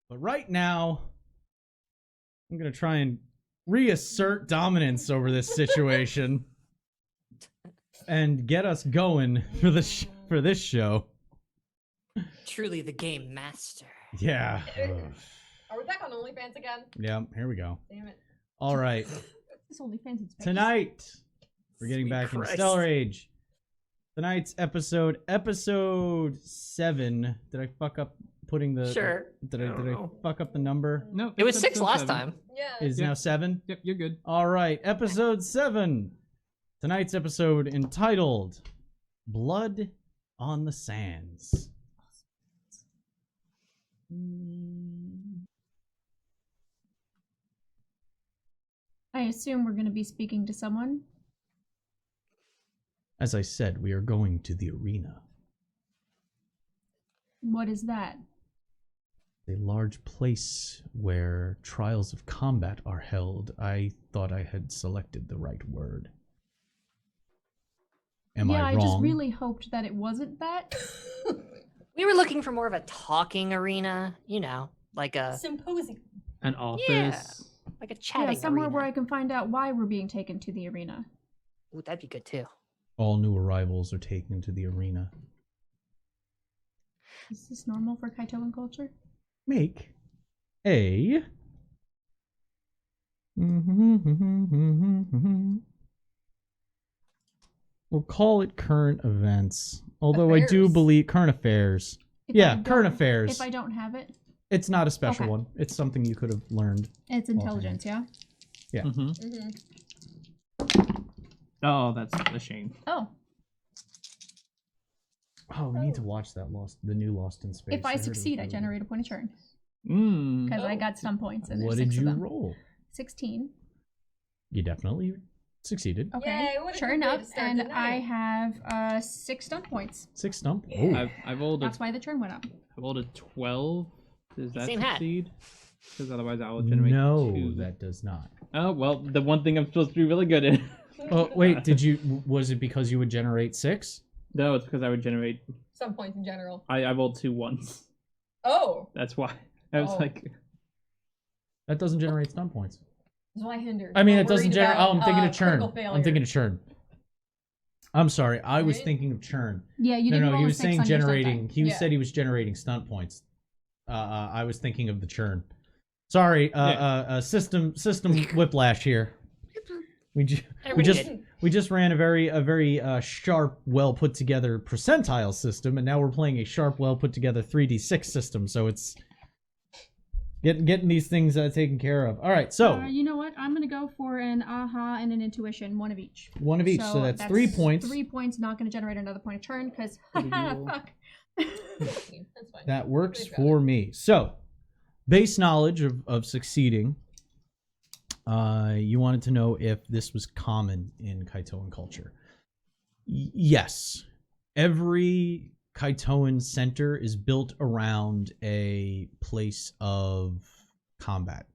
But right now, I'm going to try and reassert dominance over this situation and get us going for this show. Truly the game master. Yeah. Are we back on OnlyFans again? Yeah, here we go. Damn it. All right. This OnlyFans is Tonight, we're getting Sweet back into Christ. Stellar Age. Tonight's episode 7. Did I fuck up putting the... Sure. Did I know. fuck up the number? No, It was that's 6 last 7. time. Yeah. Is Yeah. now 7? Yep, you're good. All right, episode 7. Tonight's episode entitled Blood on the Sands. I assume we're going to be speaking to someone. As I said, we are going to the arena. What is that? A large place where trials of combat are held. I thought I had selected the right word. Am yeah, I I wrong? just really hoped that it wasn't that. We were looking for more of a talking arena, you know, like a Symposium. An office. Yeah. like a chatting Yeah, somewhere arena. where I can find out why we're being taken to the arena. Ooh, that'd be good too. All new arrivals are taken to the arena. Is this normal for Kaitoan culture? Make a... We'll call it current events. Although I do Affairs. believe current affairs. If Yeah, I don't- current affairs. If I don't have it, It's not a special Okay. one. It's something you could have learned. it's intelligence, yeah? Mm-hmm. Mm-hmm. Oh, that's a shame. Oh, Oh, we need to watch that the new Lost in Space. if I heard it was succeed, I really generate a point of turn. Mm. Because I Oh. got stun points, good. and there's What 6 did of you them. roll? 16. You definitely succeeded. Okay, Yay, what a sure good way to enough, start and the I night. have 6 stun points. 6 stump. Yeah. Oh, I rolled a That's why the turn went up. 12. Does that Same hat. succeed? Because otherwise I will generate no, 2. that does not. Oh well, the one thing I'm supposed to be really good at. Oh, wait, was it because you would generate 6? No, it's because I would generate. Some points in general. I rolled 2 once. Oh. That's why. I was Oh. like, That doesn't generate stun points. That's why I hindered. I mean, I'm it doesn't worried generate. about, Oh, I'm thinking of churn. critical failure. I'm thinking of churn. I'm sorry, I was Right? thinking of churn. Yeah, you No, didn't no, roll he a was 6 saying on your stun generating. die. He Yeah. said he was generating stunt points. I was thinking of the churn. Sorry, system whiplash here. We Everybody just ran a very sharp, well put together percentile system, and now we're playing a sharp, well put together 3d6 system. So it's getting these things taken care of. All right, so You know what? I'm going to go for an aha and an intuition, one of each. one of each, so that's 3 points. 3 points, not going to generate another point of turn, because, What did you haha, roll? fuck. That's fine. That works We've got for it. me. So, base knowledge of succeeding. You wanted to know if this was common in Kaitoan culture. Yes. Every Kaitoan center is built around a place of combat.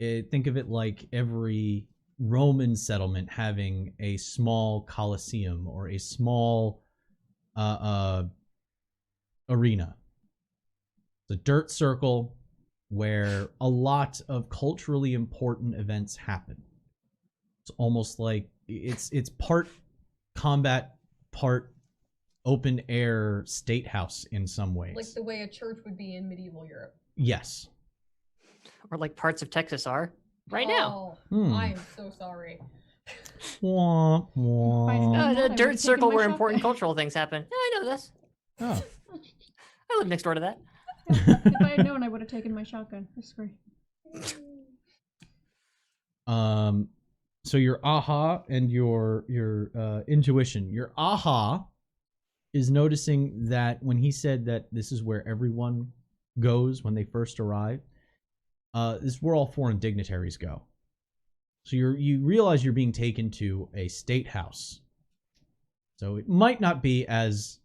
Think of it like every Roman settlement having a small coliseum or a small arena. It's a dirt circle where a lot of culturally important events happen. It's almost like it's part combat, part open air state house in some ways. Like the way a church would be in medieval Europe. Yes. or like parts of Texas are right now. Hmm. I'm so sorry. Wah, wah. Fighting The I would've dirt taken circle my where shotgun. important cultural things happen. Yeah, I know this. Oh. I live next door to that. If I had known, I would have taken my shotgun. I swear. So your aha and your intuition. Your aha is noticing that when he said that this is where everyone goes when they first arrive, this is where all foreign dignitaries go. So you realize you're being taken to a state house. So it might not be as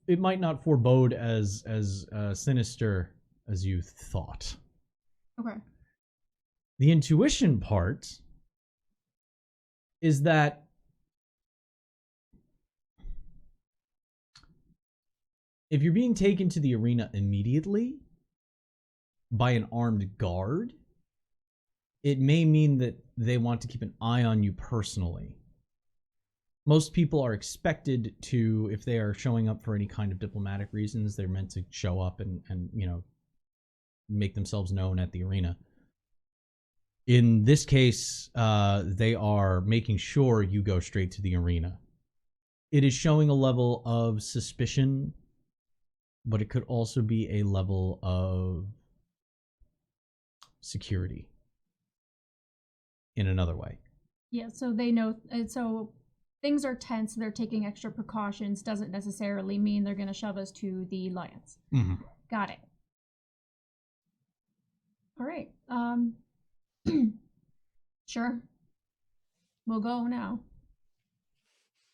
it might not forebode as sinister as you thought. Okay. The intuition part is that If you're being taken to the arena immediately by an armed guard, it may mean that they want to keep an eye on you personally. Most people are expected to, if they are showing up for any kind of diplomatic reasons, they're meant to show up and make themselves known at the arena. In this case, they are making sure you go straight to the arena. It is showing a level of suspicion, but it could also be a level of security in another way. Yeah, so they know. So things are tense. They're taking extra precautions. Doesn't necessarily mean they're going to shove us to the Alliance. Mm-hmm. Got it. All right. Sure. We'll go now.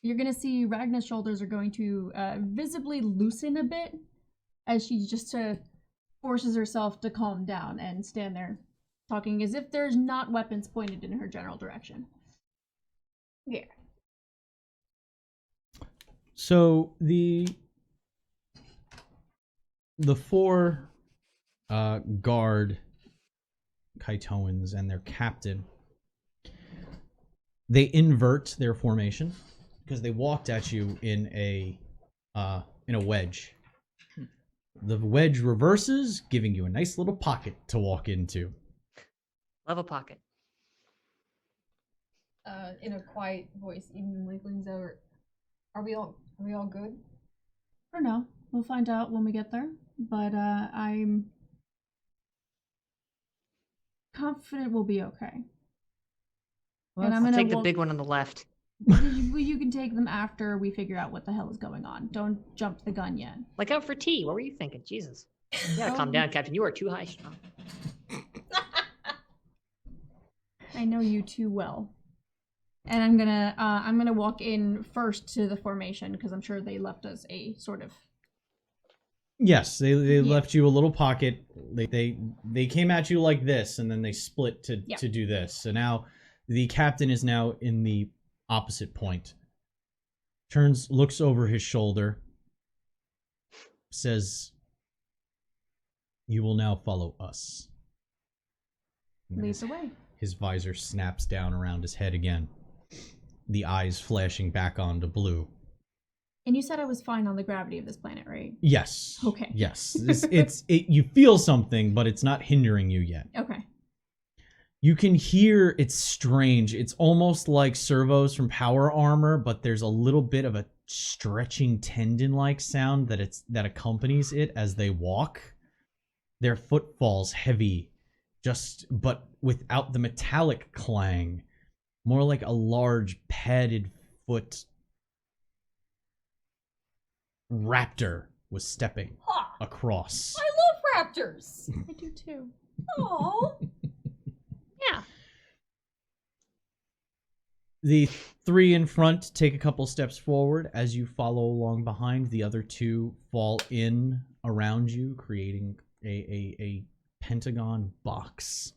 You're going to see Ragna's shoulders are going to visibly loosen a bit as she just forces herself to calm down and stand there talking as if there's not weapons pointed in her general direction. Yeah. So the four guard Kaitoans and their captain, they invert their formation because they walked at you in a wedge. The wedge reverses, giving you a nice little pocket to walk into. Love a pocket. In a quiet voice, even leans over. Are we all good? Or no, we'll find out when we get there. But I'm confident we'll be okay. Well, And I'm I'll gonna take the big one on the left. You can take them after we figure out what the hell is going on. Don't jump the gun yet. Like out for tea. What were you thinking? Jesus. You gotta calm down, Captain. You are too high strung. I know you too well. And I'm gonna walk in first to the formation because I'm sure they left us a sort of. Yes, they left you a little pocket. They came at you like this, and then they split to do this. So now the captain is now in the opposite point. Turns, looks over his shoulder, says, "You will now follow us." Leads the way. His visor snaps down around his head again, the eyes flashing back onto blue. And you said I was fine on the gravity of this planet, right? Yes. Okay. Yes. You feel something, but it's not hindering you yet. Okay. You can hear, it's strange. It's almost like servos from power armor, but there's a little bit of a stretching tendon-like sound that accompanies it as they walk. Their footfalls heavy, but without the metallic clang. More like a large padded foot raptor was stepping across. I love raptors. I do too. Oh. Yeah. The three in front take a couple steps forward. As you follow along behind, the other two fall in around you, creating a pentagon box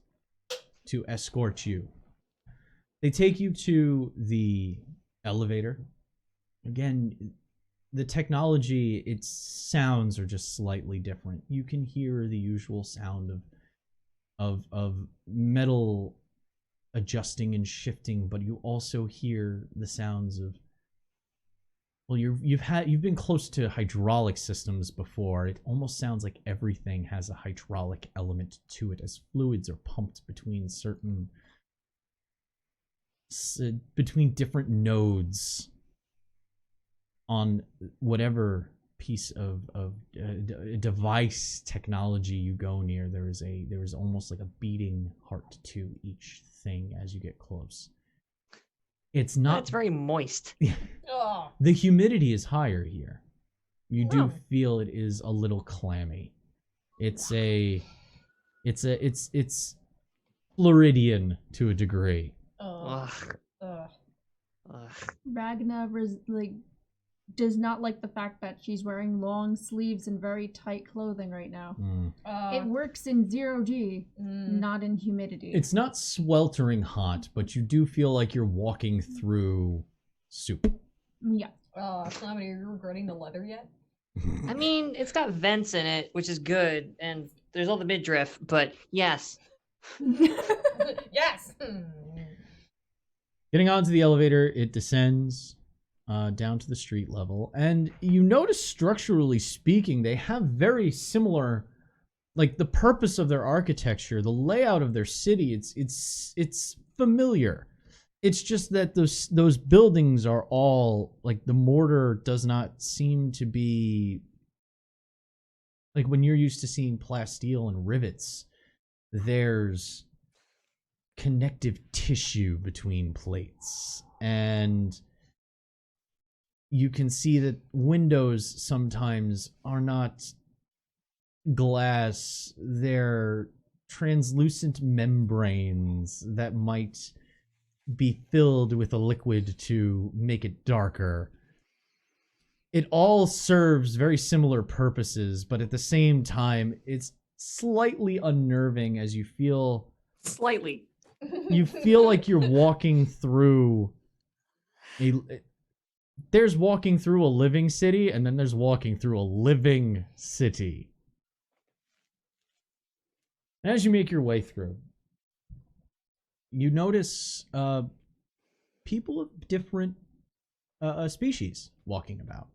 to escort you. They take you to the elevator. Again, the technology, its sounds are just slightly different. You can hear the usual sound of metal adjusting and shifting, but you also hear the sounds of, well, you've been close to hydraulic systems before. It almost sounds like everything has a hydraulic element to it as fluids are pumped between different nodes on whatever piece of device technology you go near. There is almost like a beating heart to each thing as you get close. It's not. It's very moist. Oh. The humidity is higher here. You do Oh. feel it is a little clammy. It's Floridian to a degree. Ugh. Ugh. Ugh. Ragna does not like the fact that she's wearing long sleeves and very tight clothing right now. It works in 0G, not in humidity. It's not sweltering hot, but you do feel like you're walking through soup. Yeah. Calamity, are you regretting the leather yet? I mean, it's got vents in it, which is good, and there's all the midriff, but yes. Yes. Getting onto the elevator, it descends down to the street level, and you notice, structurally speaking, they have very similar, like the purpose of their architecture, the layout of their city. It's familiar. It's just that those buildings are all like, the mortar does not seem to be like when you're used to seeing plasteel and rivets. There's connective tissue between plates, and you can see that windows sometimes are not glass. They're translucent membranes that might be filled with a liquid to make it darker. It all serves very similar purposes, but at the same time, it's slightly unnerving as you feel Slightly. like you're walking through there's walking through a living city, and then there's walking through a living city. As you make your way through, you notice people of different species walking about.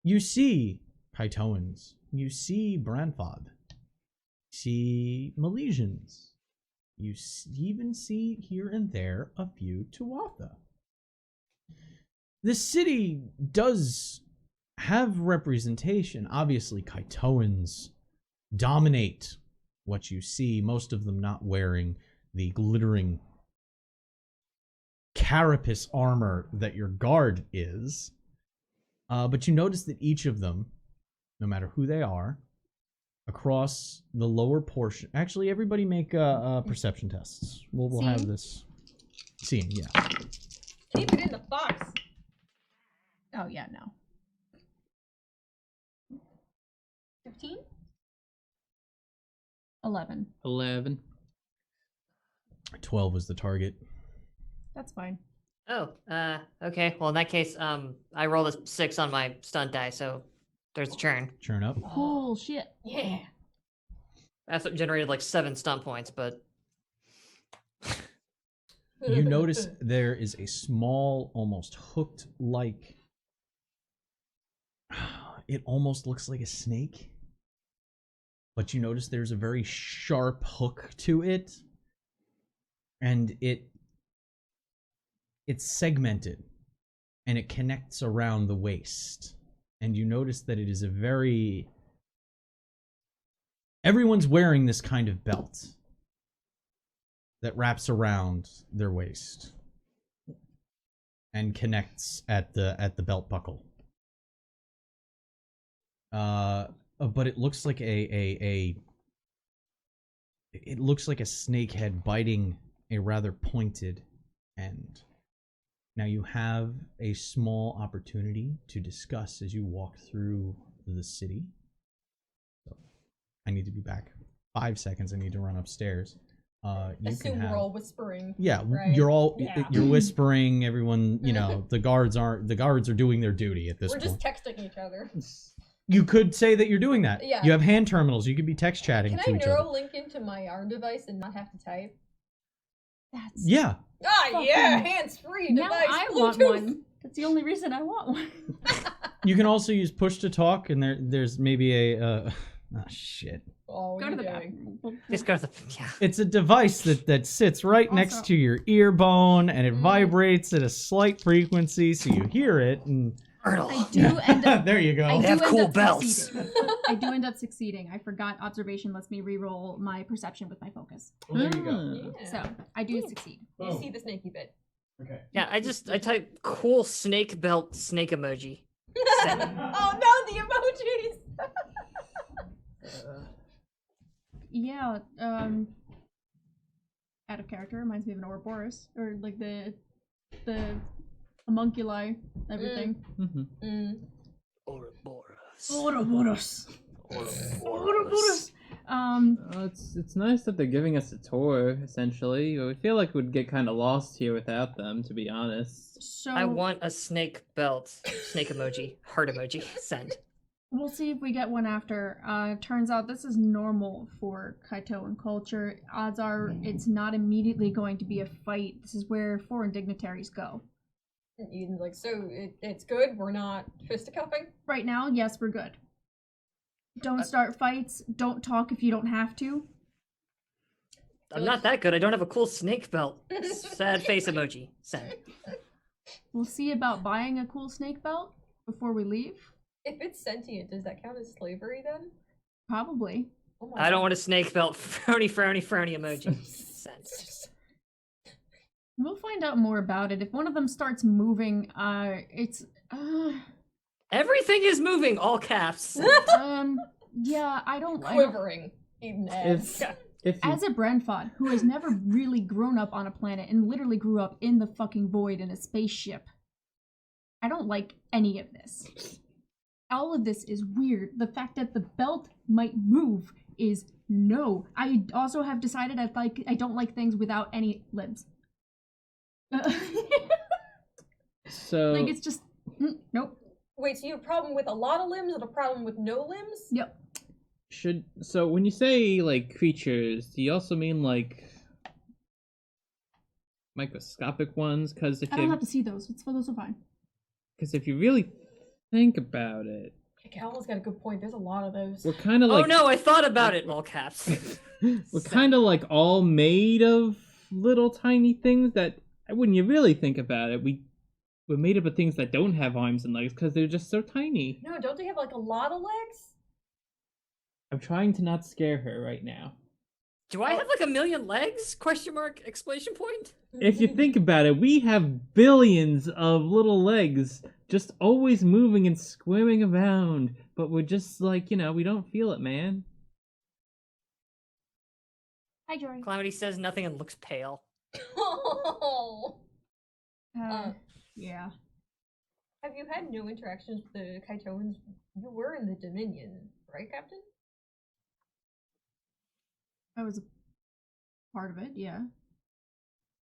You see Kaitoans, you see Branfod, you see Milesians, you even see here and there a few Tuatha. The city does have representation. Obviously, Kaitoans dominate what you see, most of them not wearing the glittering carapace armor that your guard is. But you notice that each of them, no matter who they are, across the lower portion... Actually, everybody make perception tests. We'll have this... Seeing, yeah. Keep it in the box. Oh, yeah, no. 15? 11. 11. 12 was the target. That's fine. Oh, okay. Well, in that case, I rolled a 6 on my stunt die, so there's a churn. Churn up. Oh, shit. Yeah. That's what generated like 7 stunt points, but You notice there is a small, almost hooked-like... It almost looks like a snake. But you notice there's a very sharp hook to it. And it's segmented. And it connects around the waist. And you notice that it is a very... Everyone's wearing this kind of belt that wraps around their waist and connects at the belt buckle. But it looks like it looks like a snake head biting a rather pointed end. Now you have a small opportunity to discuss as you walk through the city. So I need to be back 5 seconds. I need to run upstairs. You Assume can have... we're all whispering. Yeah, right? you're whispering. Everyone, the guards are doing their duty at this We're point. just texting each other. You could say that you're doing that. Yeah. You have hand terminals. You could be text chatting Can to I each other. neuralink into my arm device and not have to type? That's... Yeah. Ah, Fucking- yeah, hands-free Now device. I Bluetooth. want one. That's the only reason I want one. You can also use push to talk, and there's maybe a oh shit. Oh, Go you to the doing? bathroom. just go to the yeah. It's a device that sits right next Also- to your ear bone, and it vibrates at a slight frequency, so you hear it. And I do end up. there you go. I do have end cool up belts. succeeding. I do end up succeeding. I forgot observation lets me reroll my perception with my focus. Well, there you go. Yeah. So I do succeed. You see the snaky bit. Okay. Yeah, I type cool snake belt snake emoji. Send. Oh no, the emojis! Yeah. Out of character reminds me of an Ouroboros, or like the homunculi, everything. Mm-hmm. Ouroboros. Ouroboros. It's nice that they're giving us a tour. Essentially, we feel like we'd get kind of lost here without them. To be honest. So I want a snake belt snake emoji heart emoji. Send. We'll see if we get one after. Turns out this is normal for Kaitoan culture. Odds are it's not immediately going to be a fight. This is where foreign dignitaries go. And Eden's like, so it's good. We're not fisticuffing. Right now, yes, we're good. Don't start fights. Don't talk if you don't have to. I'm not that good. I don't have a cool snake belt. Sad face emoji. Send. We'll see about buying a cool snake belt before we leave. If it's sentient, does that count as slavery then? Probably. Oh my I don't God. want a snake belt. Frowny, frowny, frowny emoji. Send. We'll find out more about it. If one of them starts moving, it's Everything is moving. All caps. yeah, I don't Quivering. Eden adds. If you, As a Brenfod, who has never really grown up on a planet and literally grew up in the fucking void in a spaceship, I don't like any of this. All of this is weird. The fact that the belt might move is no. I also have decided I don't like things without any limbs. so Like it's just nope. Wait, so you have a problem with a lot of limbs and a problem with no limbs? Yep. so when you say like creatures, do you also mean like microscopic ones? Because I don't have to see those. Those are fine. if you really think about it, Calvin's got a good point. There's a lot of those. we're kind of like Oh no, I thought about it. All caps. we're kind of like all made of little tiny things that when you really think about it, we're made up of things that don't have arms and legs because they're just so tiny. No, don't they have like a lot of legs? I'm trying to not scare her right now. Do I have like 1,000,000 legs? Question mark, exclamation point? If you think about it, we have billions of little legs just always moving and swimming around, but we're just like, we don't feel it, man. Hi, Jory. Calamity says nothing and looks pale. Oh. Yeah. Have you had no interactions with the Kaitoans? You were in the Dominion, right, Captain? I was a part of it, yeah.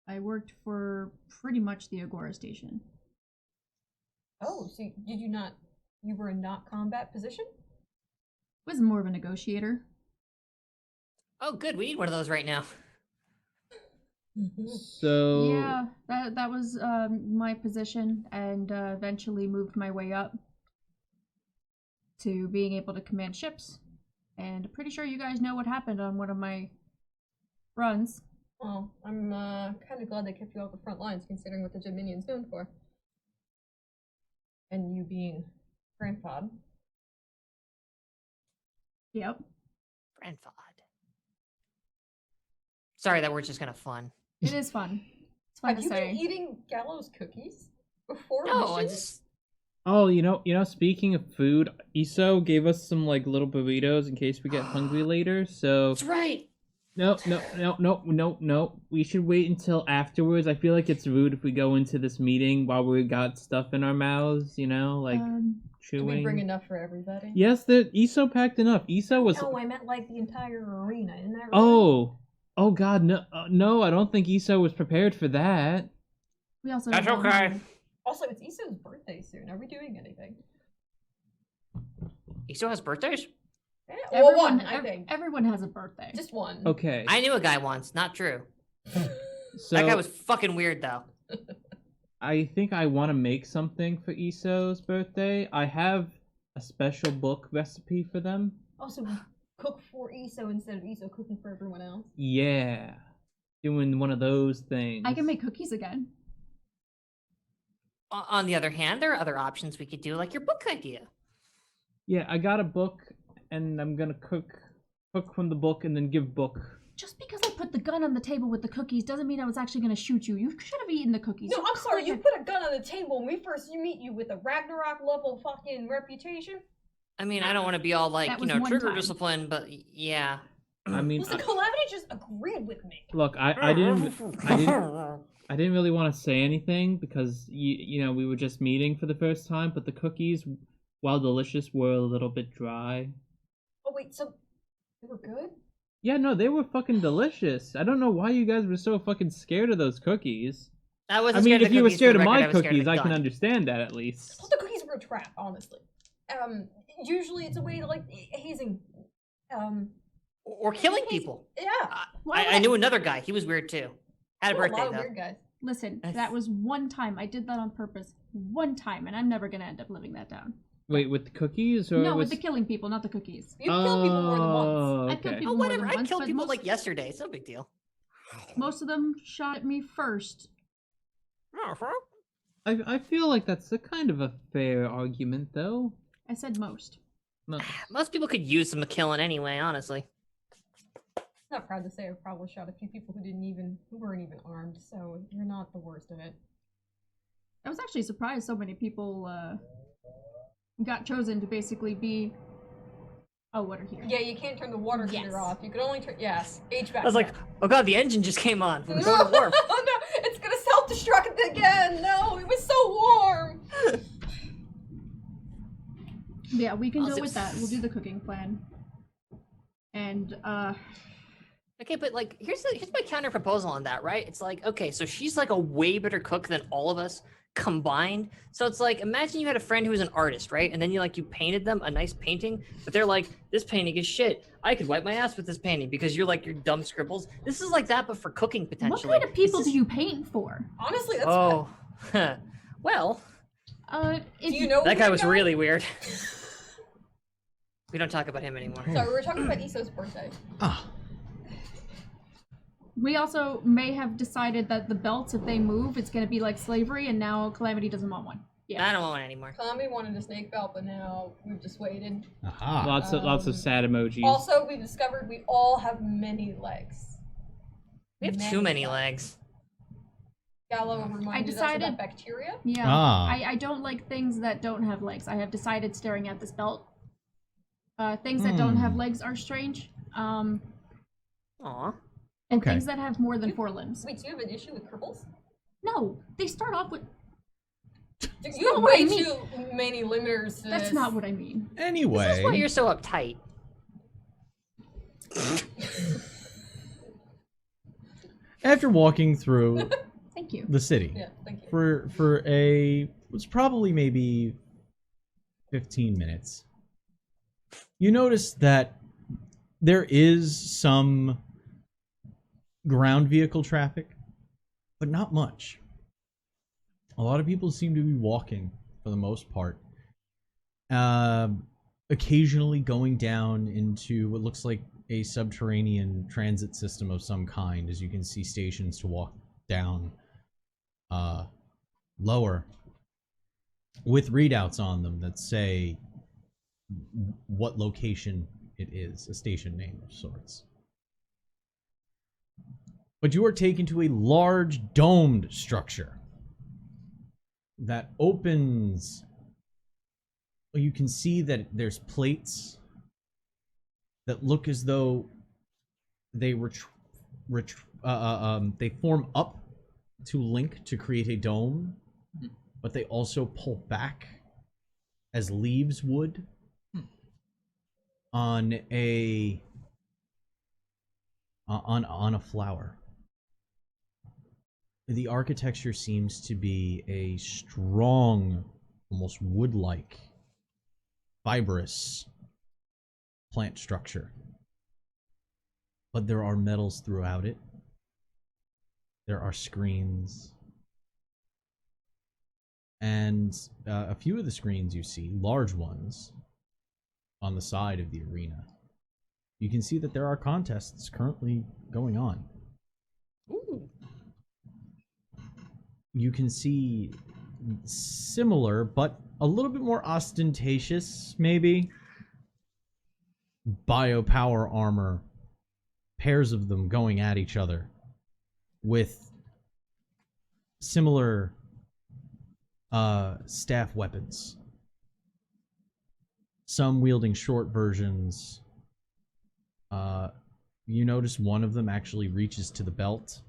I worked for pretty much the Agora station. Oh, so did you not? You were in not combat position? Was more of a negotiator. Oh, good. We need one of those right now. So Yeah, that was my position, and eventually moved my way up to being able to command ships. And pretty sure you guys know what happened on one of my runs. Well, I'm kind of glad they kept you off the front lines, considering what the Dominion's known for. And you being grandpa. Yep. Brandfod. Sorry, that word's just kind of fun. It is fun. It's fun Have to you say. been eating gallows cookies before No, I missions? just... Oh, speaking of food, Iso gave us some like little burritos in case we get hungry later. So That's right. no. We should wait until afterwards. I feel like it's rude if we go into this meeting while we got stuff in our mouths, like Did chewing. we bring enough for everybody? Yes, Iso packed enough. Iso was. No, I meant like the entire arena. Isn't that right? Oh God, no, no! I don't think Iso was prepared for that. We also That's don't know okay. how- Also, it's Isso's birthday soon. Are we doing anything? He still has birthdays? Yeah, well, Everyone, one, I think. everyone has a birthday. Just one. Okay, I knew a guy once. Not true. so That guy was fucking weird, though. I think I want to make something for Iso's birthday. I have a special book recipe for them. Also, cook for Isso instead of Isso cooking for everyone else. Yeah, doing one of those things. I can make cookies again. On the other hand, there are other options we could do, like your book idea. Yeah, I got a book, and I'm gonna cook from the book, and then give book. Just because I put the gun on the table with the cookies doesn't mean I was actually going to shoot you. You should have eaten the cookies. No, You I'm sorry, you could've. put a gun on the table when we first meet you with a Ragnarok level fucking reputation. I mean, I don't want to be all like, That you was know, one trigger time. discipline, but yeah. I mean, Listen, Calamity just agreed with me. look, I didn't really want to say anything because we were just meeting for the first time, but the cookies, while delicious, were a little bit dry. Oh wait, so they were good? Yeah, no, they were fucking delicious. I don't know why you guys were so fucking scared of those cookies. I wasn't I mean, scared of if the you were cookies, scared for of the my record, I was scared of cookies, the I can gun. understand that at I least. thought the cookies were a trap, honestly. Usually it's a way to like hazing. Or killing hazing- people. Yeah. I knew another guy. He was weird too. Had a There are birthday lot of though. weird guys. Listen, that was one time. I did that on purpose. One time, and I'm never gonna end up living that down. Wait, with the cookies or No, with with the killing people, not the cookies. You kill people more than once. Oh, I've killed okay. people Oh, more whatever. than I once, killed but people most, like yesterday. It's no big deal. most of them shot at me first. I feel like that's a kind of a fair argument, though. I said most. No. Most people could use some killing anyway, honestly. Not proud to say I've probably shot a few people who weren't even armed, so you're not the worst of it. I was actually surprised so many people got chosen to basically be. Oh, water heater. Yeah, you can't turn the water heater Yes. off. You can only turn HVAC. I was like, oh god, the engine just came on. We're no, going to warp. no, it's gonna self-destruct again. No, it was so warm. Yeah, we can Also- go with that. We'll do the cooking plan. And Okay, but like, here's my counter proposal on that, right? It's like, okay, so she's like a way better cook than all of us combined. So it's like, imagine you had a friend who was an artist, right? And then you painted them a nice painting, but they're like, this painting is shit. I could wipe my ass with this painting because you're like your dumb scribbles. This is like that, but for cooking potentially. what kind of people This do is- you paint for? Honestly, that's Oh, well, If Do you know that guy weird was really weird. We don't talk about him anymore. Sorry, we were talking about Iso's birthday. Ah, We also may have decided that the belts, if they move, it's going to be like slavery, and now Calamity doesn't want one. Yeah. I don't want one anymore. Tommy wanted a snake belt, but now we've dissuaded. aha. Lots of sad emojis. Also, we discovered we all have many legs. We have too many legs. Gallo reminded us decided- about bacteria. Yeah. Ah. I don't like things that don't have legs. I have decided staring at this belt. Things that don't have legs are strange. Aw. And Okay. things that have more than 4 limbs. Wait, do you have an issue with cripples? No, they start off with. You have not what I way mean. too many limiters. To That's this. not what I mean. Anyway, This is why you're so uptight. after walking through Thank you. the city Yeah, thank you. for it's probably maybe 15 minutes, you notice that there is some ground vehicle traffic, but not much. A lot of people seem to be walking for the most part. Occasionally going down into what looks like a subterranean transit system of some kind, as you can see stations to walk down lower with readouts on them that say what location it is, a station name of sorts. But you are taken to a large domed structure that opens. You can see that there's plates that look as though they they form up to link to create a dome, but they also pull back as leaves would on a flower. The architecture seems to be a strong, almost wood-like, fibrous plant structure. But there are metals throughout it. There are screens. And a few of the screens you see, large ones, on the side of the arena. You can see that there are contests currently going on. Ooh. You can see similar, but a little bit more ostentatious, maybe, biopower armor, pairs of them going at each other with similar staff weapons. Some wielding short versions. You notice one of them actually reaches to the belt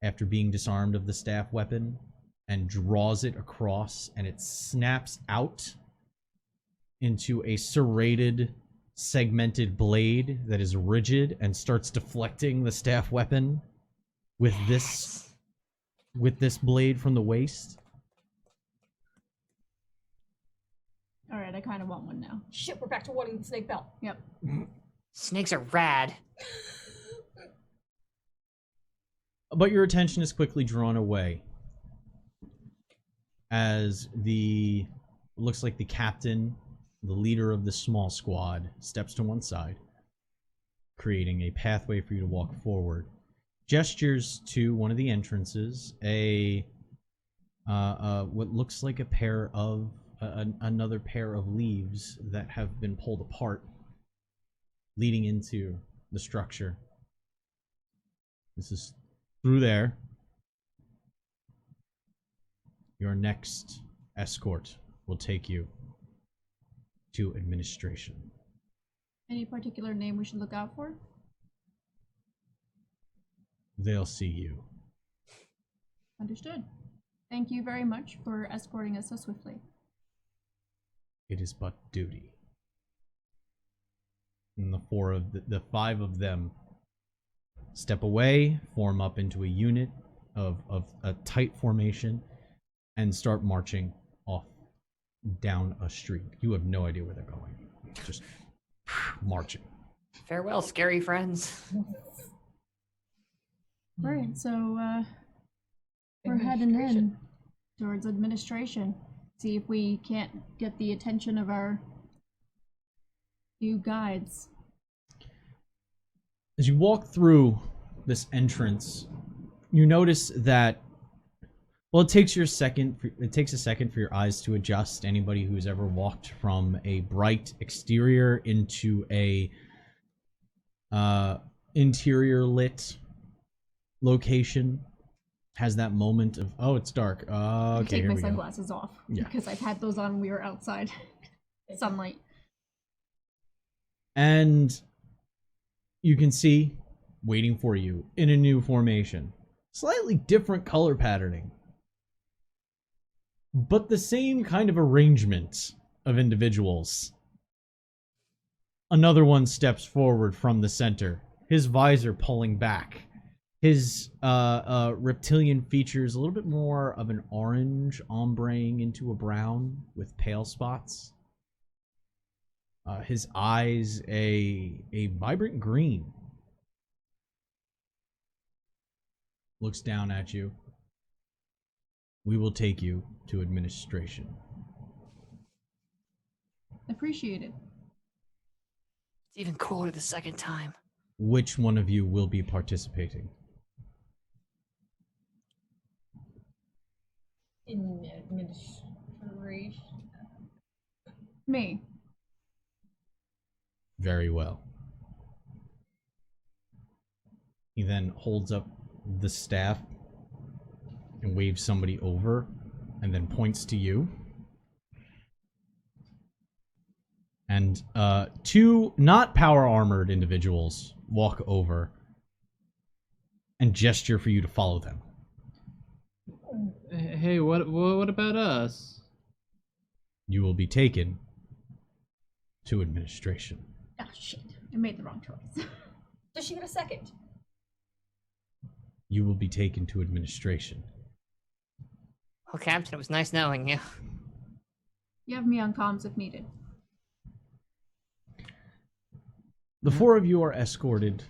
after being disarmed of the staff weapon and draws it across, and it snaps out into a serrated, segmented blade that is rigid and starts deflecting the staff weapon with this blade from the waist. All right, I kind of want one now. Shit, we're back to wanting the snake belt. Yep. Snakes are rad. But your attention is quickly drawn away as looks like the captain, the leader of the small squad, steps to one side, creating a pathway for you to walk forward. Gestures to one of the entrances, what looks like a pair of another pair of leaves that have been pulled apart, leading into the structure. This is through there. Your next escort will take you to administration. Any particular name we should look out for? They'll see you. Understood. Thank you very much for escorting us so swiftly. It is but duty. And the five of them step away, form up into a unit of a tight formation, and start marching off down a street. You have no idea where they're going. Just marching. Farewell, scary friends. All right, so we're heading in towards administration. See if we can't get the attention of our new guides. As you walk through this entrance, you notice that, well, it takes a second for your eyes to adjust. Anybody who's ever walked from a bright exterior into a interior lit location has that moment of, oh, it's dark. Okay, Take here my we go. sunglasses off Yeah. because I've had those on when we were outside. Sunlight. And you can see, waiting for you in a new formation, slightly different color patterning, but the same kind of arrangement of individuals. Another one steps forward from the center, his visor pulling back. His reptilian features a little bit more of an orange ombreing into a brown with pale spots. His eyes a vibrant green. Looks down at you. We will take you to administration. Appreciate it. It's even cooler the second time. Which one of you will be participating? In administration. Me. Very well. He then holds up the staff and waves somebody over and then points to you. And two not power armored individuals walk over and gesture for you to follow them. Hey, what about us? You will be taken to administration. Oh shit! I made the wrong choice. Does she get a second? You will be taken to administration. Well, Captain, it was nice knowing you. You have me on comms if needed. The four of you are escorted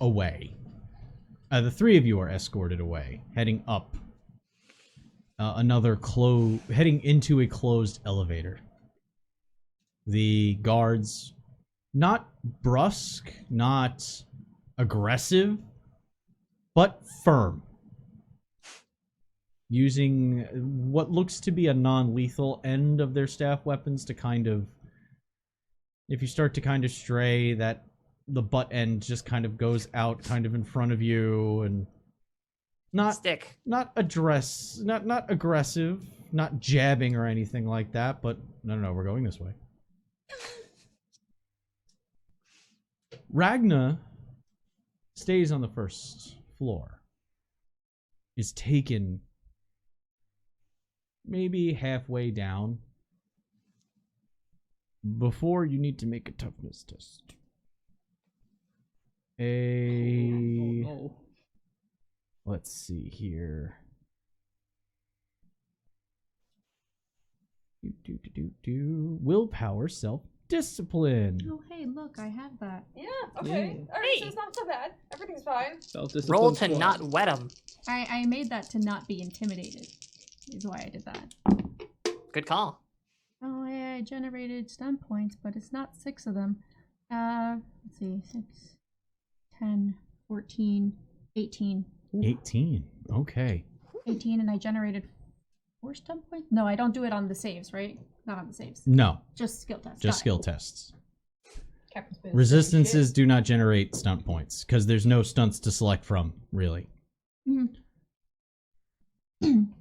away. The three of you are escorted away, heading up heading into a closed elevator. The guards, not brusque, not aggressive, but firm. Using what looks to be a non-lethal end of their staff weapons to kind of, if you start to kind of stray, that the butt end just kind of goes out kind of in front of you, and not aggressive, not jabbing or anything like that, but no, we're going this way. Ragna stays on the first floor, is taken maybe halfway down before you need to make a toughness test. Oh, Let's see here. Willpower, self-discipline. Oh, hey, look, I have that. Yeah, okay. Alright, so Hey. it's not so bad. Everything's fine. Self-discipline Roll to squad. not wet him. I made that to not be intimidated, is why I did that. Good call. Oh, yeah, I generated stun points, but it's not 6 of them. Let's see, 6, 10, 14, 18. 18. Okay. 18, and I generated 4 stun points? No, I don't do it on the saves, right? Not on the saves. No, Just skill tests. just Got skill tests. Captain's been Resistances do not generate stunt points because there's no stunts to select from, really. it. Mhm.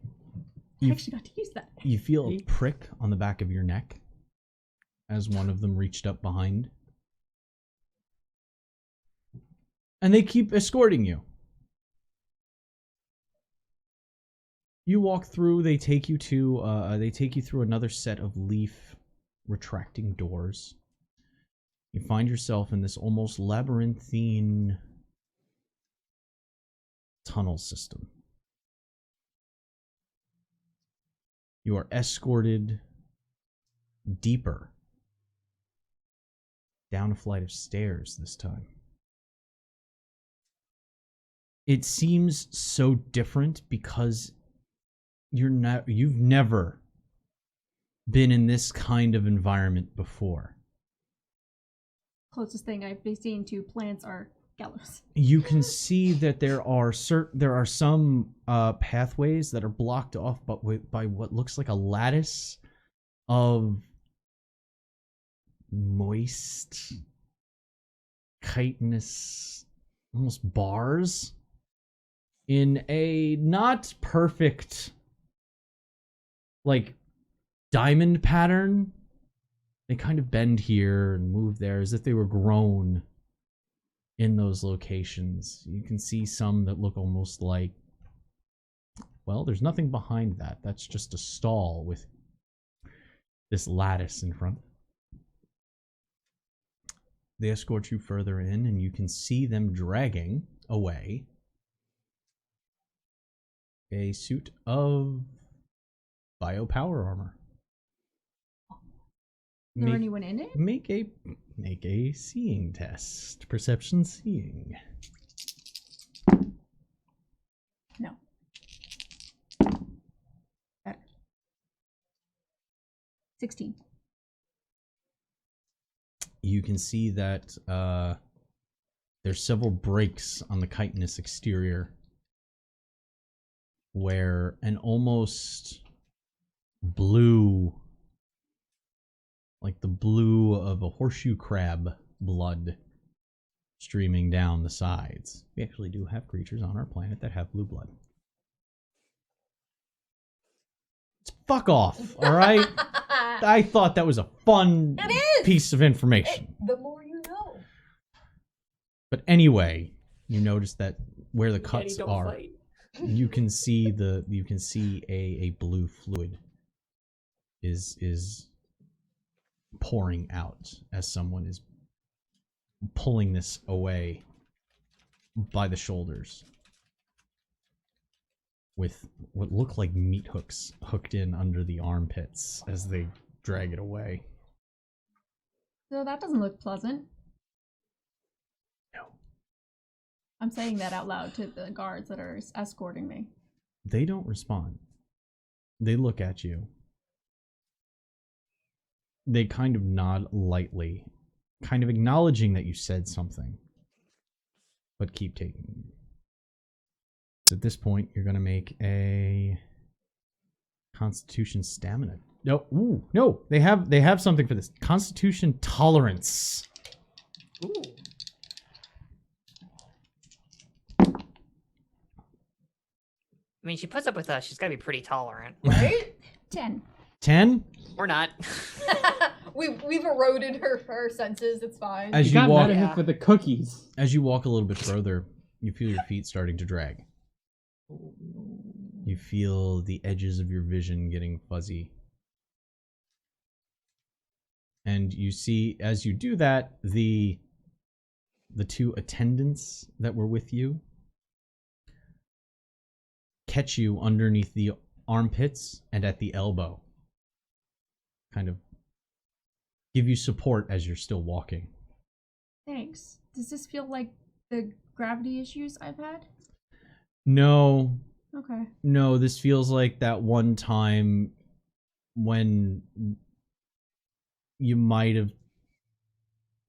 I You- actually got to use that. You feel a prick on the back of your neck as one of them reached up behind. And they keep escorting you. You walk through, they take you through another set of leaf retracting doors. You find yourself in this almost labyrinthine tunnel system. You are escorted deeper down a flight of stairs this time. It seems so different because you've never been in this kind of environment before. Closest thing I've seen to plants are gallows. You can see that there are some pathways that are blocked off by what looks like a lattice of moist, chitinous, almost bars in a not perfect, like, diamond pattern. They kind of bend here and move there as if they were grown in those locations. You can see some that look almost like, well, there's nothing behind that. That's just a stall with this lattice in front. They escort you further in, and you can see them dragging away a suit of biopower armor. Is there anyone in it? Make a seeing test. Perception seeing. No. Better. 16. You can see that there's several breaks on the chitinous exterior where an almost blue, like the blue of a horseshoe crab blood streaming down the sides. We actually do have creatures on our planet that have blue blood. Fuck off, all right? I thought that was a fun It is! piece of information. The more you know. But anyway, you notice that where the Daddy, cuts don't are, fight. you can see a blue fluid is pouring out as someone is pulling this away by the shoulders with what look like meat hooks hooked in under the armpits as they drag it away. So that doesn't look pleasant. No. I'm saying that out loud to the guards that are escorting me. They don't respond. They look at you. They kind of nod lightly, kind of acknowledging that you said something, but keep taking you. So at this point, you're going to make a Constitution stamina. No, ooh, no, they have something for this. Constitution tolerance. Ooh. I mean, she puts up with us. She's got to be pretty tolerant. Right? 10. 10. Or not. We've eroded her senses. It's fine. As You you got walk, mad at him Yeah. for the cookies. as you walk a little bit further, you feel your feet starting to drag. You feel the edges of your vision getting fuzzy. And you see, as you do that, the two attendants that were with you catch you underneath the armpits and at the elbow. kind of give you support as you're still walking. Thanks. Does this feel like the gravity issues I've had? No, Okay. no, this feels like that one time when you might have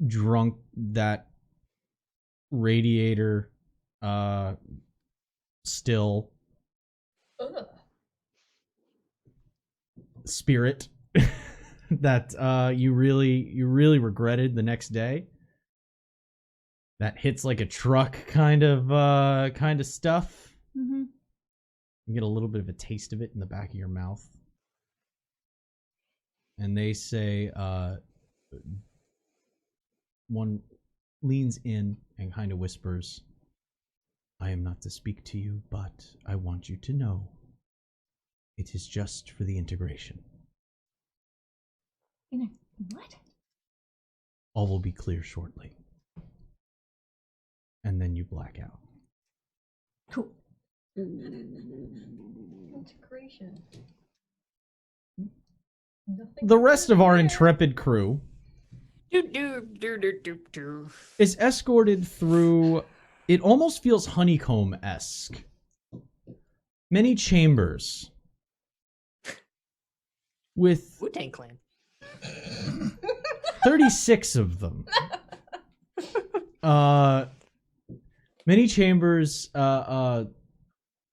drunk that radiator still Ugh. spirit that you really regretted the next day. That hits like a truck kind of stuff. Mm-hmm. You get a little bit of a taste of it in the back of your mouth. And they say, one leans in and kind of whispers, I am not to speak to you, but I want you to know it is just for the integration. What? All will be clear shortly. And then you black out. Cool. Integration. The rest of our intrepid crew is escorted through, it almost feels honeycomb-esque. Many chambers with Wu-Tang Clan. 36 of them. Many chambers,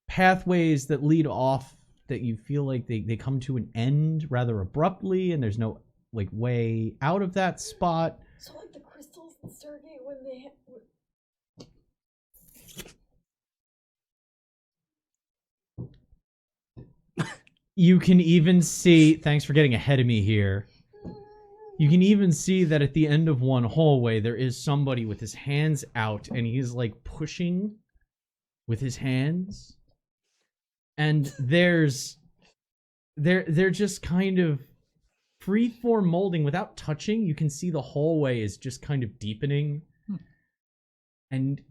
pathways that lead off that you feel like they come to an end rather abruptly, and there's no like way out of that spot. So like the crystals in Stargate when they You can even see, thanks for getting ahead of me here. You can even see that at the end of one hallway, there is somebody with his hands out, and he's like pushing with his hands. And they're just kind of free-form molding without touching. You can see the hallway is just kind of deepening and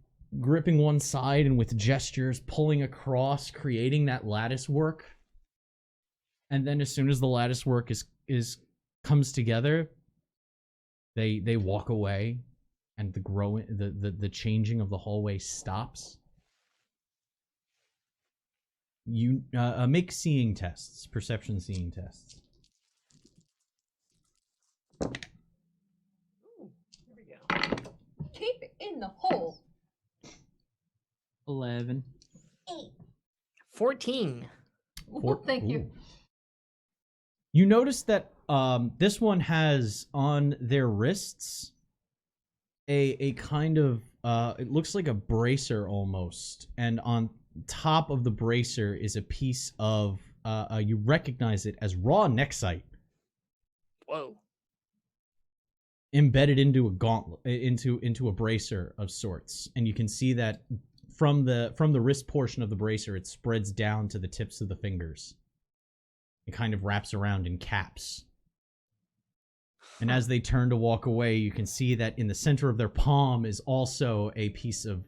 gripping one side, and with gestures pulling across, creating that lattice work. And then as soon as the lattice work is comes together, they walk away, and the changing of the hallway stops. You make seeing tests, perception seeing tests. Ooh, here we go. keep it in the hole. 11. 14. Thank you. Ooh. You notice that this one has on their wrists a kind of it looks like a bracer almost, and on top of the bracer is a piece of you recognize it as raw nexite. Whoa. Embedded into a gauntlet, into a bracer of sorts, and you can see that from the wrist portion of the bracer, it spreads down to the tips of the fingers. It kind of wraps around in caps. And as they turn to walk away, you can see that in the center of their palm is also a piece of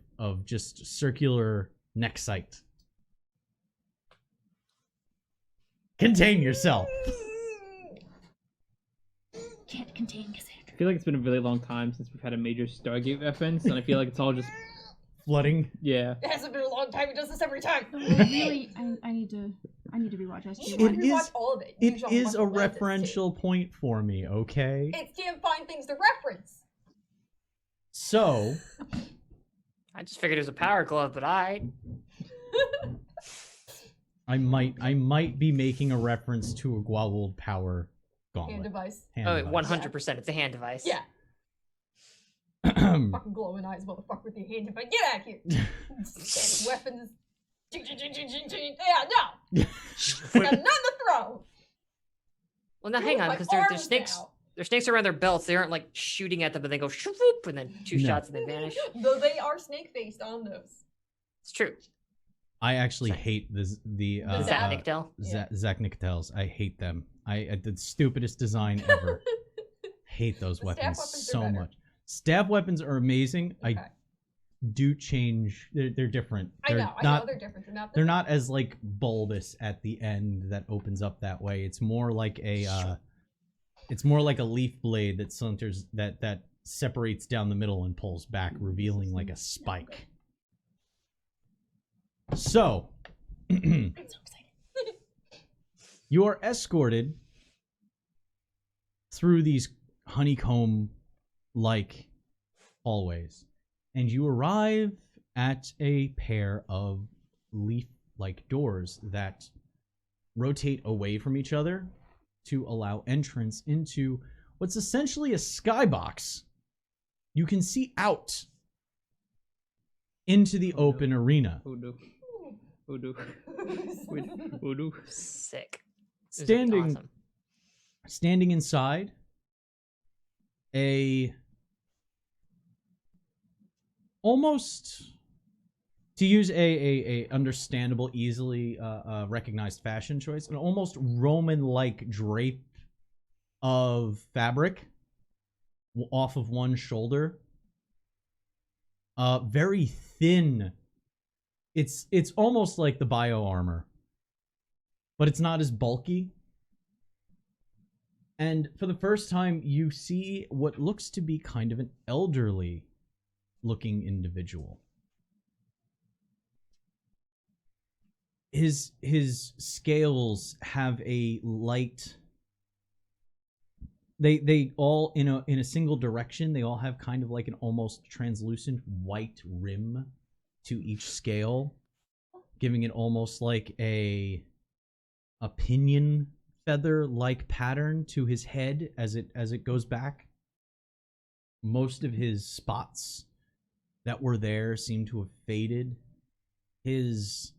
just circular nexite. Contain yourself. Can't contain Cassandra. I feel like it's been a really long time since we've had a major Stargate reference, and I feel like it's all just Flooding. yeah. It hasn't been a long time. He does this every time. Really, I need to rewatch You SG1. should It rewatch is- all of it. It Use all is the a fucking lenses, too. referential point for me, okay? It can't find things to reference. So, I just figured it was a power glove, but I. I might be making a reference to a Gwawuld power Hand gauntlet. device. Hand Oh, device. 100%. It's a hand device. Yeah. Fucking glowing eyes, motherfucker, with your hand device. Get out of here. Weapons. Yeah, no. Got none to throw. Well, now hang on, My because they're arms snakes. now. They're snakes around their belts. They aren't like shooting at them, but they go shoop, and then two No. shots and they vanish. Though they are snake faced on those. It's true. I actually Sorry. hate the Is that Nictel? Zach Nictels. I hate them. I the stupidest design ever. Hate those The staff weapons weapons are so better. much. Staff weapons are amazing. Okay. I do change. They're different. I They're know not. they're different. They're not as like bulbous at the end that opens up that way. It's more like a It's more like a leaf blade that centers that separates down the middle and pulls back, revealing like a spike. So, I'm so excited. you are escorted through these honeycomb-like hallways, and you arrive at a pair of leaf-like doors that rotate away from each other to allow entrance into what's essentially a skybox. You can see out into the open arena. Voodoo. Voodoo. Sick. This is gonna be awesome. Standing inside, almost, to use a understandable, easily recognized fashion choice, an almost Roman-like drape of fabric off of one shoulder. Very thin. It's almost like the bio armor, but it's not as bulky. And for the first time, you see what looks to be kind of an elderly-looking individual. His scales have a light. They all in a single direction. They all have kind of like an almost translucent white rim to each scale, giving it almost like a pinion feather-like pattern to his head as it goes back. Most of his spots that were there seem to have faded. His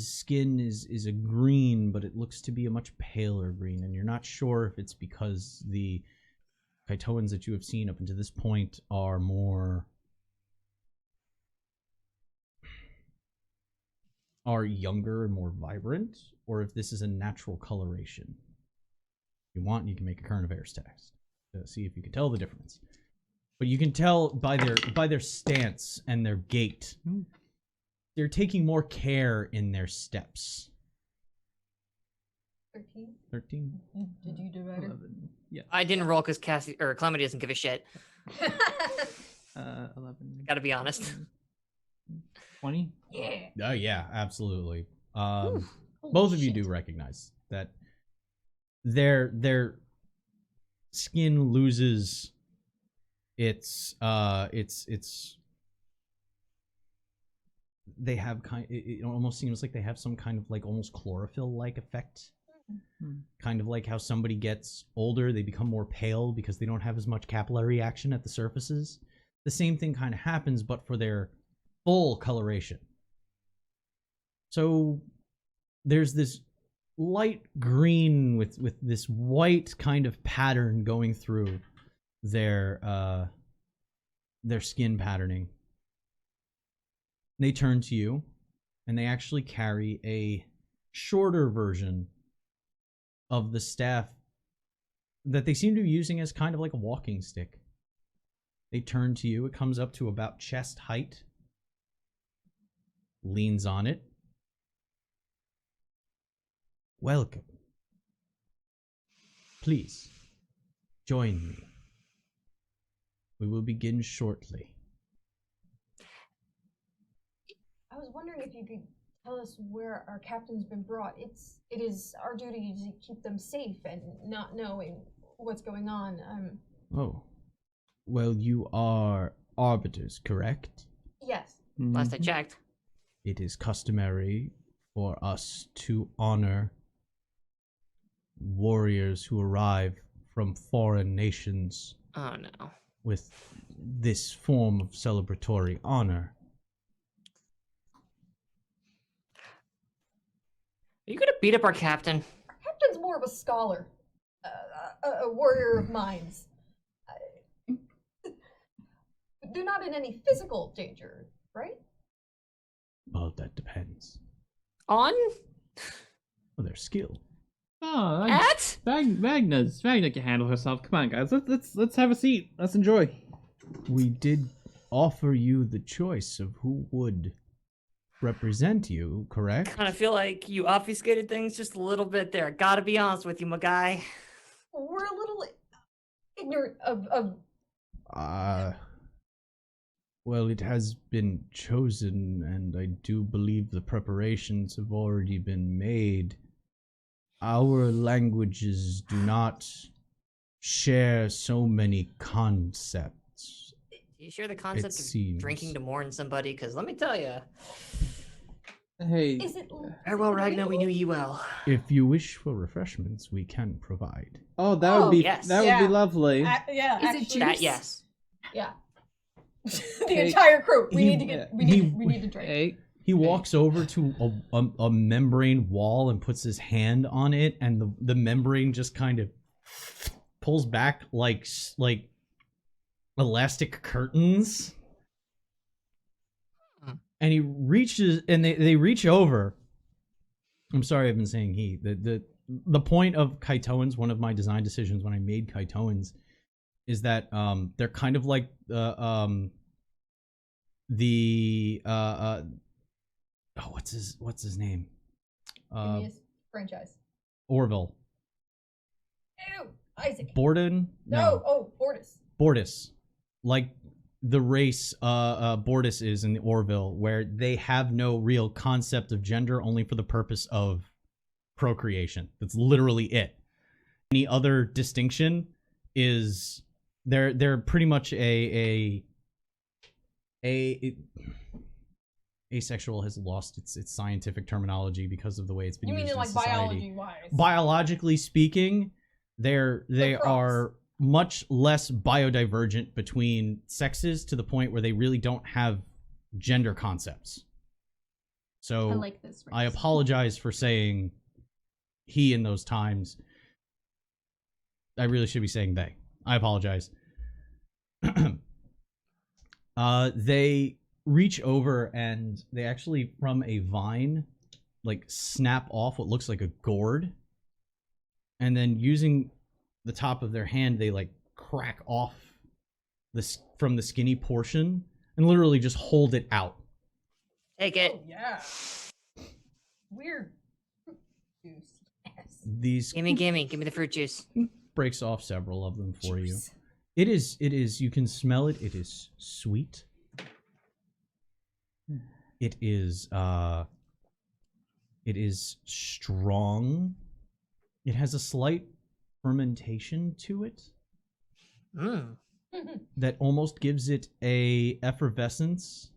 skin is a green, but it looks to be a much paler green, and you're not sure if it's because the Kaitoans that you have seen up until this point are younger and more vibrant, or if this is a natural coloration. If you want, you can make a current affairs test to see if you can tell the difference. But you can tell by their stance and their gait. They're taking more care in their steps. 13? 13? Did you do better? 11. Yeah. I didn't roll because Cassie or Calamity doesn't give a shit. 11. Gotta be honest. 20. Yeah. Oh yeah, absolutely. Holy Both of you shit. do recognize that their skin loses its they have it almost seems like they have some kind of like almost chlorophyll like effect. Kind of like how somebody gets older, they become more pale because they don't have as much capillary action at the surfaces. The same thing kind of happens, but for their full coloration. So there's this light green with this white kind of pattern going through their skin patterning. They turn to you, and they actually carry a shorter version of the staff that they seem to be using as kind of like a walking stick. They turn to you. It comes up to about chest height. Leans on it. Welcome. Please, join me. We will begin shortly. I was wondering if you could tell us where our captain's been brought. It is our duty to keep them safe, and not knowing what's going on. Oh. Well, you are arbiters, correct? Yes. Last I checked. It is customary for us to honor warriors who arrive from foreign nations Oh no. with this form of celebratory honor. Are you gonna beat up our captain? Our captain's more of a scholar, a warrior of minds. They're not in any physical danger, right? Well, that depends. On? Well, their skill. Oh, At? Magna can handle herself. Come on, guys. Let's have a seat. Let's enjoy. We did offer you the choice of who would represent you, correct? Kind of feel like you obfuscated things just a little bit there. Gotta be honest with you, my guy. We're a little ignorant of Well, it has been chosen, and I do believe the preparations have already been made. Our languages do not share so many concepts. Do you share the concept of seems. drinking to mourn somebody? Because let me tell you, Hey, is it farewell, Ragnar. We knew you well. If you wish for refreshments, we can provide. oh, that would Oh, be yes. that would Yeah. be lovely. yeah, Is it actually, That juice? yes. yeah. the Hey, entire crew. We he- need to get we he- need to drink. Hey, He walks over to a membrane wall and puts his hand on it, and the membrane just kind of pulls back like elastic curtains. And he reaches, and they reach over. I'm sorry, I've been saying he. The point of Kaitoans, one of my design decisions when I made Kaitoans, is that they're kind of like what's his name? Phineas franchise. Orville. Ew, Isaac. Borden? No, oh, Bortus. Bortus. Like the race Bortus is in the Orville, where they have no real concept of gender, only for the purpose of procreation. That's literally it. Any other distinction is they're pretty much asexual has lost its scientific terminology because of the way it's been You used mean in like society. biology wise? Biologically speaking, they cross. are much less biodivergent between sexes, to the point where they really don't have gender concepts. So I like this. I race. apologize for saying he in those times. I really should be saying they. I apologize. They reach over and they actually, from a vine, like snap off what looks like a gourd, and then using the top of their hand, they like crack off this from the skinny portion and literally just hold it out. Take it. Oh, yeah. Weird. Juice. Yes. These Give me the fruit juice. breaks off several of them for you. Juice. It is, you can smell it. It is sweet. It is strong. It has a slight fermentation to it Mm. that almost gives it a effervescence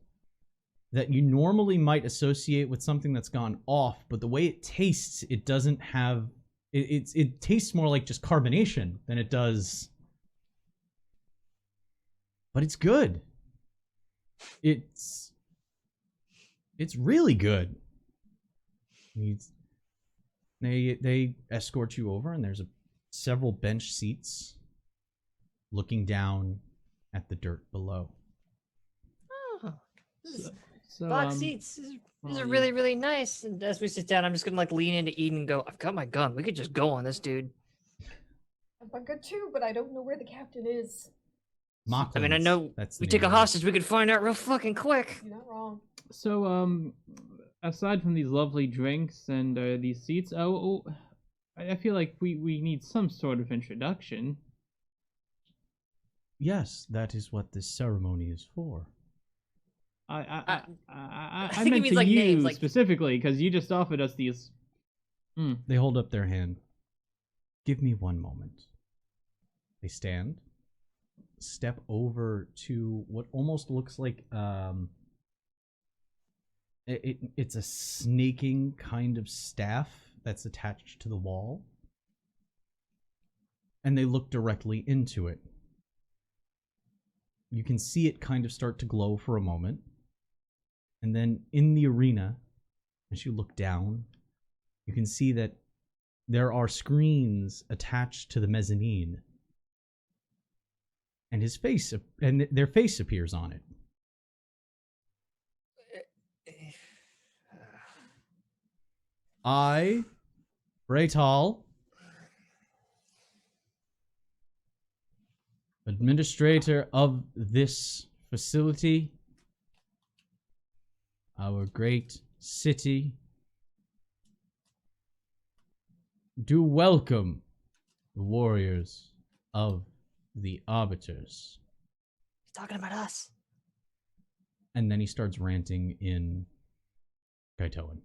that you normally might associate with something that's gone off, but the way it tastes, it doesn't have it tastes more like just carbonation than it does. But it's good. It's really good. They escort you over, and there's several bench seats looking down at the dirt below. Oh, this is so box seats. These are well, really, really nice. And as we sit down, I'm just gonna like lean into Eden and go, I've got my gun. We could just go on this dude. I'm good too, but I don't know where the captain is. I mean, I know That's the we name take a of it. hostage, we could find out real fucking quick. You're not wrong. So, aside from these lovely drinks and these seats, I feel like we need some sort of introduction. Yes, that is what this ceremony is for. I think he meant means, to like, you names, like- specifically because you just offered us these. They hold up their hand. Give me one moment. They stand, step over to what almost looks like it's a snaking kind of staff that's attached to the wall, and they look directly into it. You can see it kind of start to glow for a moment, and then in the arena, as you look down, you can see that there are screens attached to the mezzanine, and their face appears on it. I, Braytal, administrator of this facility, our great city, do welcome the warriors of the Arbiters. He's talking about us. And then he starts ranting in Kaitoan.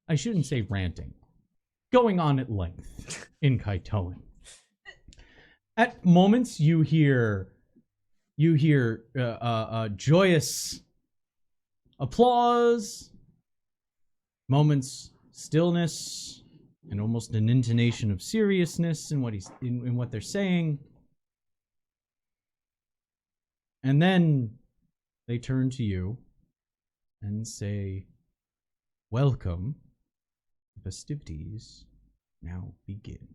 I shouldn't say ranting. Going on at length in Kaitoan. At moments you hear joyous applause, moments stillness, and almost an intonation of seriousness in what they're saying. And then they turn to you and say, "Welcome. The festivities now begin."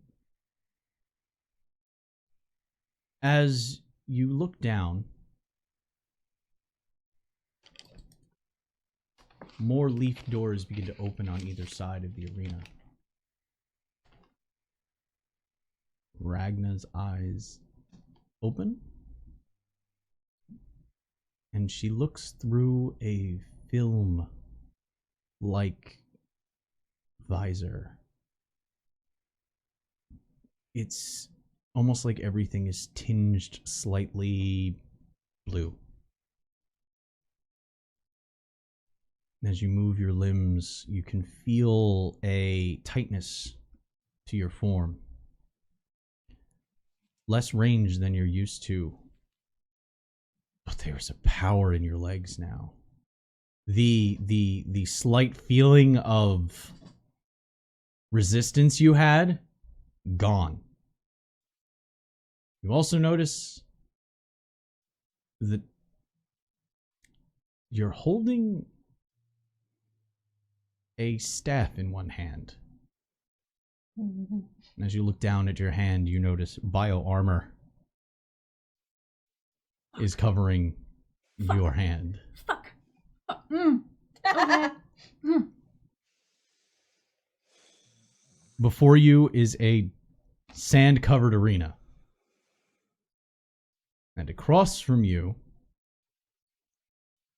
As you look down, more leaf doors begin to open on either side of the arena. Ragna's eyes open, and she looks through a film-like visor. It's almost like everything is tinged slightly blue. As you move your limbs, you can feel a tightness to your form. Less range than you're used to. But there's a power in your legs now. The slight feeling of resistance you had, gone. You also notice that you're holding a staff in one hand. And as you look down at your hand, you notice bio armor is covering your hand. Fuck. Okay. Before you is a sand-covered arena. And across from you,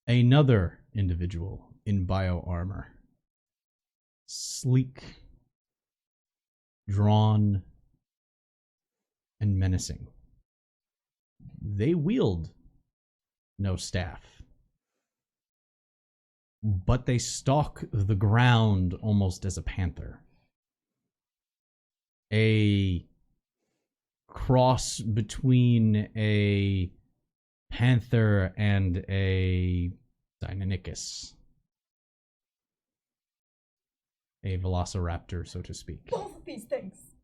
another individual in bio armor. Sleek, drawn, and menacing. They wield no staff, but they stalk the ground almost as a panther. A cross between a panther and a Deinonychus. A velociraptor, so to speak. Both of these things.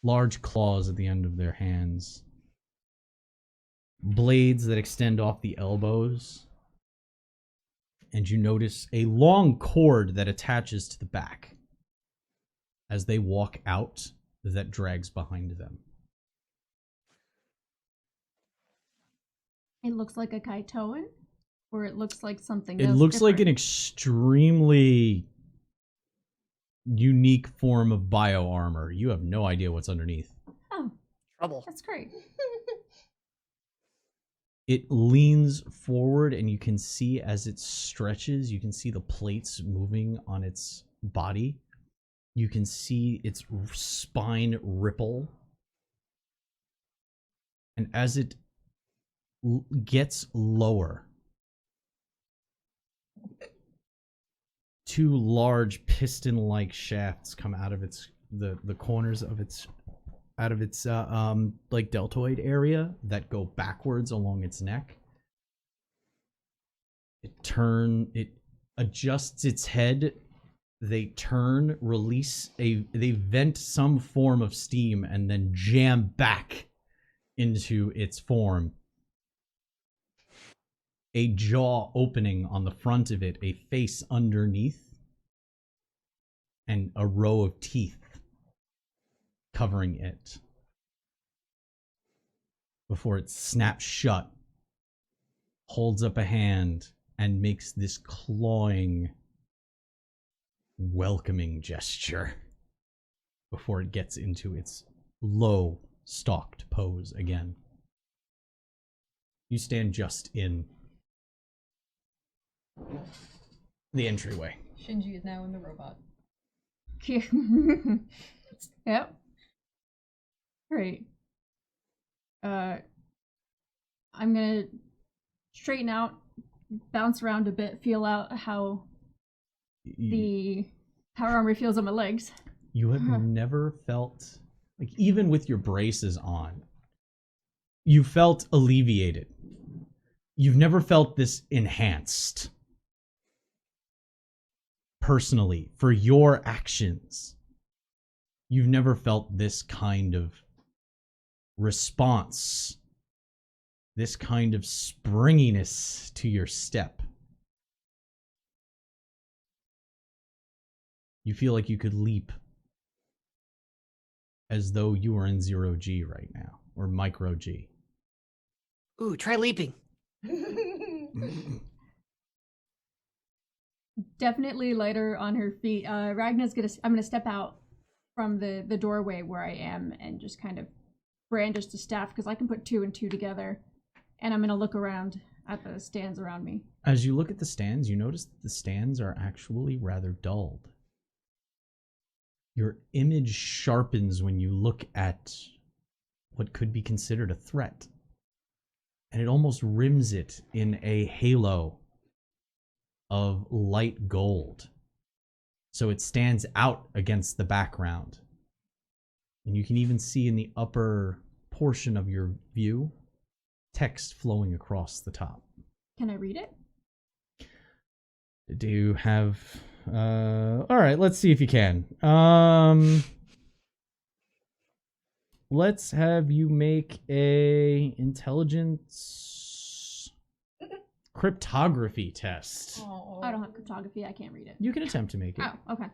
Large claws at the end of their hands. Blades that extend off the elbows. And you notice a long cord that attaches to the back as they walk out that drags behind them. It looks like a Kaitoan, or it looks like something It else looks like an different? extremely unique form of bio armor. You have no idea what's underneath. Oh, Trouble. that's great. It leans forward and you can see as it stretches, you can see the plates moving on its body. You can see its spine ripple. And as it gets lower, two large piston-like shafts come out of the corners of its like deltoid area that go backwards along its neck. It adjusts its head. They turn, they vent some form of steam and then jam back into its form. A jaw opening on the front of it, a face underneath, and a row of teeth covering it before it snaps shut, holds up a hand, and makes this clawing, welcoming gesture before it gets into its low, stalked pose again. You stand just in the entryway. Shinji is now in the robot. Yep. Great. I'm gonna straighten out, bounce around a bit, feel out how the power armor feels on my legs. You have never felt, like, even with your braces on, you felt alleviated. You've never felt this enhanced. Personally, for your actions, you've never felt this kind of response, this kind of springiness to your step. You feel like you could leap as though you were in 0G right now, or micro G. Ooh, try leaping. Definitely lighter on her feet. Ragna's I'm gonna step out from the doorway where I am and just kind of brandish the staff because I can put 2 and 2 together. And I'm gonna look around at the stands around me. As you look at the stands, you notice that the stands are actually rather dulled. Your image sharpens when you look at what could be considered a threat. And it almost rims it in a halo of light gold. So it stands out against the background. And you can even see in the upper portion of your view, text flowing across the top. Can I read it? Do you have... Alright, let's see if you can. Let's have you make a intelligence cryptography test. Oh. I don't have cryptography. I can't read it. You can attempt to make it. Oh, okay.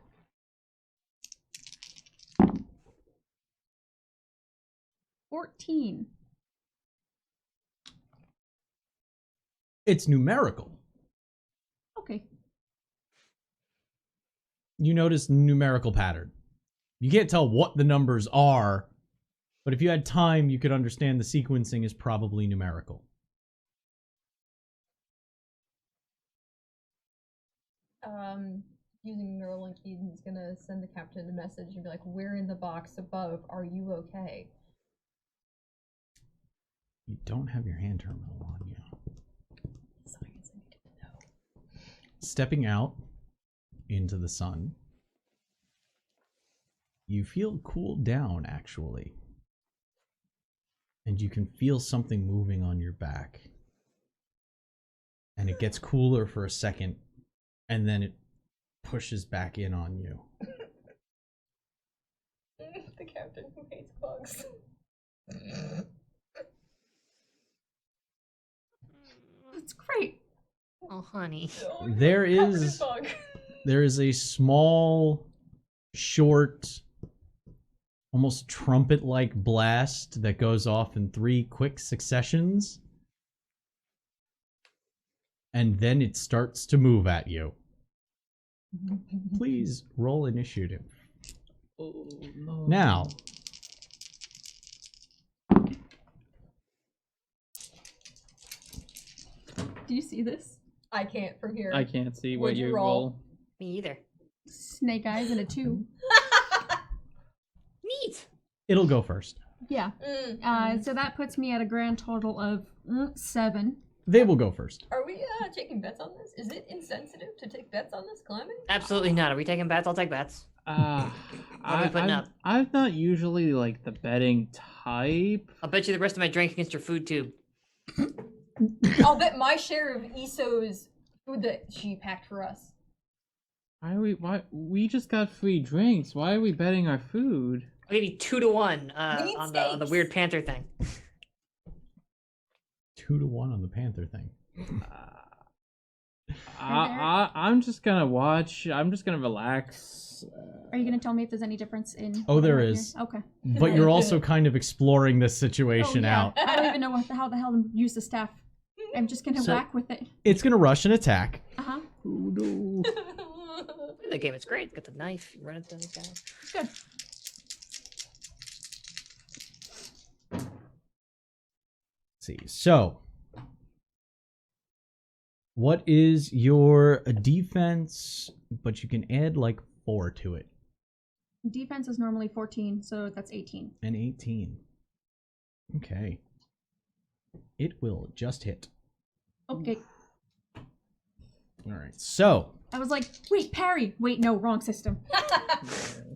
14. It's numerical. Okay. You notice numerical pattern. You can't tell what the numbers are, but if you had time, you could understand the sequencing is probably numerical. Using Neuralink, Eden's gonna send the captain a message and be like, "We're in the box above. Are you okay?" You don't have your hand terminal on you. Science I need to know. Stepping out into the sun, you feel cooled down, actually. And you can feel something moving on your back. And it gets cooler for a second, and then it pushes back in on you. The captain who hates bugs. That's great. Oh, honey. There is a small, short, almost trumpet-like blast that goes off in 3 quick successions. And then it starts to move at you. Please roll initiative. Oh, no. Now, Do you see this? I can't from here. I can't see what What'd you you roll? roll. Me either. Snake eyes and a 2. Neat. it'll go first. Yeah. So that puts me at a grand total of 7. They will go first. Are we taking bets on this? Is it insensitive to take bets on this climbing? Absolutely not. Are we taking bets? I'll take bets. What are we putting up? I'm not usually like the betting type. I'll bet you the rest of my drink against your food tube. I'll bet my share of Iso's food that she packed for us. Why we just got free drinks. Why are we betting our food? I'll give you 2-1 We need on the steaks. weird panther thing. 2-1 on the Panther thing. I'm just gonna watch. I'm just gonna relax. Are you going to tell me if there's any difference in... Oh, what I there wrote here? is. Okay. But you're also kind of exploring this situation Oh, yeah. out. I don't even know how the hell to use the staff. I'm just going to So- whack with it. It's going to rush and attack. Uh-huh. Oh, no. The game is great. Got the knife. You run it down the guy. Good. See, so What is your defense? But you can add like 4 to it. Defense is normally 14, so that's 18. And 18. Okay. It will just hit. Okay. All right. So I was like, wait, parry. Wait, no, wrong system.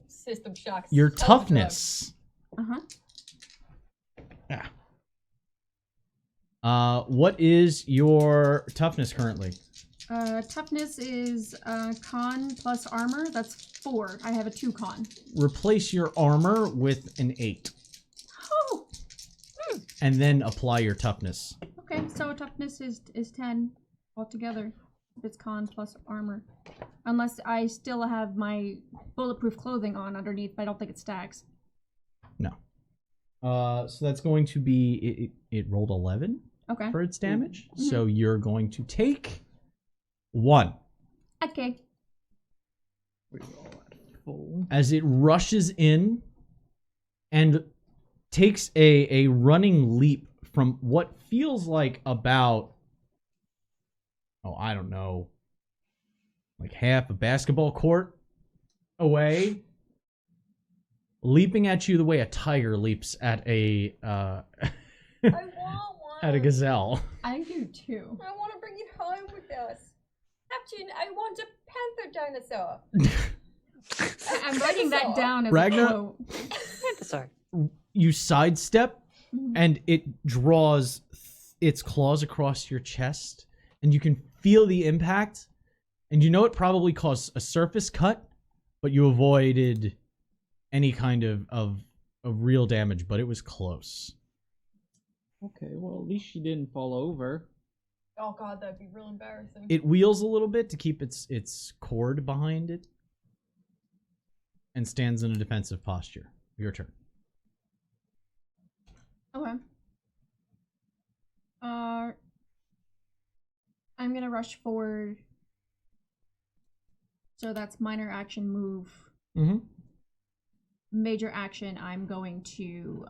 System shocks. your all the toughness. Uh-huh. What is your toughness currently? Toughness is con plus armor. That's 4. I have a 2 con. Replace your armor with an 8. Oh! And then apply your toughness. Okay, so toughness is 10 altogether. If it's con plus armor. Unless I still have my bulletproof clothing on underneath, but I don't think it stacks. No. So that's going to be... It rolled 11 Okay. for its damage. Mhm. So you're going to take 1. Okay. Full. As it rushes in and takes a running leap from what feels like about, I don't know, like half a basketball court away, leaping at you the way a tiger leaps at a I want one. at a gazelle. I do too. I want to bring it home with us. Captain, I want a panther dinosaur. I'm writing that down as Ragnar- a quote. Sorry. You sidestep Mhm. and it draws its claws across your chest, and you can feel the impact, and you know it probably caused a surface cut, but you avoided any kind of real damage, but it was close. Okay, well, at least she didn't fall over. Oh god, that'd be real embarrassing. It wheels a little bit to keep its cord behind it and stands in a defensive posture. Your turn. Okay. I'm gonna rush forward. So that's minor action move. Mm-hmm. Major action, I'm going to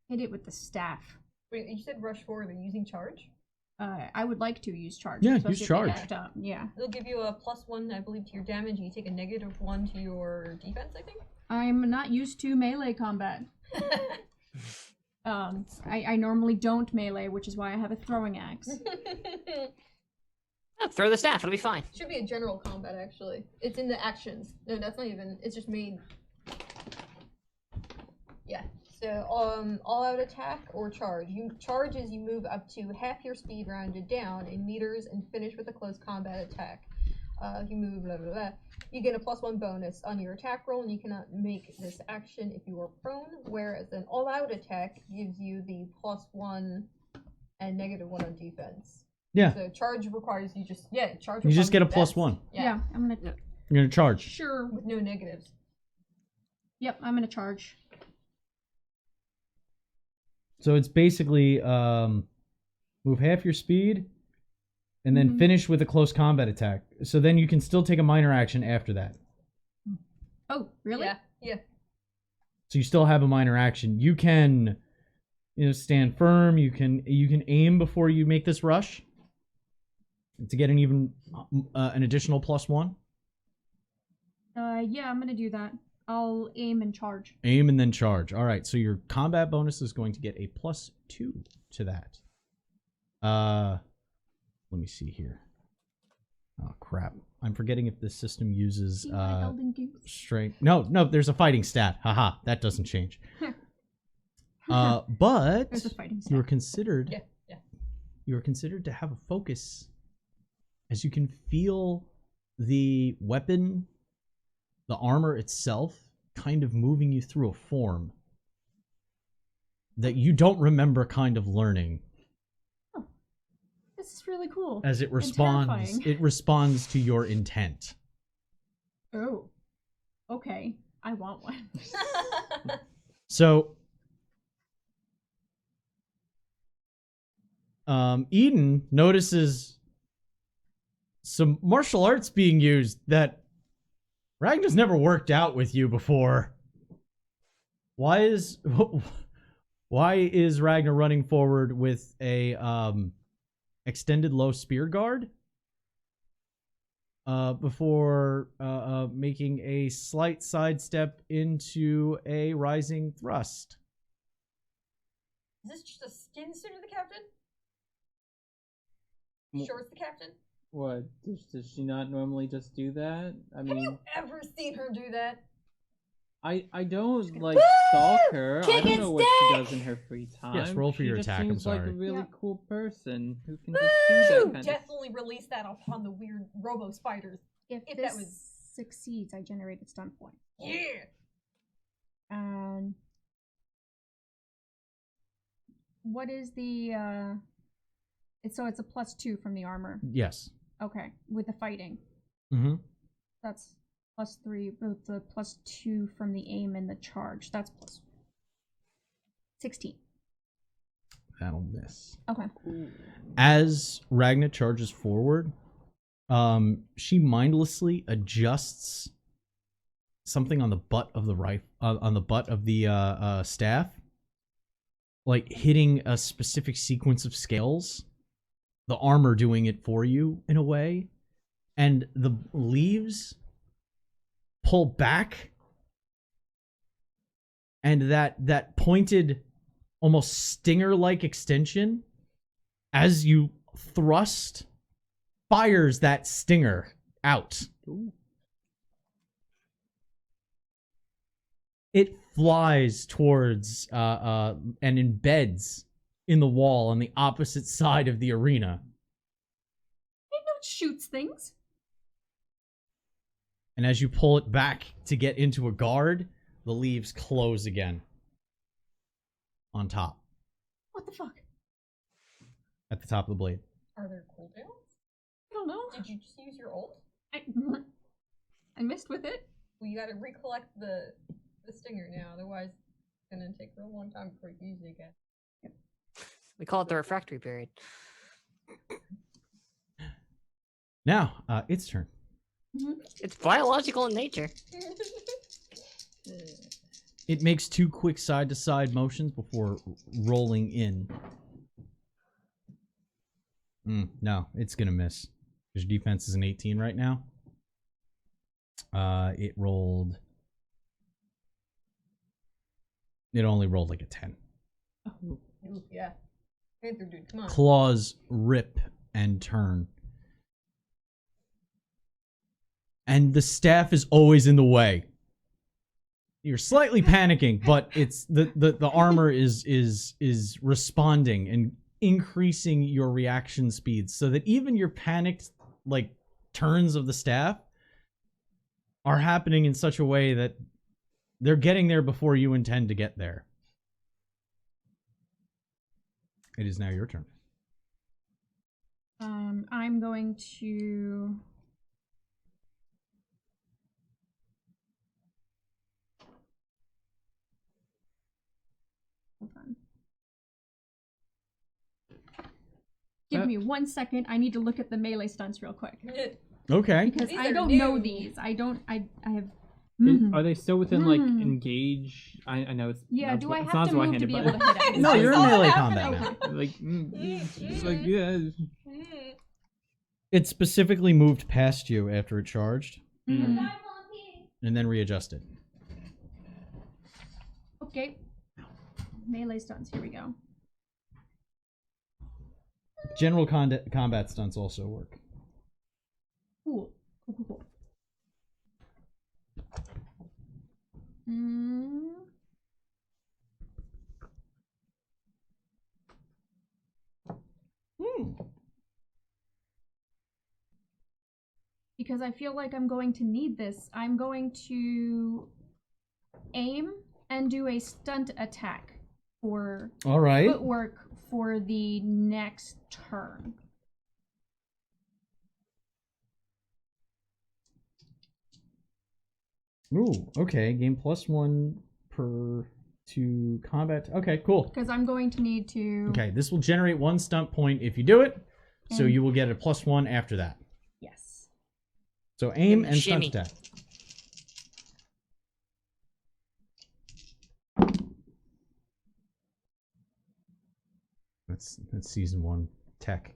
hit it with the staff. Wait, you said rush forward and using charge? I would like to use charge. Yeah, especially use if they charge. act up. Yeah. It'll give you a +1, I believe, to your damage, and you take a -1 to your defense, I think? I'm not used to melee combat. I normally don't melee, which is why I have a throwing axe. Oh, throw the staff. It'll be fine. Should be a general combat, actually. It's in the actions. No, that's not even. It's just made. Yeah. So, all out attack or charge. You charge as you move up to half your speed rounded down in meters and finish with a close combat attack. You move blah blah blah. You get a +1 bonus on your attack roll, and you cannot make this action if you are prone. Whereas an all out attack gives you the +1 and -1 on defense. Yeah. So charge requires you just charge. You just get a requires +1. Yeah, I'm gonna. Yeah. You're gonna charge. Sure. with no negatives. Yep, I'm gonna charge. So it's basically move half your speed and then Mhm. finish with a close combat attack. So then you can still take a minor action after that. Oh, really? Yeah. So you still have a minor action. You can, stand firm. You can aim before you make this rush to get an additional +1. Yeah, I'm gonna do that. I'll aim and charge. Aim and then charge. All right. So your combat bonus is going to get a +2 to that. Let me see here. Oh crap! I'm forgetting if this system uses See my golden goose? strength. No, there's a fighting stat. Haha, that doesn't change. But There's a fighting you are stat. considered. Yeah. You are considered to have a focus, as you can feel the weapon, the armor itself, kind of moving you through a form that you don't remember kind of learning. This is really cool. As it And responds, terrifying. it responds to your intent. Oh. Okay. I want one. So, Eden notices some martial arts being used that Ragnar's never worked out with you before. Why is Ragnar running forward with a extended low spear guard before making a slight sidestep into a rising thrust. Is this just a skin suit of the captain? Mm. Shorts the captain? What? Does she not normally just do that? I Have mean, you ever seen her do that? I don't like stalk her. I don't know what she does in her free time. Yes, roll for she your just attack, I'm seems like a sorry. really Yep. cool person who can just do that kind of. Definitely release that upon the weird robo spiders. If If this that was- succeeds, I generate a stun point. Yeah. And what is the it's a +2 from the armor. Yes. Okay, with the fighting. Mm-hmm. That's +3 with the +2 from the aim and the charge. That's plus 16. That'll miss. Okay. As Ragna charges forward, she mindlessly adjusts something on the butt of the on the butt of the staff, like hitting a specific sequence of scales. The armor doing it for you in a way, and the leaves pull back, and that pointed, almost stinger-like extension, as you thrust, fires that stinger out. Ooh. It flies towards and embeds in the wall on the opposite side of the arena. It not shoots things. And as you pull it back to get into a guard, the leaves close again on top, What the fuck? at the top of the blade. Are there cooldowns? I don't know. Did you just use your ult? I missed with it. Well, you gotta recollect the stinger now, otherwise it's gonna take a long time before you can use it again. We call it the refractory period. Now, its turn. It's biological in nature. It makes 2 quick side-to-side motions before rolling in. No, it's gonna miss. Your defense is an 18 right now. It rolled... It only rolled like a 10. Oh. Ooh, yeah. Panther dude, come on. Claws rip and turn. And the staff is always in the way. You're slightly panicking, but it's the armor is responding and increasing your reaction speeds so that even your panicked like turns of the staff are happening in such a way that they're getting there before you intend to get there. It is now your turn. I'm going to hold on. Give me 1 second. I need to look at the melee stunts real quick Okay. because These I are don't know new. these. I have. Are they still within like engage? I know it's Yeah. not Do I it's have not to move to two-handed, be but- able to hit it? No, you're in all melee happening. combat now. like it's like yeah. It specifically moved past you after it charged Mhm. and then readjusted. Okay. Melee stunts. Here we go. General combat stunts also work. Cool. Cool. Mm. Because I feel like I'm going to need this, I'm going to aim and do a stunt attack for All right. footwork for the next turn. Ooh, okay. Gain +1 per to combat. Okay, cool. Because I'm going to need to. Okay, this will generate 1 stunt point if you do it, so And- you will get a +1 after that. Yes. So aim and Shimmy. stunt attack. That's season 1 tech.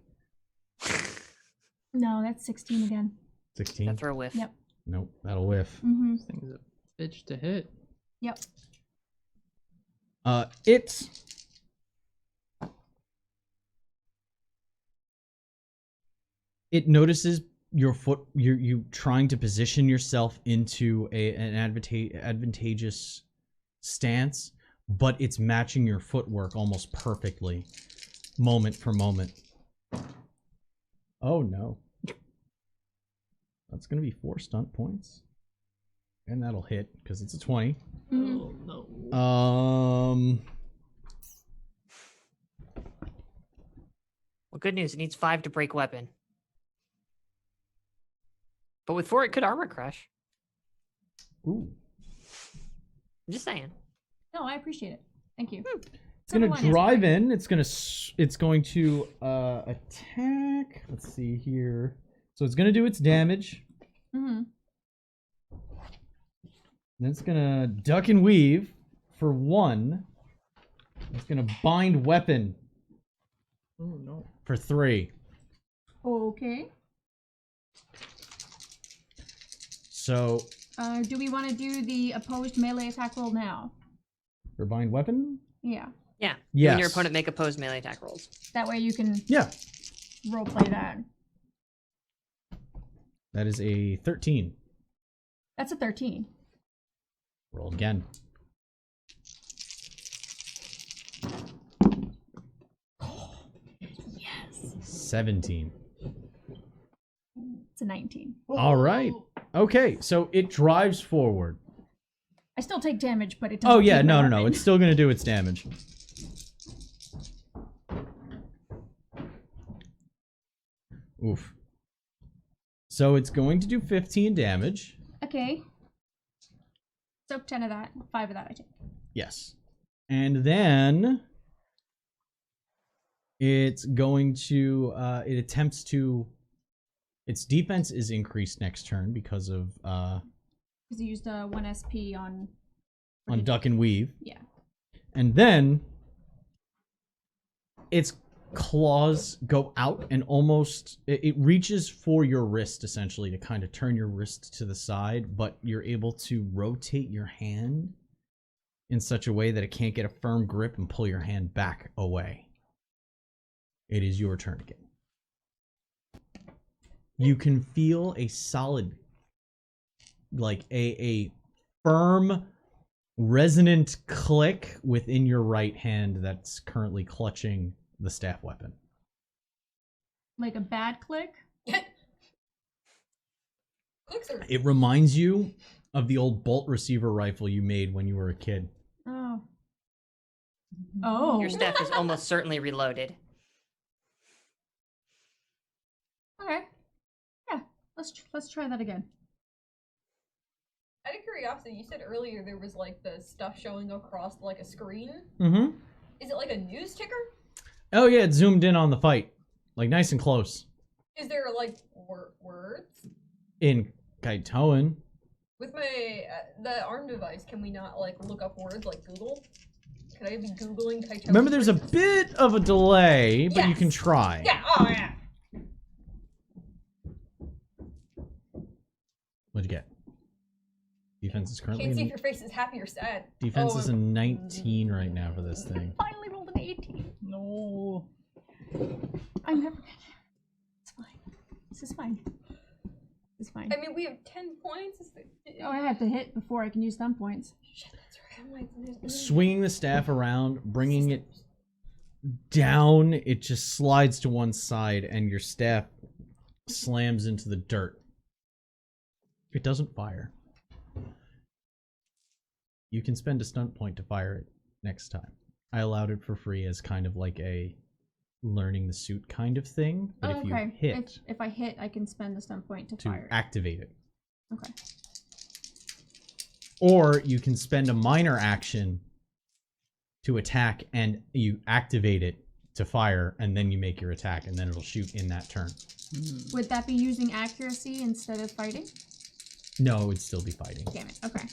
No, that's 16 again. 16. That's for a whiff. Yep. Nope, that'll whiff. Mm-hmm. This thing's a bitch to hit. Yep. It notices your foot. You trying to position yourself into an advantageous stance, but it's matching your footwork almost perfectly, moment for moment. Oh no. That's going to be 4 stunt points. And that'll hit, because it's a 20. Oh no. Well, good news. It needs 5 to break weapon. But with 4, it could armor crush. Ooh. I'm just saying. No, I appreciate it. Thank you. It's going to drive in. It's going to attack. Let's see here. So it's going to do its damage. Mm-hmm. Then it's going to duck and weave for 1. It's going to bind weapon Oh no. for 3. Okay. So Do we want to do the opposed melee attack roll now? for bind weapon? Yeah. Yeah. You and your Yes. opponent make opposed melee attack rolls. That way you can Yeah. roleplay that. That is a 13. That's a 13. Roll again. Yes. 17. It's a 19. All right. Okay, so it drives forward. I still take damage, but it doesn't. Oh yeah, take my no. weapon. It's still gonna do its damage. Oof. So it's going to do 15 damage. Okay. So 10 of that, 5 of that I take. Yes. And then it's going to it attempts to its defense is increased next turn because of Because you used 1 SP on. duck and weave. Yeah. And then its claws go out and almost it reaches for your wrist essentially to kind of turn your wrist to the side, but you're able to rotate your hand in such a way that it can't get a firm grip and pull your hand back away. It is your turn again. You can feel a solid, like a firm, resonant click within your right hand that's currently clutching the staff weapon. Like a bad click? Clicks are It reminds you of the old bolt receiver rifle you made when you were a kid. Oh. Oh. Your staff is almost certainly reloaded. Okay. Yeah. Let's try that again. Out of curiosity, you said earlier there was like the stuff showing across like a screen. Mm-hmm. Is it like a news ticker? Oh yeah, it zoomed in on the fight. Like nice and close. Is there like words? In Kaitoan. With my the arm device, can we not like look up words like Google? Can I be Googling Kaitoan? Remember there's a phrases? bit of a delay, but you Yes. can try. Yeah, oh yeah. What'd you get? Defense is currently Can't see if your face is happy or sad. defense Oh, is a 19 right now for this thing. Finally rolled an 18. No. I'm never. It's fine. This is fine. It's fine. I mean, we have 10 points. Oh, I have to hit before I can use stun points. Shit, that's right. I'm like, Swinging the staff around, bringing it down, it just slides to one side and your staff slams into the dirt. It doesn't fire. You can spend a stunt point to fire it next time. I allowed it for free as kind of like a learning the suit kind of thing, but Oh, if you okay. hit If I hit, I can spend the stun point to to fire. activate it. Okay. Or you can spend a minor action to attack and you activate it to fire, and then you make your attack, and then it'll shoot in that turn. Would that be using accuracy instead of fighting? No, it would still be fighting. Damn it. Okay.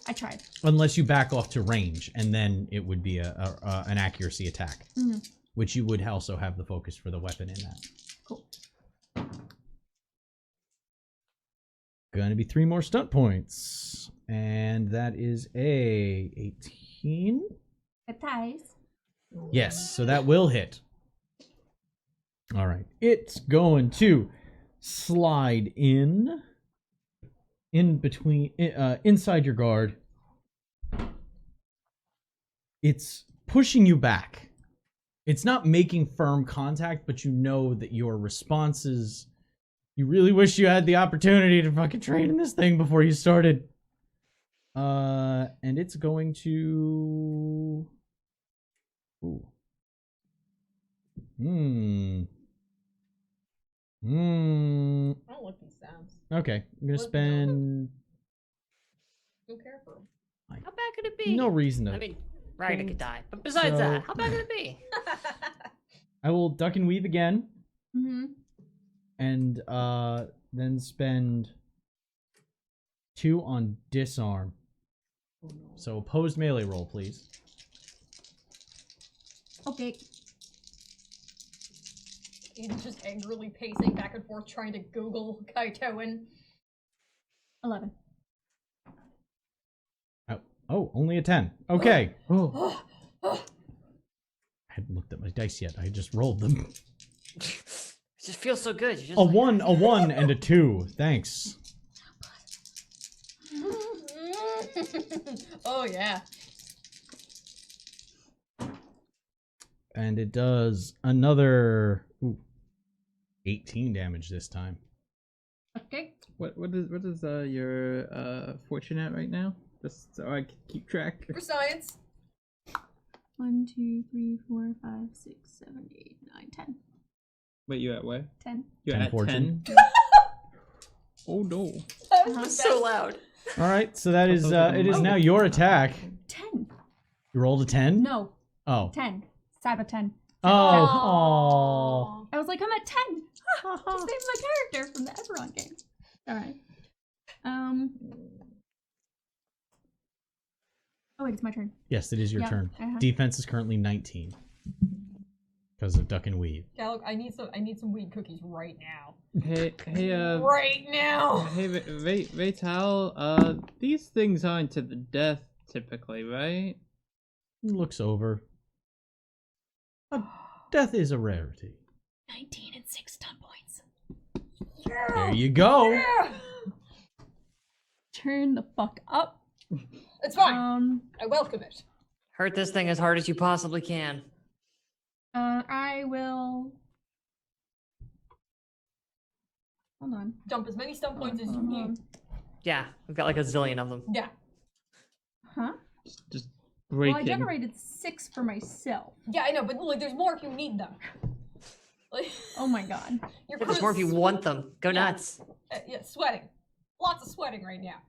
I tried. Unless you back off to range, and then it would be an accuracy attack, Mhm. which you would also have the focus for the weapon in that. Cool. Gonna be 3 more stunt points. And that is a 18. It ties. Yes, so that will hit. All right. It's going to slide in between, inside your guard. It's pushing you back. It's not making firm contact, but you know that your responses. You really wish you had the opportunity to fucking train in this thing before you started. And it's going to. Ooh. I don't like these sounds. Okay, I'm gonna spend. Don't care for them. How bad could it be? No reason to. I mean, Ragnar could die. But besides that, So- how bad could it be? I will duck and weave again, Mm-hmm. and then spend 2 on disarm. So opposed melee roll, please. Okay. He's just angrily pacing back and forth trying to Google Kaitoin. 11. Oh, only a 10. Okay. Oh, I hadn't looked at my dice yet. I just rolled them. It just feels so good. You just A 1, and a 2. Thanks. Oh yeah. And it does another 18 damage this time. Okay. what is your fortune at right now? Just so I can keep track. For science. 1, 2, 3, 4, 5, 6, 7, 8, 9, 10. Wait, you at what? 10. You're 10 at fortune. 10? Oh no. That was Uh-huh. the so best. loud. All right, so that is those are it is the now your attack. 10. You rolled a 10? No, Oh. 10. Sab at 10. Oh. Aw. I was like, I'm at 10. Just named my character from the Eberron game. Alright. Oh wait, it's my turn. Yes, it is your Yeah, turn. uh-huh. Defense is currently 19 because of duck and weave. Gallic, I need some weed cookies right now. Hey, Right now. hey, Vital, these things aren't to the death typically, right? Looks over. Death is a rarity. 19 and 6 stun points. There you go. Yeah. Turn the fuck up. It's fine. I welcome it. Hurt this thing as hard as you possibly can. I will. Hold on. Dump as many stun points as you Hold need. on. Yeah, we've got like a zillion of them. Yeah. Huh? Just break Well, I it. generated 6 for myself. Yeah, I know, but like, there's more if you need them. Like, Oh my god. your There's more if you want them. Go Yeah. nuts. Yeah, sweating. Lots of sweating right now.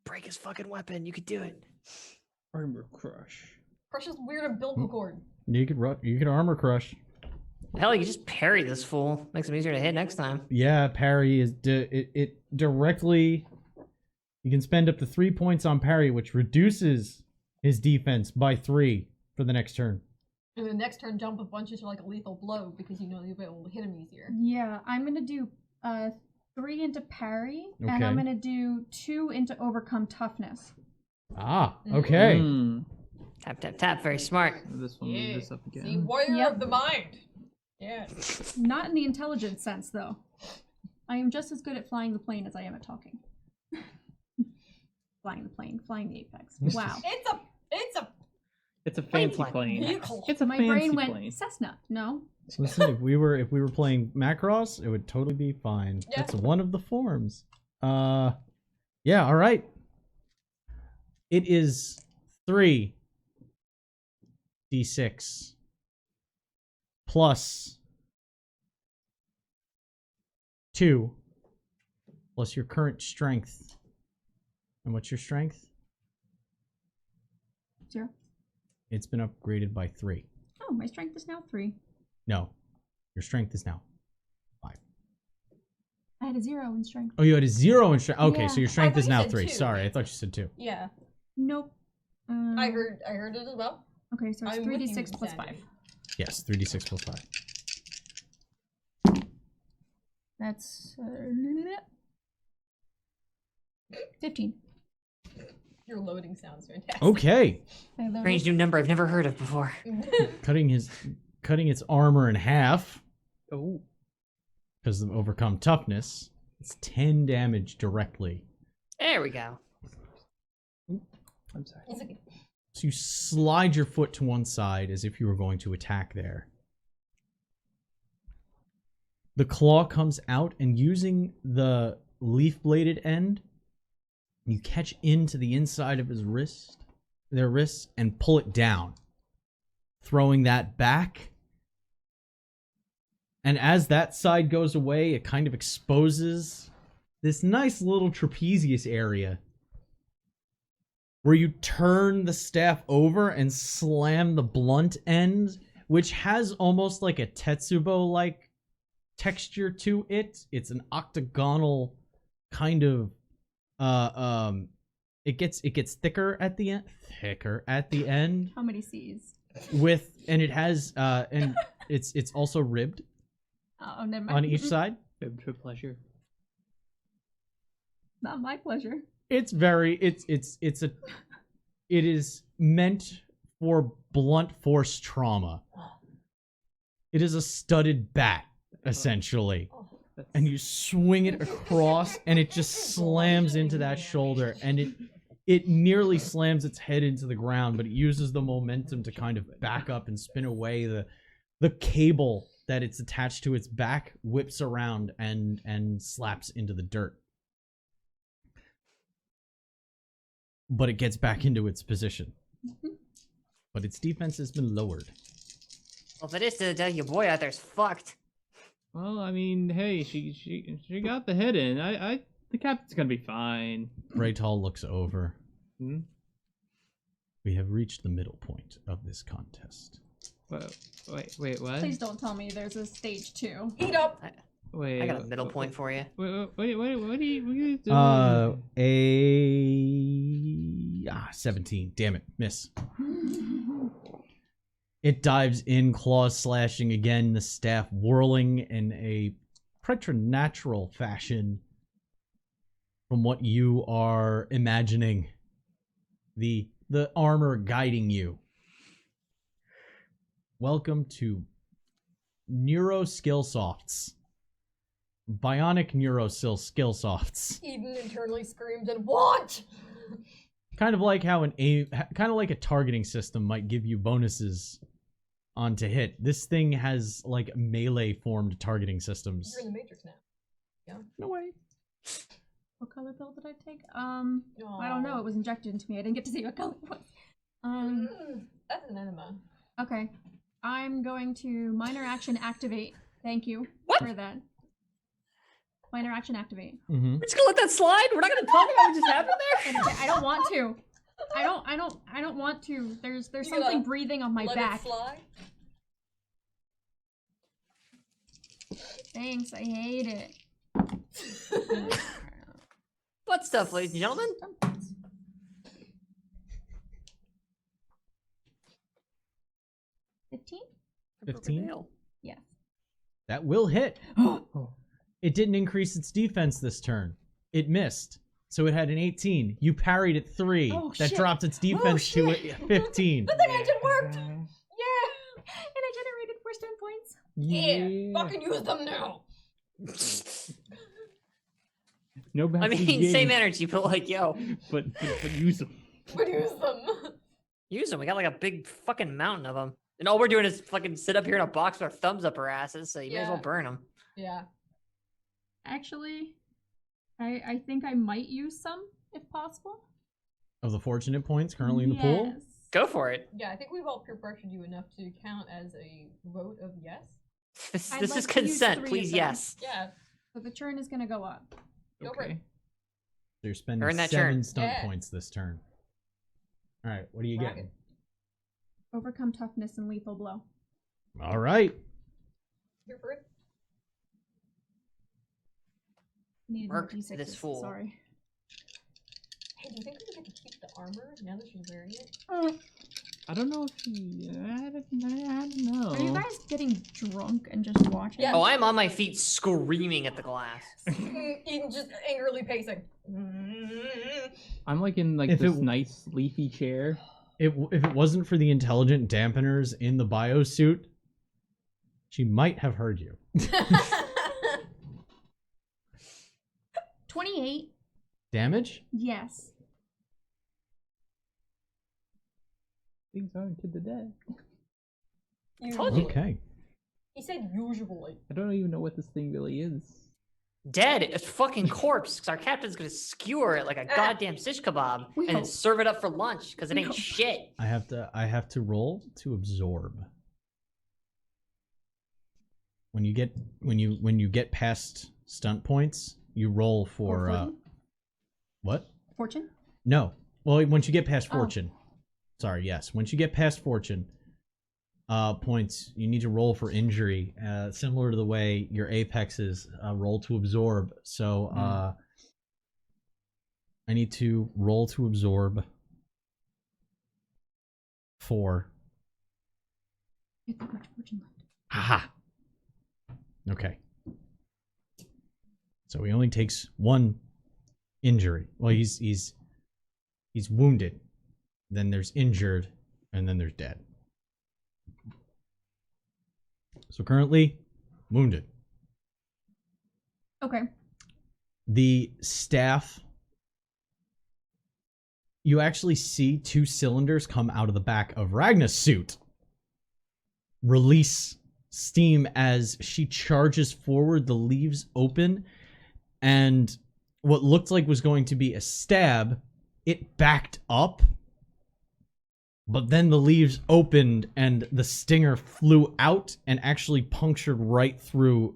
Break his fucking weapon. You could do it. Armor crush. Crush's weird umbilical cord. You could armor crush. Hell, you could just parry this fool. Makes him easier to hit next time. Yeah, parry is it directly. You can spend up to 3 points on parry, which reduces his defense by 3 for the next turn. And the next turn, jump a bunch into like a lethal blow because you know you'll be able to hit him easier. Yeah, I'm gonna do 3 into parry, and Okay. I'm gonna do 2 into overcome toughness. Ah, okay. Hmm. Tap, tap, tap. Very smart. This one, move this up again. See, warrior Yep. of the mind. Yeah. Not in the intelligence sense, though. I am just as good at flying the plane as I am at talking. Flying the plane, flying the apex. Wow. It's a It's a fancy plane. plane. vehicle. It's a My fancy brain went plane. Cessna. No. Listen, if we were playing Macross, it would totally be fine. Yeah. That's one of the forms. Yeah, all right. It is 3d6 plus 2 plus your current strength. And what's your strength? 0. It's been upgraded by 3. Oh, my strength is now 3. No, your strength is now 5. I had a 0 in strength. Oh, you had a 0 in strength. Okay, Yeah. so your I strength thought is you now said 3. 2. Sorry, I thought you said 2. Yeah. Nope. I heard it as well. Okay, so it's I'm with you, 3d6 plus 5. Sandy. Yes, 3d6 plus 5. That's 15. Your loading sounds fantastic. Okay. I loaded. Strange new number I've never heard of before. Cutting its armor in half Oh. because of overcome toughness. It's 10 damage directly. There we go. I'm sorry. It's okay. So you slide your foot to one side as if you were going to attack there. The claw comes out, and using the leaf-bladed end, you catch into the inside of their wrist, and pull it down, throwing that back. And as that side goes away, it kind of exposes this nice little trapezius area where you turn the staff over and slam the blunt end, which has almost like a Tetsubo-like texture to it. It's an octagonal kind of it gets thicker at the end. How many C's? And it has and it's also ribbed Oh, never mind. on each side. For pleasure. Not my pleasure. It is meant for blunt force trauma. It is a studded bat, essentially. And you swing it across, and it just slams into that shoulder, and it nearly slams its head into the ground, but it uses the momentum to kind of back up and spin away. The cable that it's attached to its back whips around and slaps into the dirt. But it gets back into its position. But its defense has been lowered. Well, if it is to tell your boy out there's fucked. Well, I mean, hey, she got the head in. The captain's gonna be fine. Raytal looks over. Hmm? We have reached the middle point of this contest. Wait, what? Please don't tell me there's a stage 2. Eat up. Wait, I got a middle point for you. Wait, what are you doing? 17. Damn it, miss. It dives in, claws slashing again, the staff whirling in a preternatural fashion from what you are imagining. The armor guiding you. Welcome to Neuro Skillsofts. Bionic Neuro Skillsofts. Eden internally screams and what? Kind of like how kind of like a targeting system might give you bonuses on to hit. This thing has like melee formed targeting systems. You're in the Matrix now. Yeah. No way. What color pill did I take? I don't know. It was injected into me. I didn't get to see what color it was. That's an enema. Okay. I'm going to minor action activate. Thank you for that. Minor action activate. Mm-hmm. We're just gonna let that slide? We're not gonna talk about what just happened there? I don't want to. I don't want to. There's something breathing on my back. It slide? Thanks, I hate it. What stuff, ladies and gentlemen? 15? 15? Yes. That will hit. It didn't increase its defense this turn. It missed. So it had an 18. You parried at 3. Oh, that shit. dropped its defense to a 15. But the engine worked! Yeah! And I generated 4 stone points. Yeah! Fucking use them now! No bad I mean, game, same energy, but like, yo. but use them. But use them! Use them. We got like a big fucking mountain of them. And all we're doing is fucking sit up here in a box with our thumbs up our asses, so you may as well Yeah. burn them. Yeah. Actually, I think I might use some, if possible. Of the fortunate points currently in the pool? Yes. Go for it. Yeah, I think we've all peer pressured you enough to count as a vote of yes. This I'd is like to use consent, 3 of please, them. yes. Yeah. So the churn is gonna go up. Go for it. Okay. So you're spending Earn that 7 turn. stunt Yeah. points this turn. Alright, what are you Rocket. getting? Overcome toughness and lethal blow. Alright. Here for it. Needed Work more D6s, this fool. Sorry. Hey, do you think we get to keep the armor now that she's wearing it? I don't know if he. I don't know. Are you guys getting drunk and just watching? Yeah. Oh, I'm on my feet screaming at the glass. Eden just angrily pacing. I'm like in like If this it- nice leafy chair. If it wasn't for the intelligent dampeners in the biosuit, she might have heard you. 28. Damage? Yes. Things aren't to the dead. Told you. Okay. He said usually. I don't even know what this thing really is. Dead, a fucking corpse, because our captain's gonna skewer it like a goddamn shish kebab We and then hope. serve it up for lunch, because it We ain't hope. shit. I have to roll to absorb. When you get past stunt points, you roll for Fortune? what? Fortune? No. Well, once you get past Oh. fortune. Sorry, yes. Once you get past fortune points, you need to roll for injury, similar to the way your apexes roll to absorb. So I need to roll to absorb 4. You have that much fortune left. Haha. Okay. So he only takes 1 injury. Well, he's wounded. Then there's injured, and then there's dead. So currently, wounded. Okay. The staff, you actually see 2 cylinders come out of the back of Ragna's suit, release steam as she charges forward. The leaves open, and what looked like was going to be a stab, it backed up, but then the leaves opened and the stinger flew out and actually punctured right through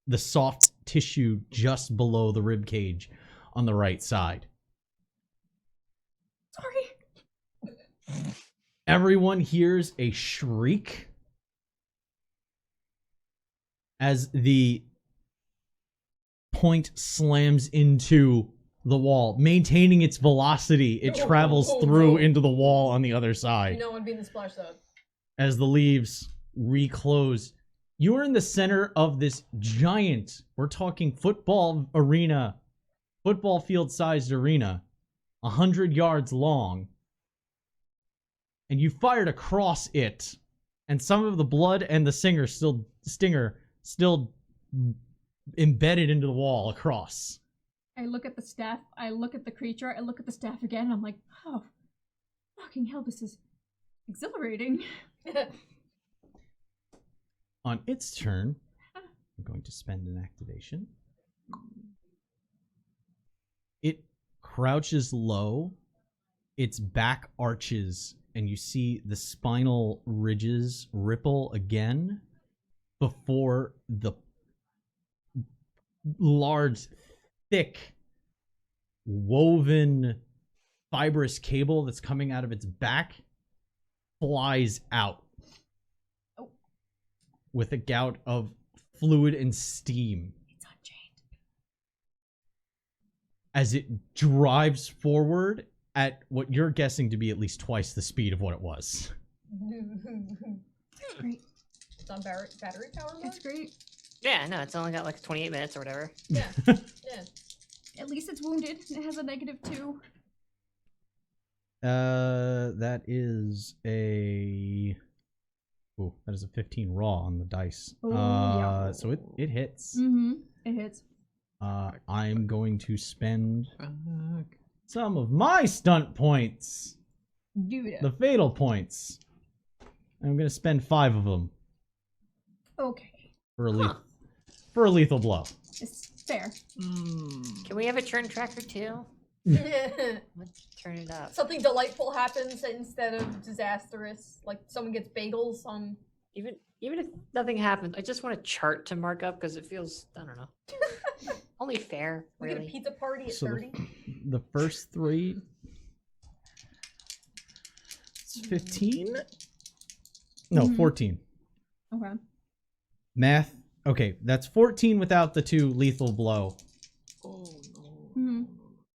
the soft tissue just below the rib cage on the right side. Sorry. Everyone hears a shriek as the point slams into the wall, maintaining its velocity. It travels through into the wall on the other You side. know, I'd be in the splash zone. As the leaves reclose, you are in the center of this giant, we're talking football arena, football field sized arena, 100 yards long, and you fired across it, and some of the blood and the stinger still embedded into the wall across. I look at the staff, I look at the creature, I look at the staff again, and I'm like, oh, fucking hell, this is exhilarating. On its turn, I'm going to spend an activation. It crouches low, its back arches, and you see the spinal ridges ripple again before the large, thick, woven, fibrous cable that's coming out of its back flies out with a gout of fluid and steam It's unchained. as it drives forward at what you're guessing to be at least twice the speed of what it was. It's great. It's on battery power mode? It's great. Yeah, no, it's only got like 28 minutes or whatever. Yeah. Yeah. At least it's wounded. It has a -2. That is a... Ooh, that is a 15 raw on the dice. Oh, yeah. So it hits. Mm-hmm. It hits. I'm going to spend Fuck. some of my stunt points, Dude. the fatal points. I'm going to spend 5 of them Okay. for a lethal blow. It's fair. Can we have a turn tracker too? Yeah. Let's turn it up. Something delightful happens instead of disastrous. Like someone gets bagels on. Even if nothing happens, I just want a chart to mark up because it feels, I don't know, only fair, We get a really. pizza party at So 30. the first 3... It's 15? No, Mhm. 14. Okay. Math. Okay, that's 14 without the 2 lethal blow. Oh no. Mm-hmm.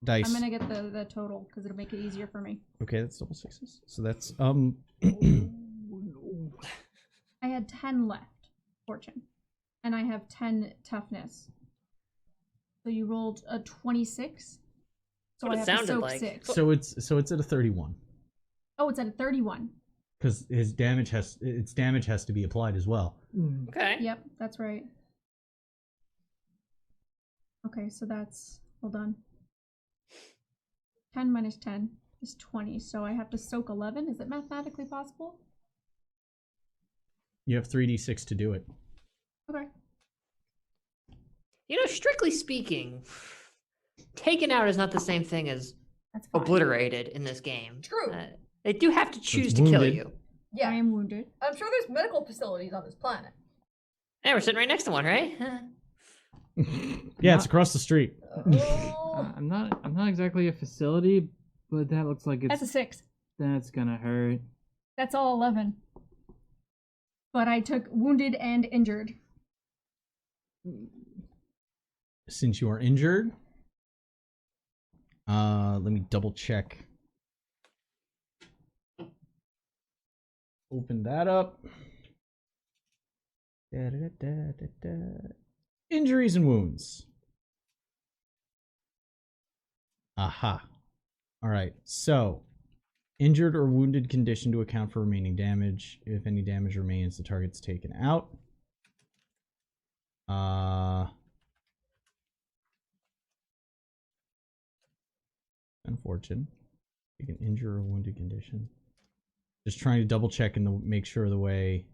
dice. I'm gonna get the total because it'll make it easier for me. Okay, that's double sixes. So that's I had 10 left, fortune, and I have 10 toughness. So you rolled a 26. So What I it have to sounded soak like. 6. so it's at a 31 Oh, it's at a 31. because its damage has to be applied as well. Okay. Yep, that's right. Okay, so that's hold on. 10 minus 10 is 20, so I have to soak 11. Is it mathematically possible? You have 3d6 to do it. Okay. You know, strictly speaking, taken out is not the same thing as That's fine. obliterated in this game. True. They do have to choose It's to kill wounded. you. I Yeah, am wounded. I'm sure there's medical facilities on this planet. Hey, we're sitting right next to one, right? Yeah, it's across the street. Oh, I'm not exactly a facility, but that looks like That's a 6. that's gonna hurt. That's all 11. But I took wounded and injured. Since you are injured, let me double check. Open that up. Injuries and wounds. Aha. All right. So, injured or wounded condition to account for remaining damage. If any damage remains, the target's taken out. Unfortunate. You can injure or wounded condition. Just trying to double check and make sure the way.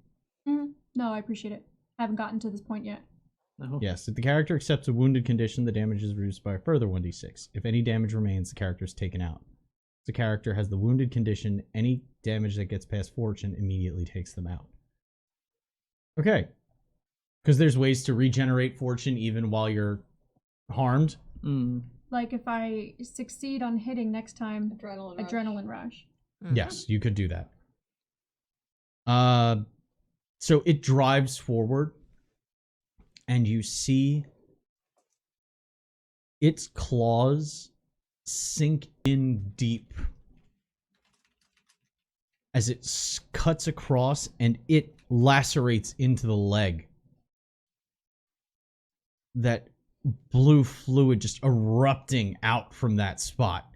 No, I appreciate it. I haven't gotten to this point yet. No. Yes, if the character accepts a wounded condition, the damage is reduced by a further 1d6. If any damage remains, the character is taken out. If the character has the wounded condition, any damage that gets past fortune immediately takes them out. Okay. Because there's ways to regenerate fortune even while you're harmed. Like if I succeed on hitting next time, adrenaline rush. Mhm. Yes, you could do that. So it drives forward, and you see its claws sink in deep as it cuts across, and it lacerates into the leg. That blue fluid just erupting out from that spot.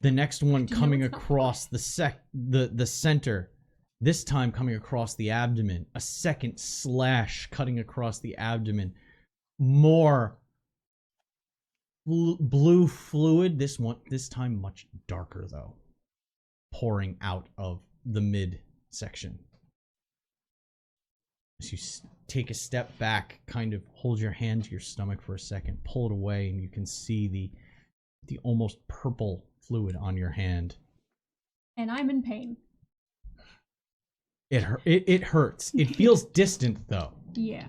The next one coming across the center, this time coming across the abdomen. A second slash cutting across the abdomen. More blue fluid. This time much darker though, pouring out of the mid section. As you take a step back, kind of hold your hand to your stomach for a second, pull it away, and you can see the almost purple fluid on your hand. And I'm in pain. It hurts. It feels distant though, Yeah.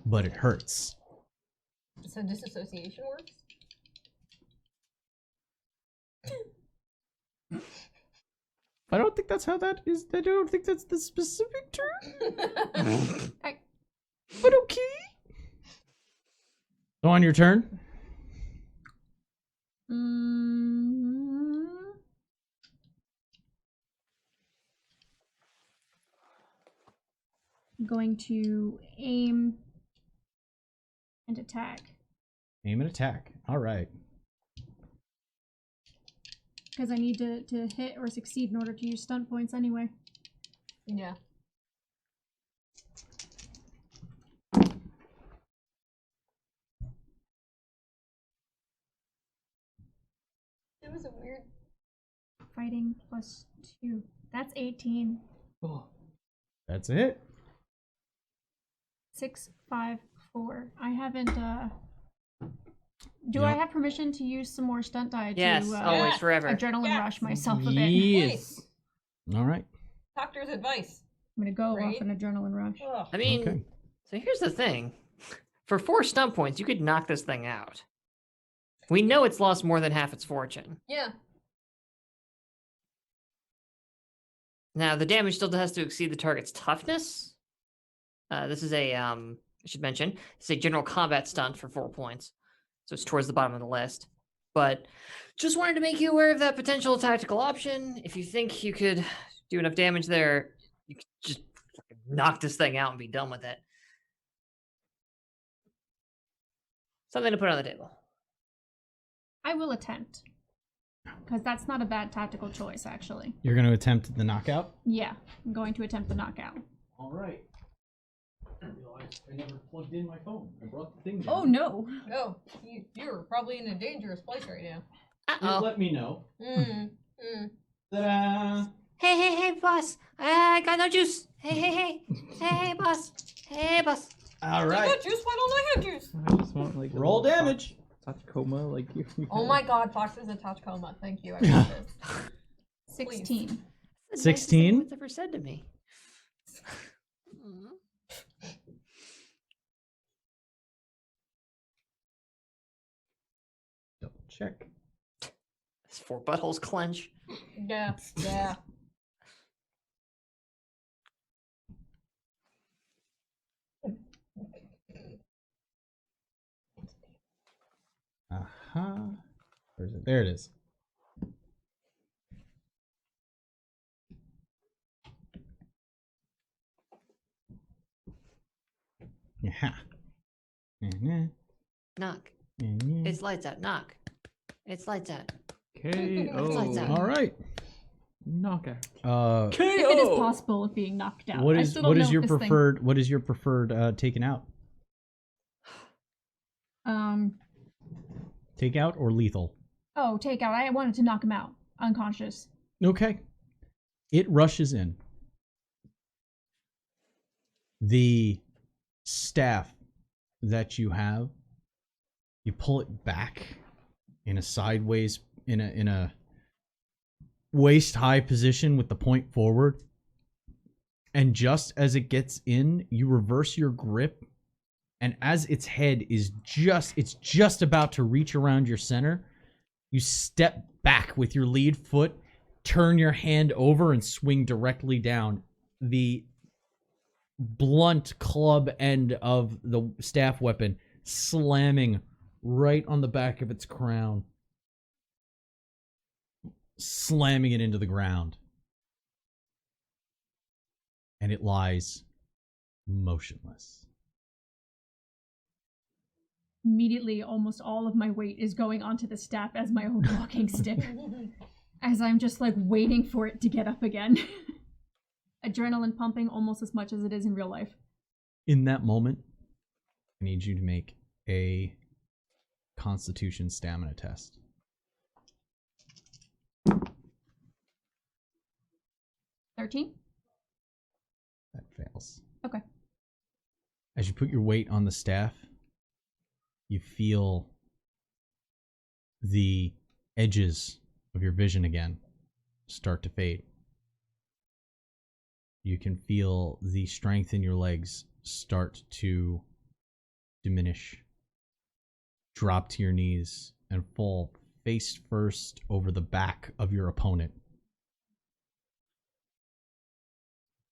but it hurts. So disassociation works? I don't think that's how that is. I don't think that's the specific term. But okay. So on your turn. I'm going to aim and attack. Aim and attack. All right. Because I need to hit or succeed in order to use stunt points anyway. Yeah. It was a weird. Fighting plus 2. That's 18. Oh. That's it. 6, 5, 4. I haven't, Do Yeah. I have permission to use some more stunt die Yes, to always, forever. adrenaline Yes. rush myself a bit? Yes. All right. Doctor's advice. I'm gonna go Right? off an adrenaline rush. Ugh. I mean, Okay. so here's the thing. For 4 stunt points, you could knock this thing out. We know it's lost more than half its fortune. Yeah. Now, the damage still has to exceed the target's toughness. This is a, I should mention, it's a general combat stunt for 4 points. So it's towards the bottom of the list. But just wanted to make you aware of that potential tactical option. If you think you could do enough damage there, you could just fucking knock this thing out and be done with it. Something to put on the table. I will attempt. Because that's not a bad tactical choice, actually. You're going to attempt the knockout? Yeah, I'm going to attempt the knockout. All right. I realized I never plugged in my phone. I brought the thing down. Oh no! Oh, you're probably in a dangerous place right now. Just let me know. Ta-da! Hey, boss. I got no juice. Hey, boss. Hey, boss. All I right. got juice, why don't I have juice? I just want like a Roll little damage. Tachikoma, like you. Oh my god, Fox is a touch coma. Thank you, I got this. 16. That's the nicest 16? thing anyone's ever said to me. Double check. His 4 buttholes clench. Yeah, yeah. Where's it? There it is. Yeah. Knock. It's lights out. Knock. It's lights out. lights out. All right. Knockout. If it is possible of being knocked out. What I is still don't what know is if your this thing- preferred what is your preferred taken out? Take out or lethal? Oh, take out. I wanted to knock him out. Unconscious. Okay. It rushes in. The staff that you have, you pull it back in a sideways, in a waist high position with the point forward. And just as it gets in, you reverse your grip. And as its head is just about to reach around your center, you step back with your lead foot, turn your hand over, and swing directly down. The blunt club end of the staff weapon slamming right on the back of its crown, slamming it into the ground. And it lies motionless. Immediately, almost all of my weight is going onto the staff as my own walking stick. As I'm just like waiting for it to get up again. Adrenaline pumping almost as much as it is in real life. In that moment, I need you to make a Constitution stamina test. 13? That fails. Okay. As you put your weight on the staff, you feel the edges of your vision again start to fade. You can feel the strength in your legs start to diminish. Drop to your knees and fall face first over the back of your opponent.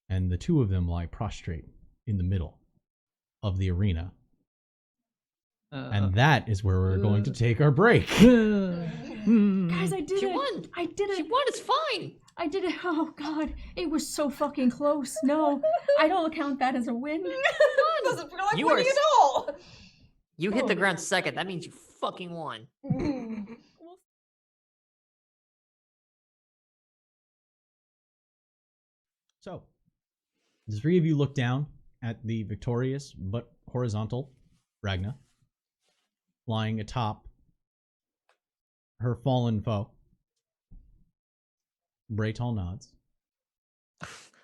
And the two of them lie prostrate in the middle of the arena. And that is where we're going to take our break. Guys, I did She it! won. I did She it! won. It's fine. I did it! Oh god, it was so fucking close. No, I don't count that as a win. Doesn't feel like You are winning s- at all. You hit the ground second. That means you fucking won. So, the three of you look down at the victorious but horizontal Ragna, lying atop her fallen foe. Braytall nods.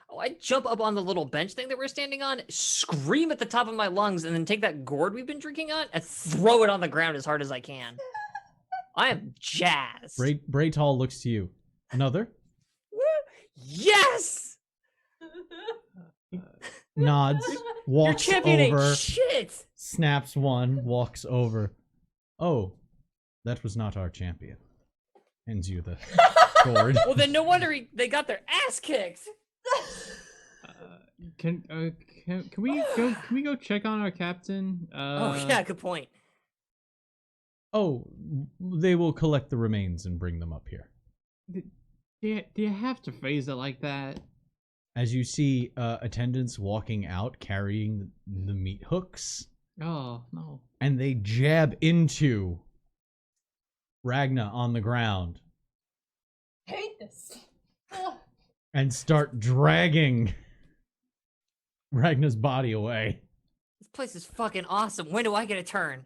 Oh, I jump up on the little bench thing that we're standing on, scream at the top of my lungs, and then take that gourd we've been drinking on and throw it on the ground as hard as I can. I am jazzed. Braytall looks to you. Another? Yes! Nods, Your walks champion over, ain't shit! snaps one, walks over. Oh, that was not our champion. Hands you the gourd. Well, then no wonder they got their ass kicked. Can we go check on our captain? Oh yeah, good point. Oh, they will collect the remains and bring them up here. Do you have to phrase it like that? As you see attendants walking out carrying the meat hooks, Oh, no. and they jab into Ragna on the ground Hate this. Ugh. and start dragging Ragna's body away. This place is fucking awesome. When do I get a turn?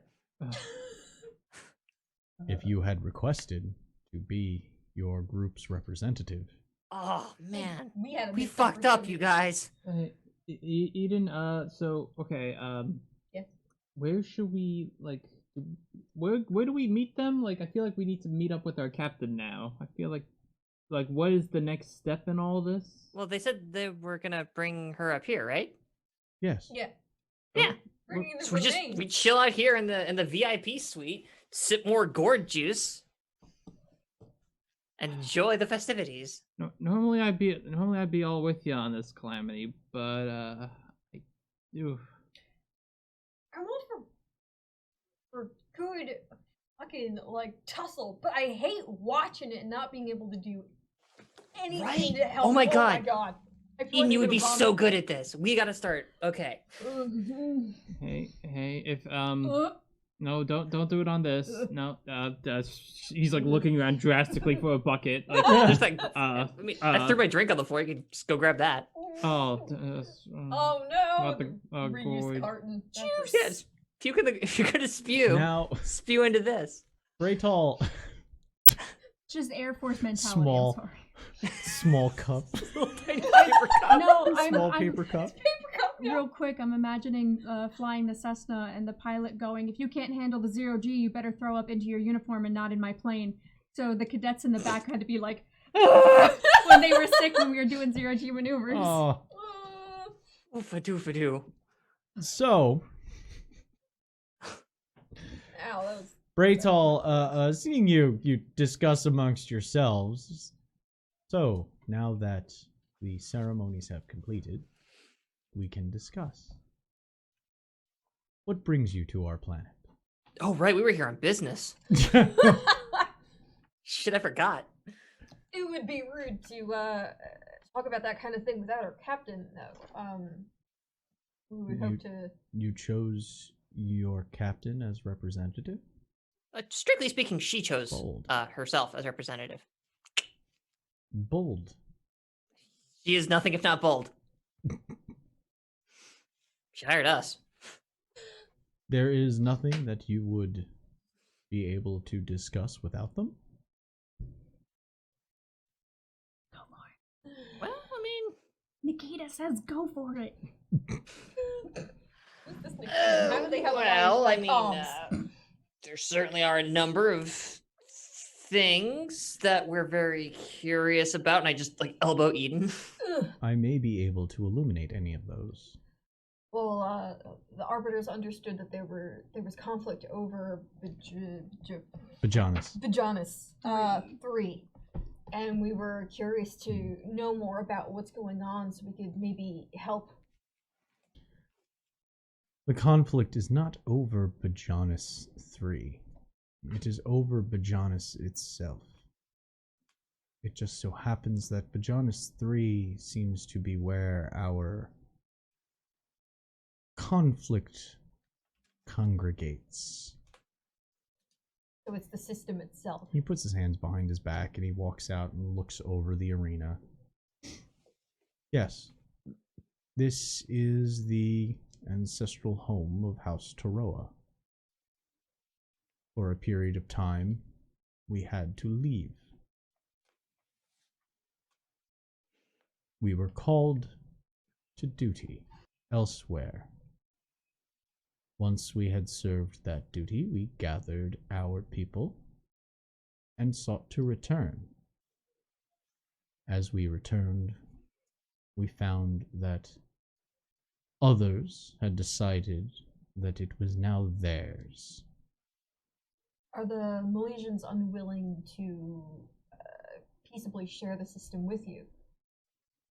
If you had requested to be your group's representative. Oh man, We had a we missed fucked up, opportunity. you guys. Eden, so, okay, Yes. where should we, like, where do we meet them? Like, I feel like we need to meet up with our captain now. I feel like, what is the next step in all this? Well, they said they were gonna bring her up here, right? Yes. Yeah. Yeah. Bringing the So we remains. chill out here in the VIP suite, sip more gourd juice, and enjoy the festivities. No, normally I'd be all with you on this, Calamity, but oof. I'm all for good fucking like tussle, but I hate watching it and not being able to do anything Right? to help. Oh my Oh my god. god. I feel Eden, like you I'm would be gonna so vomit. good at this. We gotta start. Okay. Hey, if no, don't do it on this. No, he's like looking around drastically for a bucket. Like, Just like, I mean, I threw my drink on the floor. You can just go grab that. oh, Oh no! not the Reuse gourd. carton. That's Juice. a- Yeah, just puke in the. If you're gonna spew, Now, spew into this. Braytall, Just Air Force mentality. Small. I'm sorry. small cup. Little tiny paper cup. No, Small I'm paper cup. Paper cup. Yeah. real quick. I'm imagining flying the Cessna and the pilot going, "If you can't handle the 0G, you better throw up into your uniform and not in my plane." So the cadets in the back had to be like, when they were sick when we were doing 0G maneuvers. Oh, Oofa doofa doo. so Ow, that was. Braytall, seeing you discuss amongst yourselves. So now that the ceremonies have completed, we can discuss. What brings you to our planet? Oh right, we were here on business. Shit, I forgot. It would be rude to talk about that kind of thing without our captain, though. We would hope to. You chose your captain as representative? Strictly speaking, she chose Bold. herself as representative. Bold. She is nothing if not bold. She hired us. There is nothing that you would be able to discuss without them? Well, I mean, Nikita says, "Go for it." What's this next thing? How do they have well, I arms mean, like arms? there certainly are a number of things that we're very curious about, and I just like elbow Eden. Ugh. I may be able to illuminate any of those. Well, the arbiters understood that there was conflict over Bajanus. Bajanus 3, and we were curious to know more about what's going on, so we could maybe help. The conflict is not over Bajanus 3. It is over Bajanus itself. It just so happens that Bajanus 3 seems to be where our conflict congregates. So it's the system itself. He puts his hands behind his back and he walks out and looks over the arena. Yes, this is the ancestral home of House Toroa. For a period of time, we had to leave. We were called to duty elsewhere. Once we had served that duty, we gathered our people and sought to return. As we returned, we found that others had decided that it was now theirs. Are the Milesians unwilling to peaceably share the system with you?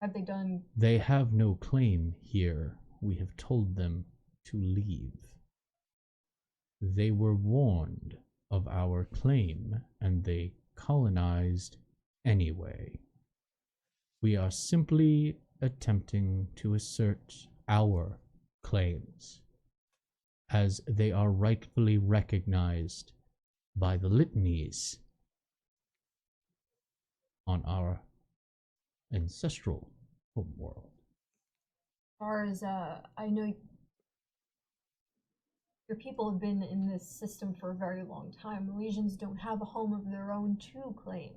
Have they done? They have no claim here. We have told them to leave. They were warned of our claim, and they colonized anyway. We are simply attempting to assert our claims, as they are rightfully recognized by the litanies on our ancestral homeworld. As far as I know, your people have been in this system for a very long time. Malaysians don't have a home of their own to claim.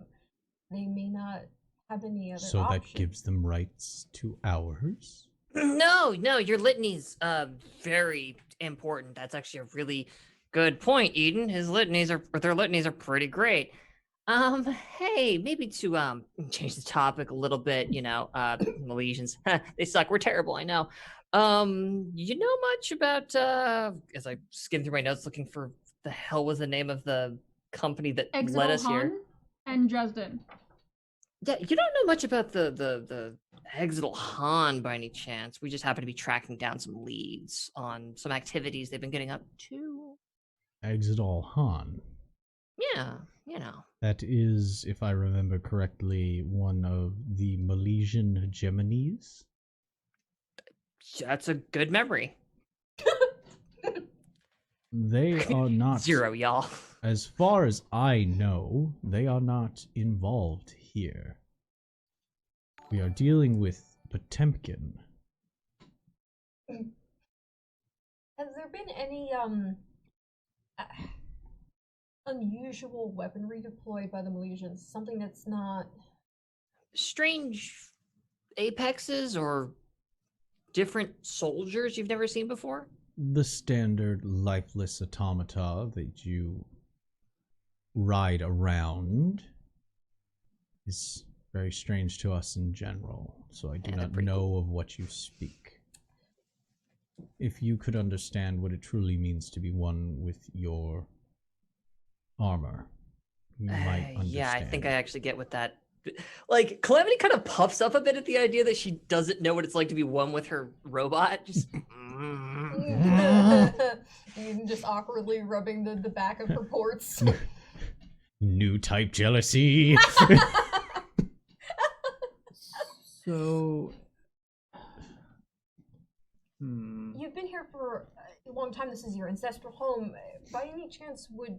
They may not have any other So option. that gives them rights to ours? No, your litany's very important. That's actually a really good point, Eden. Their litanies are pretty great. Hey, maybe to change the topic a little bit, Malaysians. They suck. We're terrible, I know. You know much about as I skim through my notes looking for the hell was the name of the company that led us here? And Dresden. Yeah, you don't know much about the Exidal Han by any chance. We just happen to be tracking down some leads on some activities they've been getting up to. Exidal Han. Yeah, That is, if I remember correctly, one of the Malaysian hegemonies. That's a good memory. They are not... 0, y'all. As far as I know, they are not involved here. We are dealing with Potemkin. Has there been any unusual weaponry deployed by the Malaysians? Something that's not Strange apexes or different soldiers you've never seen before? The standard lifeless automata that you ride around is very strange to us in general, so I do not know of what you speak. If you could understand what it truly means to be one with your armor, you might understand. Yeah, I think I actually get what that... Like, Calamity kind of puffs up a bit at the idea that she doesn't know what it's like to be one with her robot. Just... just awkwardly rubbing the back of her ports. New type jealousy. So, You've been here for a long time. This is your ancestral home. By any chance, would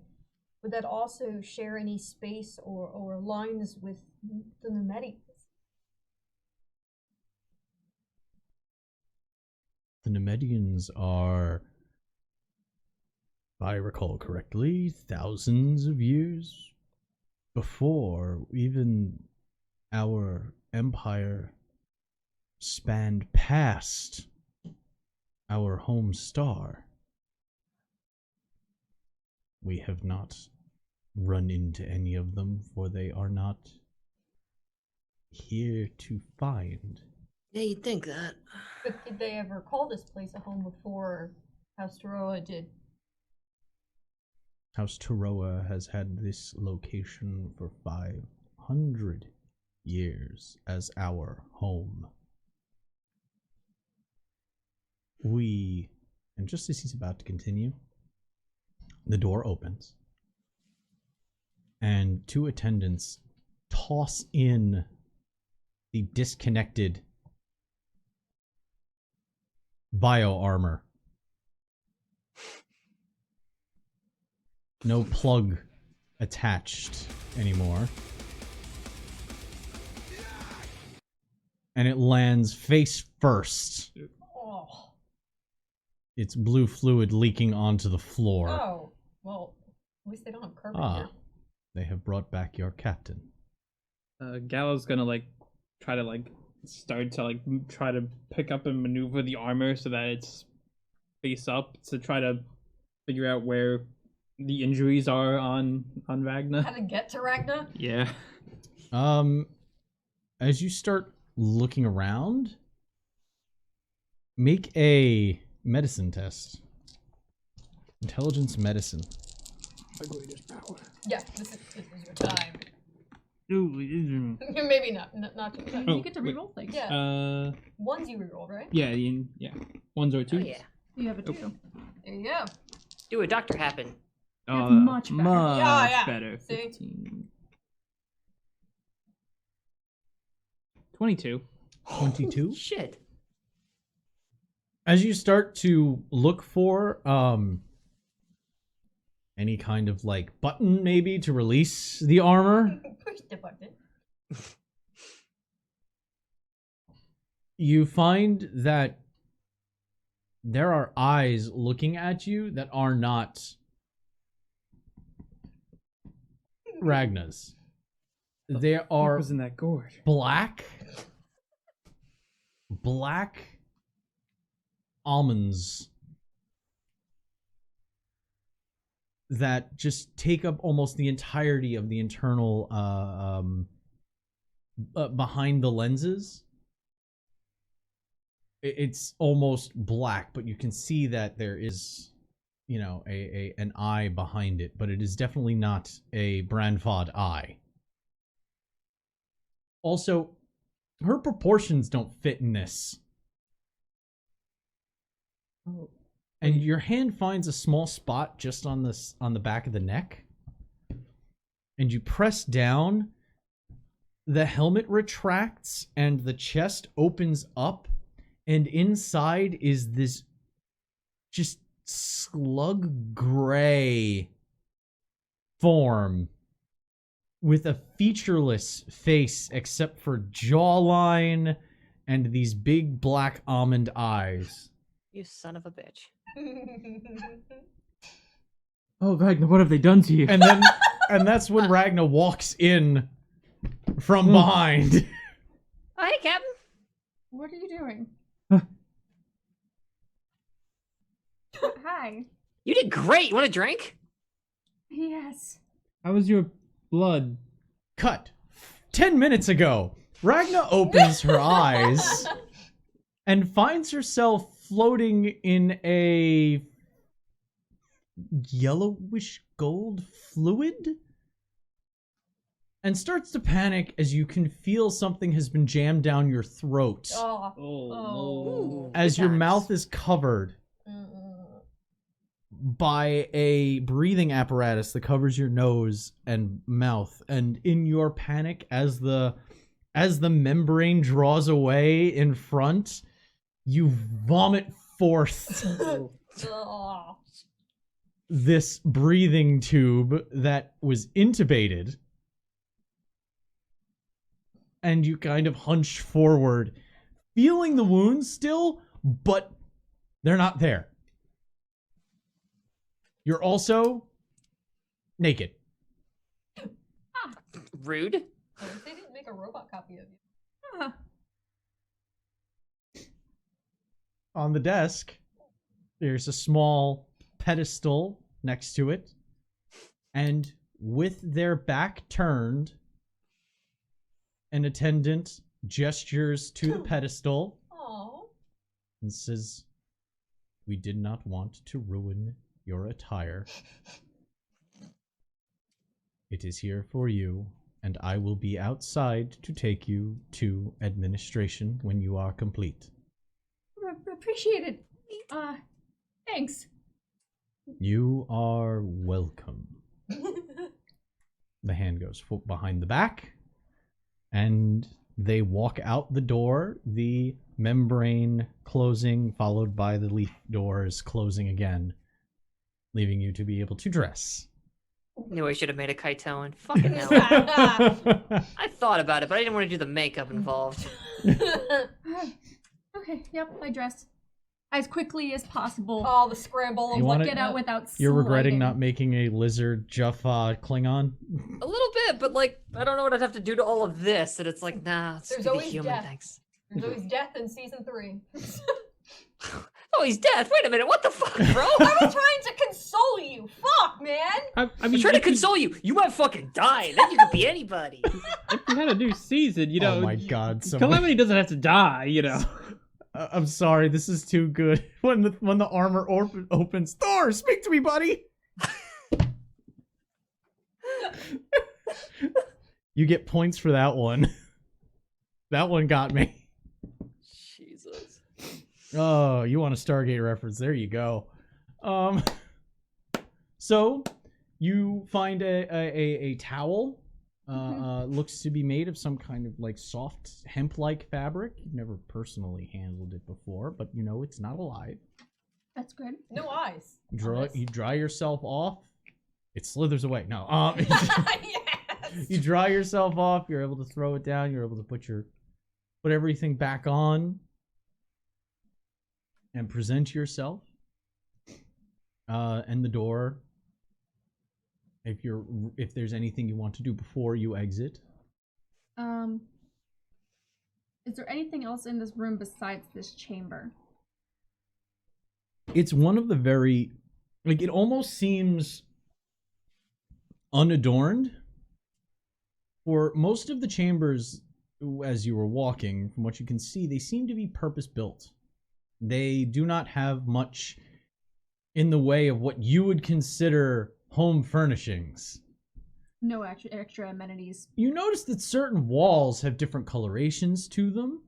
that also share any space or lines with the Nemedians? The Nemedians are, if I recall correctly, thousands of years before even our empire spanned past our home star. We have not run into any of them, for they are not here to find. Yeah, you'd think that. But did they ever call this place a home before House Taroa did? House Taroa has had this location for 500 years as our home. And just as he's about to continue, the door opens, and two attendants toss in the disconnected bio armor. No plug attached anymore. And it lands face first. Oh. It's blue fluid leaking onto the floor. Oh. Well, at least they don't have carpet here. They have brought back your captain. Gallo's gonna try to start to try to pick up and maneuver the armor so that it's face up to try to figure out where the injuries are on Ragna. How to get to Ragna? Yeah. As you start looking around, make a medicine test. Intelligence medicine. My greatest power. Yeah, this is your time. Ooh, Maybe not too much. You get to reroll things. Yeah. Ones you rerolled, right? Yeah, yeah. Ones or Oh, twos. yeah. You have a 2. There you go. Do a doctor happen. That's much better. Much Yeah. better. See? 15. 22. 22. Shit. As you start to look for any kind of like button maybe to release the armor, Push the button. you find that there are eyes looking at you that are not Ragna's. They What are was in that gourd? black almonds that just take up almost the entirety of the internal behind the lenses. It's almost black, but you can see that there is, you know, an eye behind it, but it is definitely not a Branfod eye. Also, her proportions don't fit in this. Oh. And your hand finds a small spot just on the back of the neck. And you press down, the helmet retracts and the chest opens up, and inside is this just slug gray form with a featureless face except for jawline and these big black almond eyes. You son of a bitch. Oh, Ragnar, what have they done to you? And that's when Ragna walks in from behind. Oh, hey, Captain. What are you doing? Hi. You did great. You want a drink? Yes. How was your blood? Cut. 10 minutes ago, Ragna opens her eyes and finds herself floating in a yellowish gold fluid and starts to panic as you can feel something has been jammed down your throat Oh. Ooh, as good your times. mouth is covered by a breathing apparatus that covers your nose and mouth, and in your panic as the membrane draws away in front, you vomit forth Oh. this breathing tube that was intubated, and you kind of hunch forward, feeling the wounds still, but they're not there. You're also naked. Rude. They didn't make a robot copy of you. Huh. On the desk, there's a small pedestal next to it, and with their back turned, an attendant gestures to the pedestal Oh. and says, "We did not want to ruin your attire. It is here for you, and I will be outside to take you to administration when you are complete." Appreciate it. Thanks. You are welcome. The hand goes behind the back, and they walk out the door, the membrane closing, followed by the leaf doors closing again, leaving you to be able to dress. Knew I should have made a Kaitoan. Fucking hell. I thought about it, but I didn't want to do the makeup involved. Okay, yep, I dress as quickly as possible. Oh, the scramble. You of wanna- Get out without You're regretting sliding. not making a lizard Juffa Klingon? A little bit, but like, I don't know what I'd have to do to all of this. And it's like, nah, it's There's be the always human, death. thanks. There's always death in season 3. Oh, he's dead. Wait a minute. What the fuck, bro? I was trying to console you. Fuck, man. I I'm mean, trying to if you- console you. You might fucking die. Then you could be anybody. If you had a new season, you know. Oh my god, someone... Calamity doesn't have to die, you know. I'm sorry, this is too good. When the armor opens, Thor, speak to me, buddy. You get points for that one. That one got me. Jesus. Oh, you want a Stargate reference? There you go. So You find a towel. Looks to be made of some kind of like soft hemp-like fabric. You've never personally handled it before, but you know it's not alive. That's good. No eyes. You dry yourself off. It slithers away. No. Yes. You dry yourself off. You're able to throw it down. You're able to put everything back on and present yourself. And the door. If there's anything you want to do before you exit. Is there anything else in this room besides this chamber? It's one of the very, like, it almost seems unadorned. For most of the chambers, as you were walking, from what you can see, they seem to be purpose-built. They do not have much in the way of what you would consider home furnishings. No extra amenities. You notice that certain walls have different colorations to them,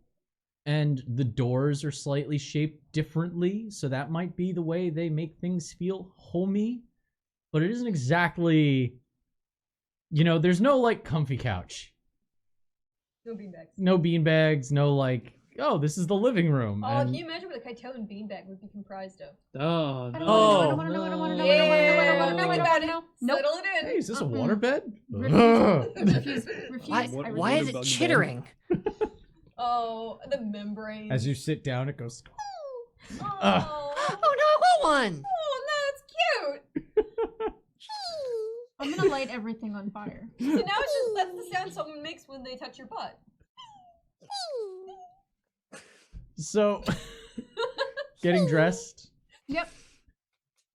and the doors are slightly shaped differently, so that might be the way they make things feel homey. But it isn't exactly, there's no, like, comfy couch. No beanbags. No beanbags, no, like, oh, this is the living room. Oh, and can you imagine what a Kaitoan beanbag would be comprised of? Oh, I no. don't want to know. I don't want to know. Yeah, I don't think want about to it. know. Nope. Settle it in. hey, is this a Mm-mm. waterbed? Refuse. Why, I refuse. why is it Bug chittering? Oh, the membrane. As you sit down, it goes. Oh, Oh no, I want one! oh, that's cute. I'm gonna light everything on fire. So now that's the sound someone makes when they touch your butt. So, getting dressed. Yep.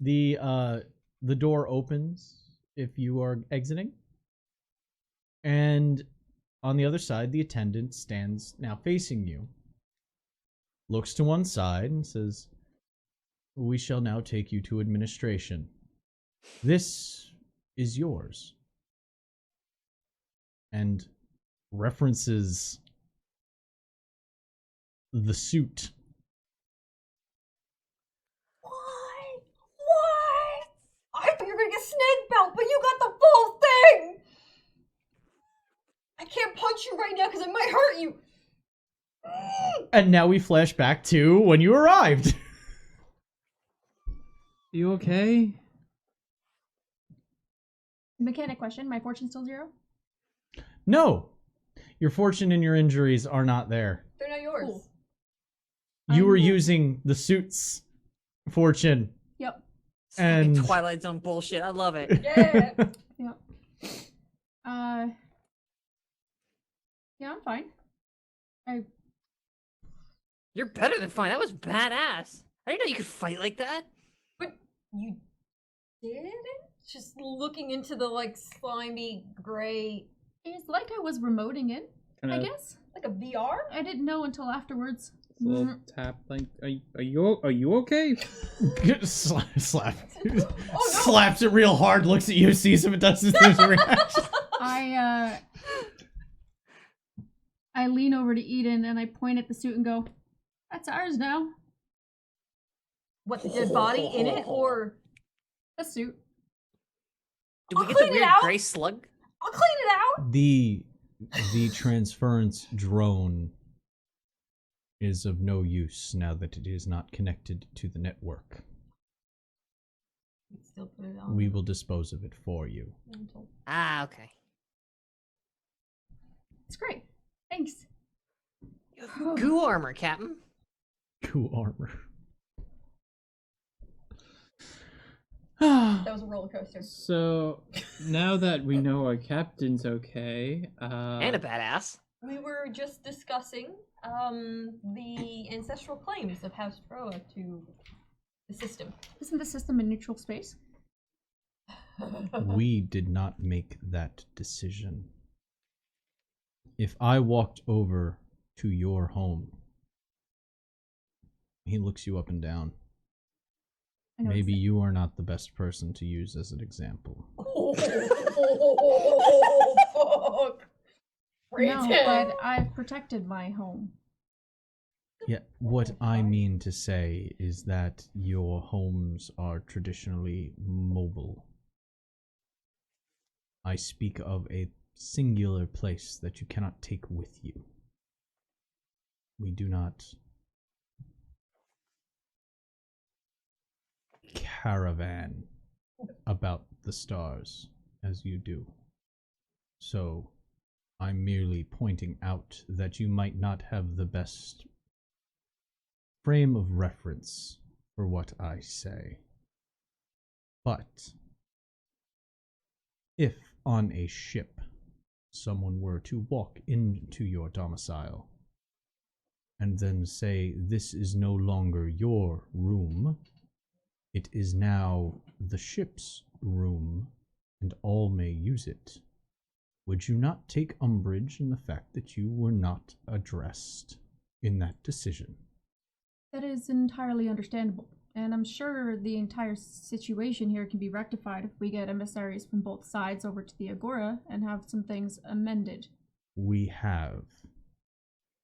The door opens if you are exiting, and on the other side, the attendant stands now facing you, looks to one side and says, "We shall now take you to administration. This is yours." And references the suit. What? I thought you were gonna get snake belt, but you got the full thing! I can't punch you right now because it might hurt you. And now we flash back to when you arrived. You okay? Mechanic question. My fortune still 0? No, your fortune and your injuries are not there. They're not yours. Cool. You were Um, using the suit's fortune. Yep. And- Fucking Twilight Zone bullshit. I love it. Yeah. Yep. Yeah, I'm fine. You're better than fine. That was badass. I didn't know you could fight like that. But you didn't? Just looking into the like slimy gray, It's like I was remoting it, I Kinda guess. like a VR? I didn't know until afterwards. a little tap. Like, are you okay? Slaps it real hard, looks at you, sees if it does his reaction. I lean over to Eden and I point at the suit and go, "That's ours now." What, the dead body in it, or The suit. Did we I'll get the clean it weird out. gray slug? I'll clean it out. The transference drone is of no use now that it is not connected to the network. Still put it on. We will dispose of it for you. Ah, okay. It's great. Thanks. You have goo armor, Captain. Cool armor. That was a roller coaster. So now that we know our captain's okay, And a badass. We were just discussing the ancestral claims of House Troa to the system. Isn't the system a neutral space? We did not make that decision. If I walked over to your home, he looks you up and down. I know Maybe it's- you are not the best person to use as an example. Oh, fuck. No, Rated. but I've protected my home. Yeah, what I mean to say is that your homes are traditionally mobile. I speak of a singular place that you cannot take with you. We do not caravan about the stars as you do. So I'm merely pointing out that you might not have the best frame of reference for what I say. But if on a ship someone were to walk into your domicile and then say, this is no longer your room, it is now the ship's room, and all may use it, would you not take umbrage in the fact that you were not addressed in that decision? That is entirely understandable, and I'm sure the entire situation here can be rectified if we get emissaries from both sides over to the Agora and have some things amended. We have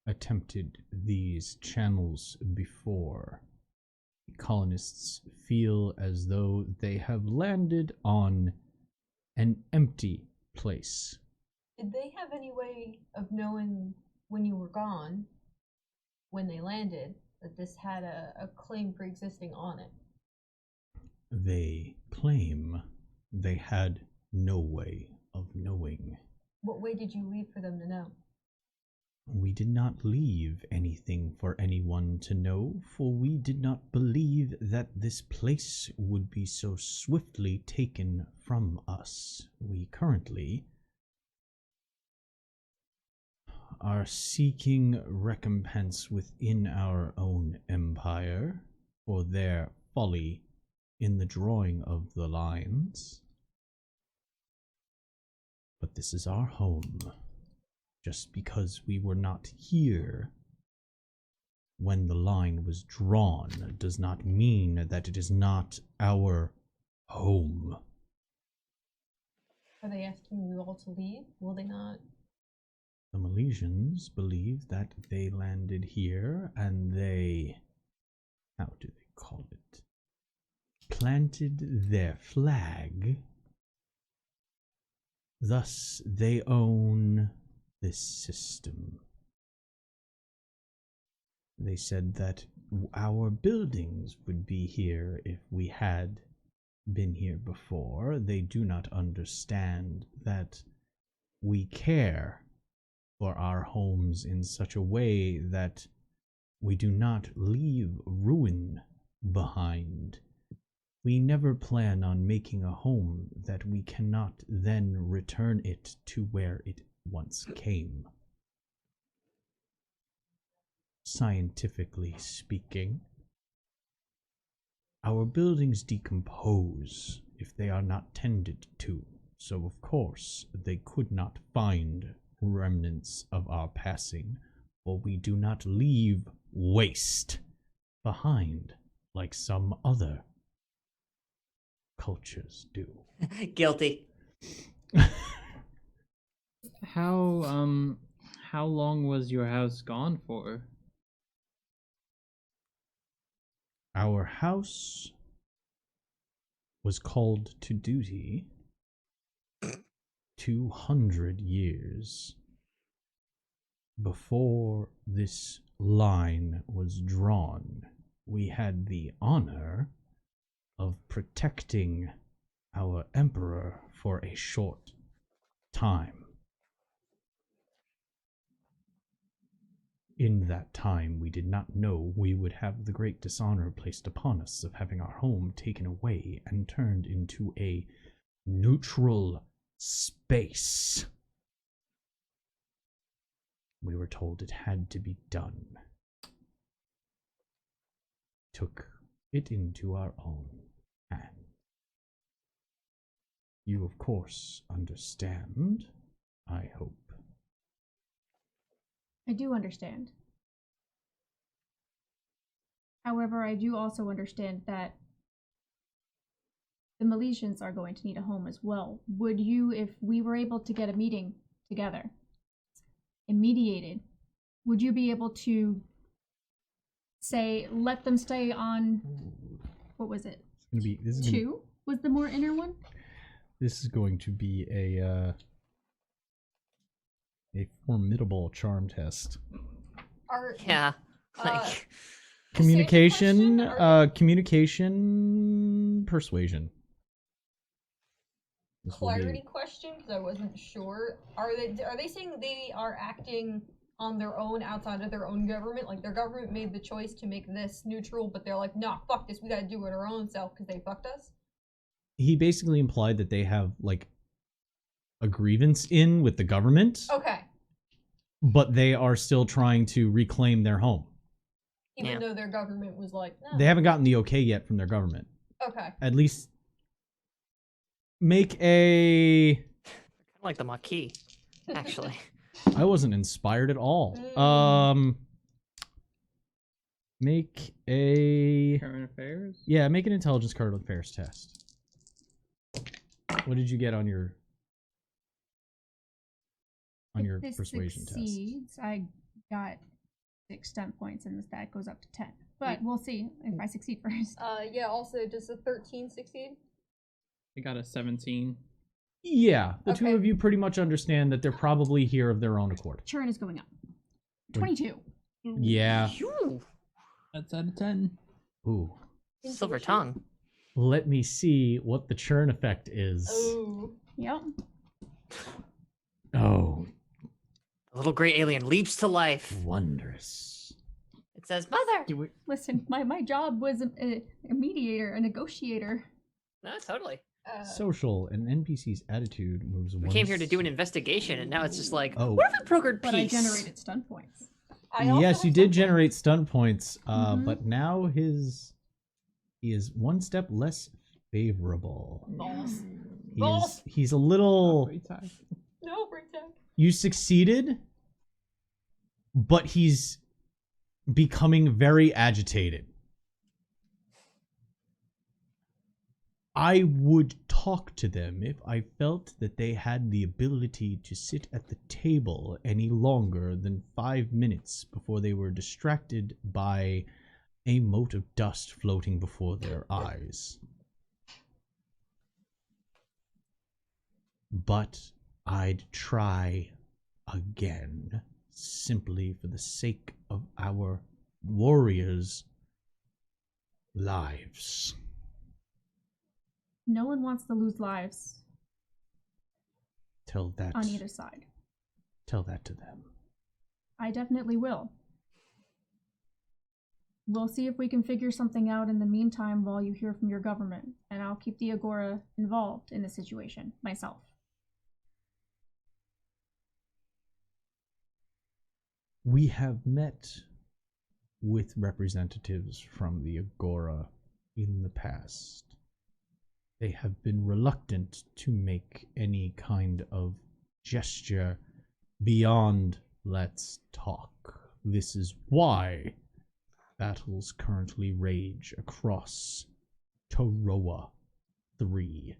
attempted these channels before. The colonists feel as though they have landed on an empty place. Did they have any way of knowing when you were gone, when they landed, that this had a claim pre-existing on it? They claim they had no way of knowing. What way did you leave for them to know? We did not leave anything for anyone to know, for we did not believe that this place would be so swiftly taken from us. We currently are seeking recompense within our own empire for their folly in the drawing of the lines. But this is our home. Just because we were not here when the line was drawn does not mean that it is not our home. Are they asking you all to leave? Will they not? The Milesians believe that they landed here and they, how do they call it, planted their flag. Thus they own this system. They said that our buildings would be here if we had been here before. They do not understand that we care for our homes in such a way that we do not leave ruin behind. We never plan on making a home that we cannot then return it to where it once came. Scientifically speaking, our buildings decompose if they are not tended to, so of course they could not find remnants of our passing, for we do not leave waste behind like some other cultures do. Guilty. How long was your house gone for? Our house was called to duty 200 years before this line was drawn. We had the honor of protecting our emperor for a short time. In that time, we did not know we would have the great dishonor placed upon us of having our home taken away and turned into a neutral space. We were told it had to be done. Took it into our own hands. You, of course, understand, I hope. I do understand. However, I do also understand that the Milesians are going to need a home as well. Would you, if we were able to get a meeting together and mediated, would you be able to say, let them stay on, what was it? This is Two was the more inner one? This is going to be a formidable charm test. Are Yeah. Uh, Like, Communication, question, are communication, persuasion. This will be- clarity question because I wasn't sure. Are they saying they are acting on their own outside of their own government? Like their government made the choice to make this neutral, but they're like, nah, fuck this. We gotta do it our own self because they fucked us. He basically implied that they have like a grievance in with the government, Okay. but they are still trying to reclaim their home. Even Yeah. though their government was like, no. They haven't gotten the okay yet from their government. Okay. At least make a. kind of like the Maquis, actually. I wasn't inspired at all. Make a. Current affairs. Yeah, make an intelligence current affairs test. What did you get on your If this persuasion succeeds, I got 6 stunt points, and the stat goes up to 10. But we'll see if I succeed first. Yeah, also, does a 13 succeed? I got a 17. Yeah, the two Okay. of you pretty much understand that they're probably here of their own accord. Churn is going up. 22. Yeah. Phew. That's out of 10. Ooh. Silver tongue. Let me see what the churn effect is. Oh. Yep. Oh, The little gray alien leaps to life. wondrous. It says, "Mother." Listen, my job was a mediator, a negotiator. No, totally. Social, an NPC's attitude moves We came here to do an investigation, and now it's just like, Oh. what if we brokered But I peace? generated stun points. I also Yes, have you did some- generate stun points, Mhm. but now he is one step less favorable. Balls. He's a little. Great time. No, break tag. You succeeded, but he's becoming very agitated. I would talk to them if I felt that they had the ability to sit at the table any longer than 5 minutes before they were distracted by a mote of dust floating before their eyes. But I'd try again, simply for the sake of our warriors' lives. No one wants to lose lives Tell that on either side. Tell that to them. I definitely will. We'll see if we can figure something out in the meantime while you hear from your government, and I'll keep the Agora involved in the situation myself. We have met with representatives from the Agora in the past. They have been reluctant to make any kind of gesture beyond let's talk. This is why battles currently rage across Toroa 3.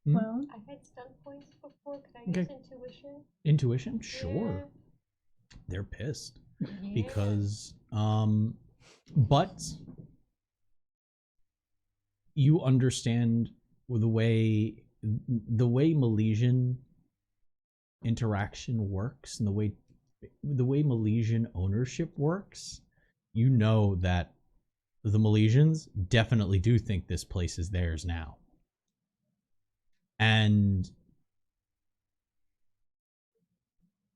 Hmm? Well, I had stun points before. Could I Okay. use intuition? Intuition? Sure. They're pissed. Yeah. Because but you understand the way Milesian interaction works and the way Milesian ownership works. You know that the Milesians definitely do think this place is theirs now. And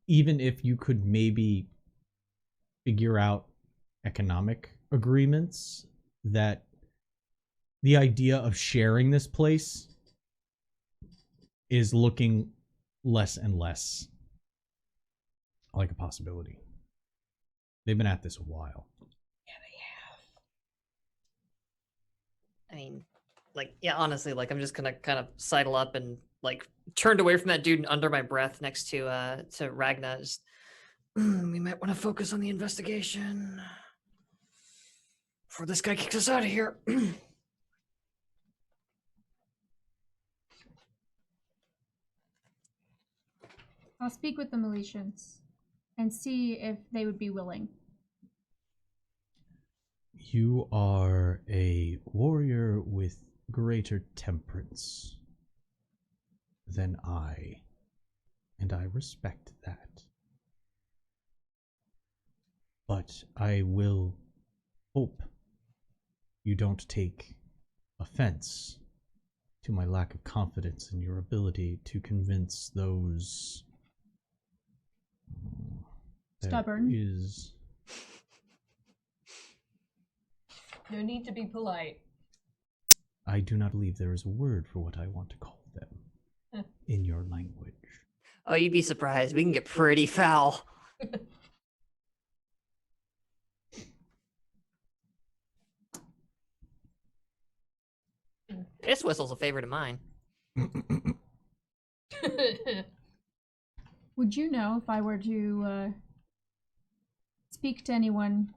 even if you could maybe figure out economic agreements, that the idea of sharing this place is looking less and less like a possibility. They've been at this a while. I mean, like, yeah, honestly, like, I'm just gonna kind of sidle up and like turned away from that dude under my breath next to Ragna. Just, we might want to focus on the investigation before this guy kicks us out of here. I'll speak with the Milesians and see if they would be willing. You are a warrior with greater temperance than I, and I respect that. But I will hope you don't take offense to my lack of confidence in your ability to convince those... Stubborn. Is... No need to be polite. I do not believe there is a word for what I want to call them in your language. Oh, you'd be surprised. We can get pretty foul. This whistle's a favorite of mine. Would you know if I were to speak to anyone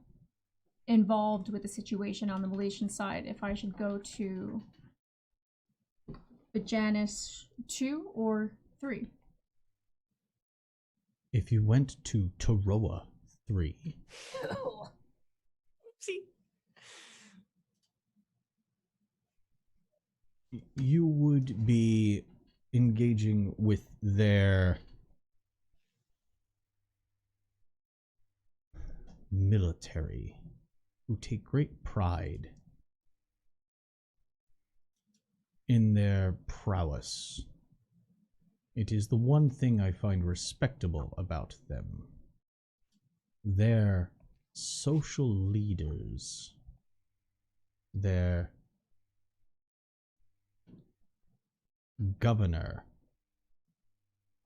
involved with the situation on the Malaysian side, if I should go to Bajanus 2 or 3? If you went to Taroa 3, Oh. See? you would be engaging with their military, who take great pride in their prowess. It is the one thing I find respectable about them. Their social leaders, their governor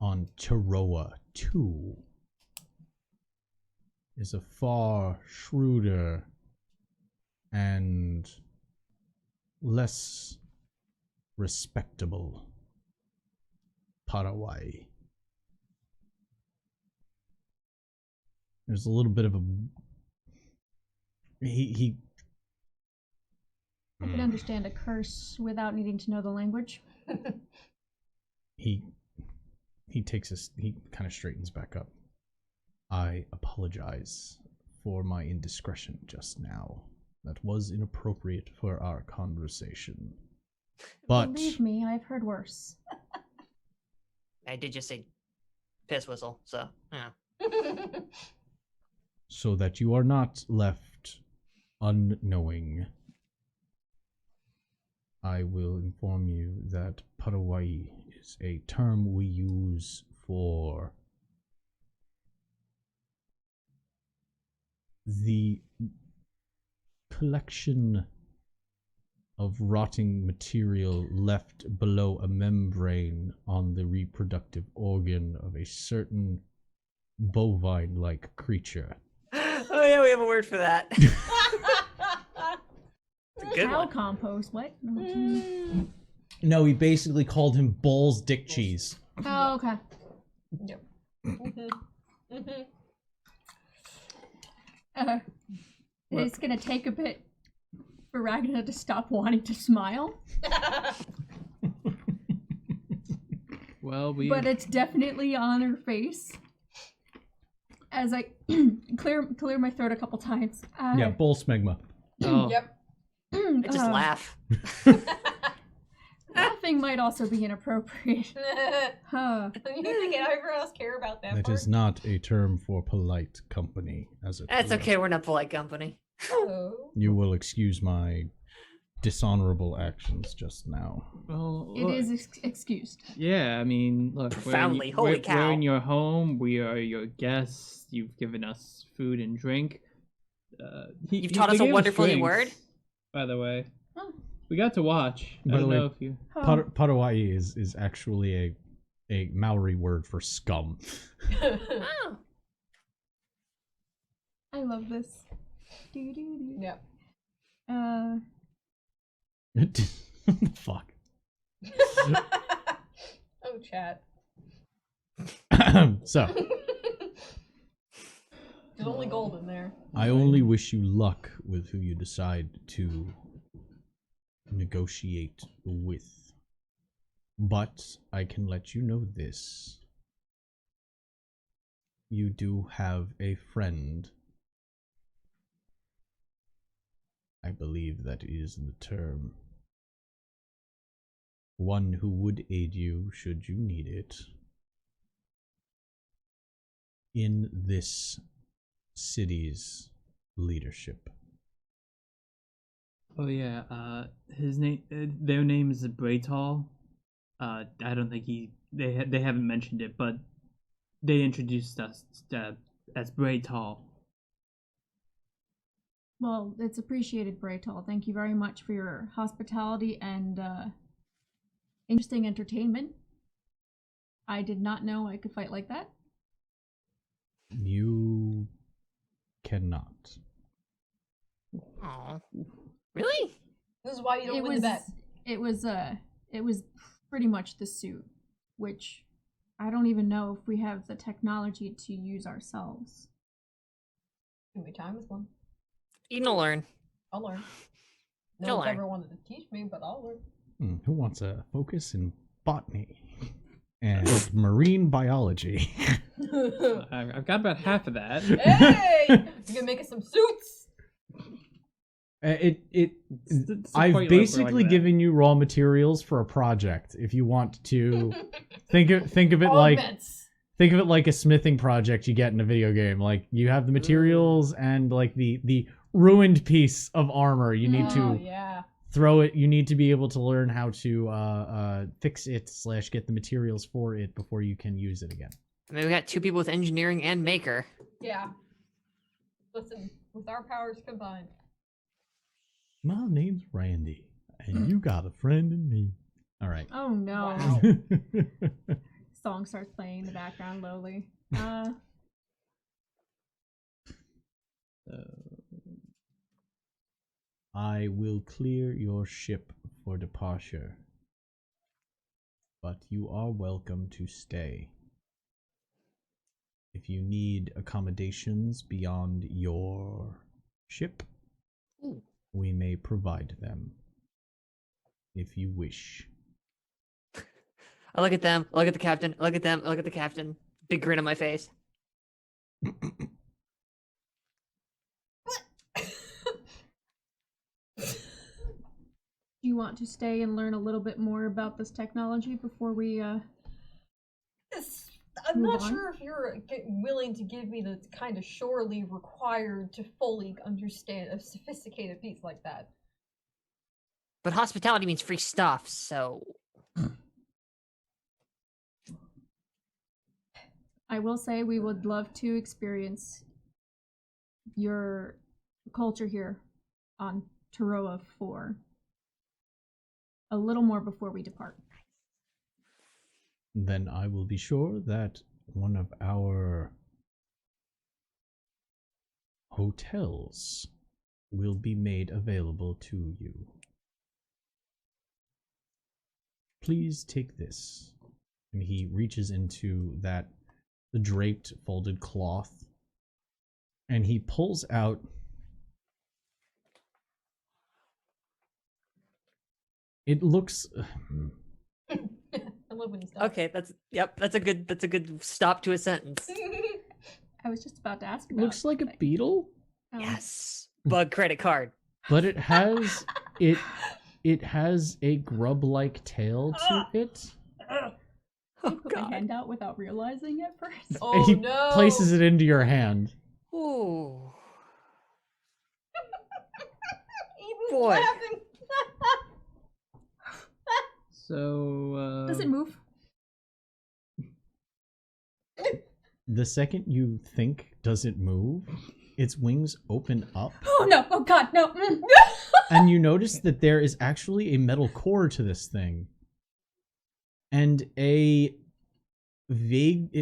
on Taroa 2 is a far shrewder and less respectable Paraguay. There's a little bit of a he I can understand a curse without needing to know the language. he he kind of straightens back up. I apologize for my indiscretion just now. That was inappropriate for our conversation. But Believe me, I've heard worse. I did just say piss whistle, so yeah. so that you are not left unknowing, I will inform you that Paraguay is a term we use for the collection of rotting material left below a membrane on the reproductive organ of a certain bovine-like creature. Oh yeah, we have a word for that. It's a good Cow one. compost, what? No, he basically called him Bull's dick cheese. Oh, okay. Yep. It's gonna take a bit for Ragnar to stop wanting to smile, Well, but it's definitely on her face as I clear my throat a couple times. Yeah, Bull smegma. oh, Yep. I just laugh. Laughing might also be inappropriate. Huh. You think everyone else care about that That part? is not a term for polite company, as it That's were. okay, we're not polite company. Oh. You will excuse my dishonorable actions just now. well, It look, is excused. Yeah, I mean, look, Profoundly, we're, holy we're cow. in your home. We are your guests. You've given us food and drink. You've taught us a they gave wonderful new drinks, word. By the way, Oh. we got to watch. By I the don't way, know if you. Oh. Paraguay is actually a Maori word for scum. Oh. I love this. Doo-doo-doo. Yep. Fuck. Oh, chat. So, There's only gold in there. I only wish you luck with who you decide to negotiate with. But I can let you know this. You do have a friend I believe that is the term. One who would aid you should you need it. In this city's leadership. Oh yeah, his name, their name is Braytall. I don't think they haven't mentioned it, but they introduced us as Braytall. Well, it's appreciated, Braytall. Thank you very much for your hospitality and interesting entertainment. I did not know I could fight like that. You cannot. Aw. Really? This is why you don't win the bet. It was pretty much the suit, which I don't even know if we have the technology to use ourselves. Give me time with one. Eden will learn. I'll learn. You'll No one's learn. ever wanted to teach me, but I'll learn. Who wants a focus in botany and marine biology? I've got about half of that. Hey! You're gonna make us some suits! I've basically given you raw materials for a project. If you want to think of it like Augments. think of it like a smithing project you get in a video game. Like you have the materials and like the ruined piece of armor. You need Oh, to yeah. throw it. You need to be able to learn how to fix it / get the materials for it before you can use it again. I mean, we got 2 people with engineering and maker. Yeah. Listen, with our powers combined. My name's Randy, and you got a friend in me. All right. Oh no. Wow. Song starts playing in the background lowly. I will clear your ship for departure, but you are welcome to stay. If you need accommodations beyond your ship, we may provide them, if you wish. I look at them, I look at the captain, I look at them, I look at the captain. Big grin on my face. Do you want to stay and learn a little bit more about this technology before we I'm Move not on. sure if you're willing to give me the kind of surely required to fully understand a sophisticated piece like that. But hospitality means free stuff, so I will say we would love to experience your culture here on Taroa 4 a little more before we depart. Then I will be sure that one of our hotels will be made available to you. Please take this. And he reaches into the draped folded cloth, and he pulls out it looks I love when you stop. okay, that's a good stop to a sentence. I was just about to ask about looks like a beetle, Yes. Bug credit card. but it has it has a grub-like tail to it. I put my hand out without realizing it first. Oh And he no! places it into your hand. Ooh. Eden's Boy. laughing. So Does it move? The second you think, does it move, its wings open up, Oh no! Oh god, no! and you notice that there is actually a metal core to this thing. And it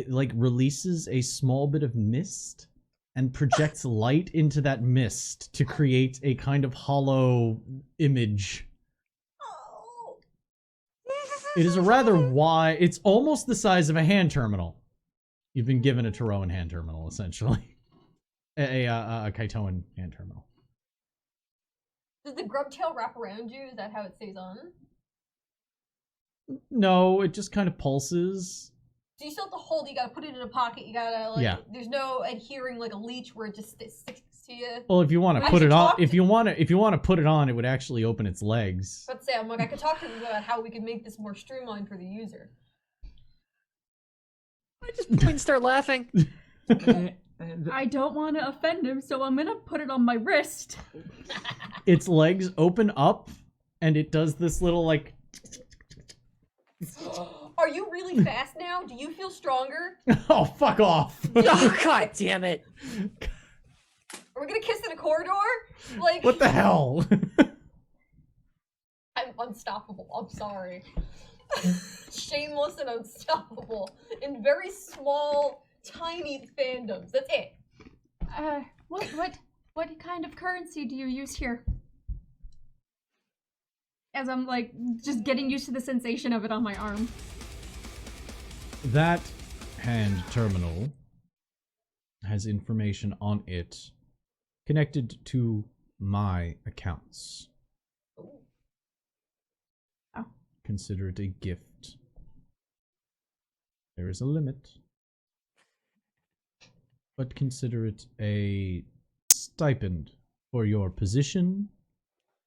like releases a small bit of mist and projects light into that mist to create a kind of hollow image. Oh. It is a rather wide, it's almost the size of a hand terminal. You've been given a Taroan hand terminal, essentially. A Kaitoan hand terminal. Does the grub tail wrap around you? Is that how it stays on? No, it just kind of pulses. So you still have to hold it, you gotta put it in a pocket, you gotta, like, Yeah. there's no adhering like a leech where it just sticks to to you. Well, if you want to I put should it on, talk if to- you want to put it on, it would actually open its legs. Let's say I'm like I could talk to them about how we could make this more streamlined for the user. I just point and start laughing. I don't want to offend him, so I'm gonna put it on my wrist. Its legs open up, and it does this little like. Are you really fast now? Do you feel stronger? Oh, fuck off! Oh, god damn it. Are we gonna kiss in a corridor? Like What the hell? I'm unstoppable. I'm sorry. Shameless and unstoppable in very small, tiny fandoms. That's it. What kind of currency do you use here? As I'm like just getting used to the sensation of it on my arm. That hand terminal has information on it connected to my accounts. Oh. Consider it a gift. There is a limit, but consider it a stipend for your position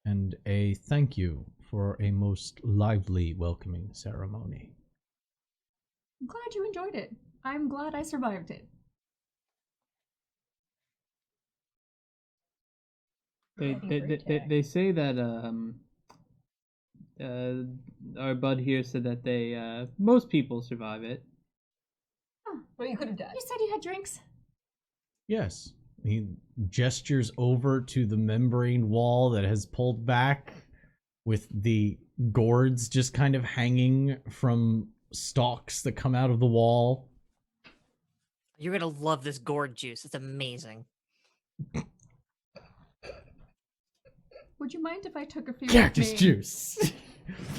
and a thank you for a most lively welcoming ceremony. I'm glad you enjoyed it. I'm glad I survived it. They say that our bud here said that they most people survive it. Well, you could have died. You said you had drinks. Yes. He gestures over to the membrane wall that has pulled back with the gourds just kind of hanging from stalks that come out of the wall. You're gonna love this gourd juice. It's amazing. Would you mind if I took a few Cactus with me juice.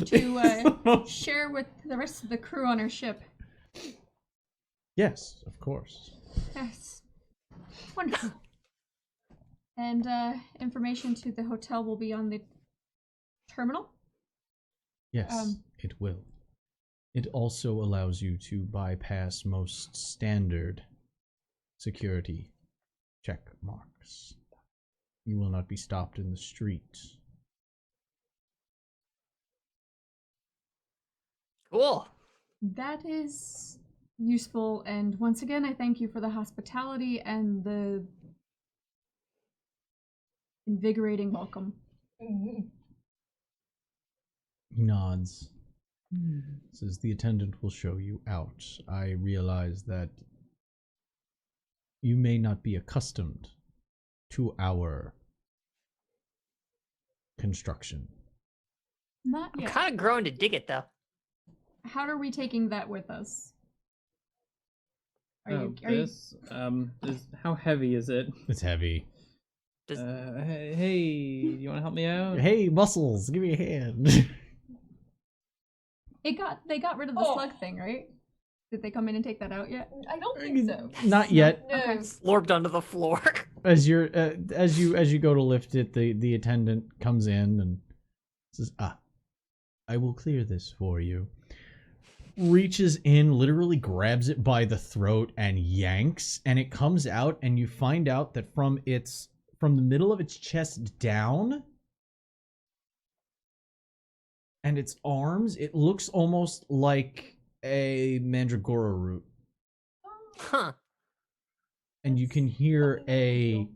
to share with the rest of the crew on our ship? Yes, of course. Yes. Wonderful. And information to the hotel will be on the terminal? Yes, it will. It also allows you to bypass most standard security check marks. You will not be stopped in the street. Cool. That is useful, and once again, I thank you for the hospitality and the invigorating welcome. Mhm. He nods. Says the attendant will show you out. I realize that you may not be accustomed to our construction. Not I'm yet. kind of growing to dig it though. How are we taking that with us? Are How heavy is it? It's heavy. Does- Hey, you want to help me out? Hey, muscles, give me a hand. They got rid of the Oh. slug thing, right? Did they come in and take that out yet? I don't think so. Not yet. No. Okay. Slorbed onto the floor. As you're as you go to lift it, the attendant comes in and says, I will clear this for you. Reaches in, literally grabs it by the throat and yanks, and it comes out, and you find out that from the middle of its chest down and its arms, it looks almost like a mandragora root. Huh. And you can hear a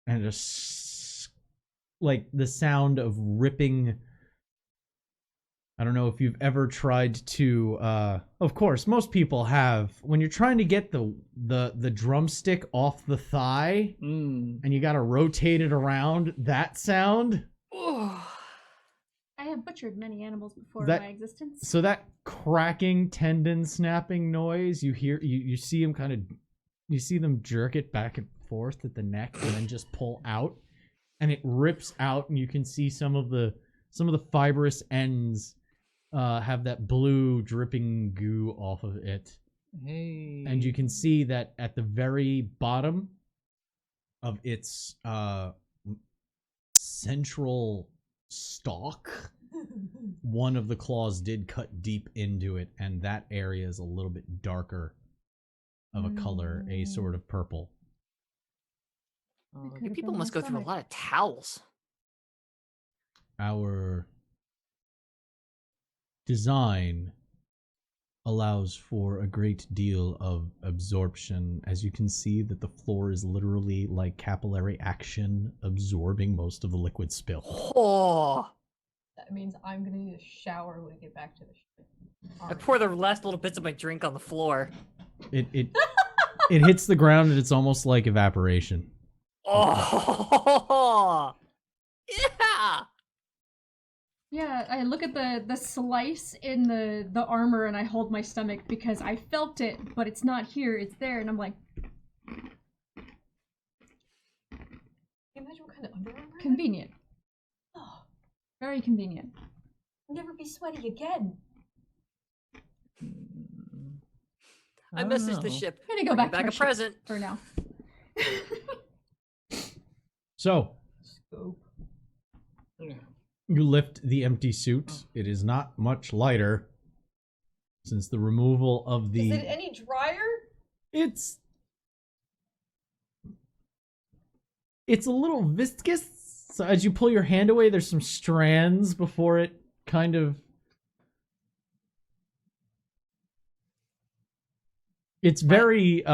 and like the sound of ripping. I don't know if you've ever tried to of course most people have, when you're trying to get the drumstick off the thigh and you got to rotate it around, that sound. I have butchered many animals before That- in my existence. So that cracking tendon snapping noise, you hear, you see them you see them jerk it back and forth at the neck and then just pull out, and it rips out, and you can see some of the fibrous ends have that blue dripping goo off of it. Hey. And you can see that at the very bottom of its central stalk, one of the claws did cut deep into it, and that area is a little bit darker of a color, a sort of purple. You people must go through a lot of towels. Our design allows for a great deal of absorption. As you can see that the floor is literally like capillary action absorbing most of the liquid spill. Oh, That means I'm gonna need a shower when we get back to the ship. I pour the last little bits of my drink on the floor. It hits the ground and it's almost like evaporation. Oh, yeah. Yeah, I look at the slice in the armor and I hold my stomach because I felt it, but it's not here, it's there, and I'm like, Can you imagine what kind of underwear? we're in? convenient. Oh, Very convenient. never be sweaty again. I messaged the ship. I'm gonna go back to Back our a ship present. for now. So, Scope. you lift the empty suit. It is not much lighter since the removal of the... Is it any drier? It's a little viscous. So as you pull your hand away, there's some strands before it kind of... It's very,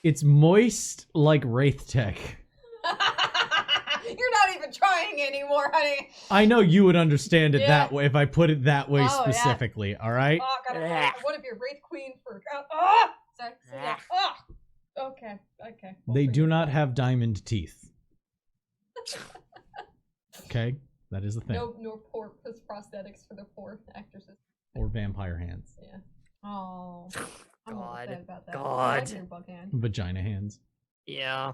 it's moist like Wraith Tech. You're not even trying anymore, honey. I know you would understand it Yeah. that way if I put it that way Oh, yeah. specifically, alright? Oh, God, Yeah. I want to be a Wraith Queen for... Sorry. So, yeah. Okay. Okay. We'll They figure do it not out. have diamond teeth. Okay? That is the thing. No poor prosthetics for the poor actresses. Or vampire hands. Yeah. Oh. I'm a little God. sad about that. I God. like your bug hand. Vagina hands. Yeah.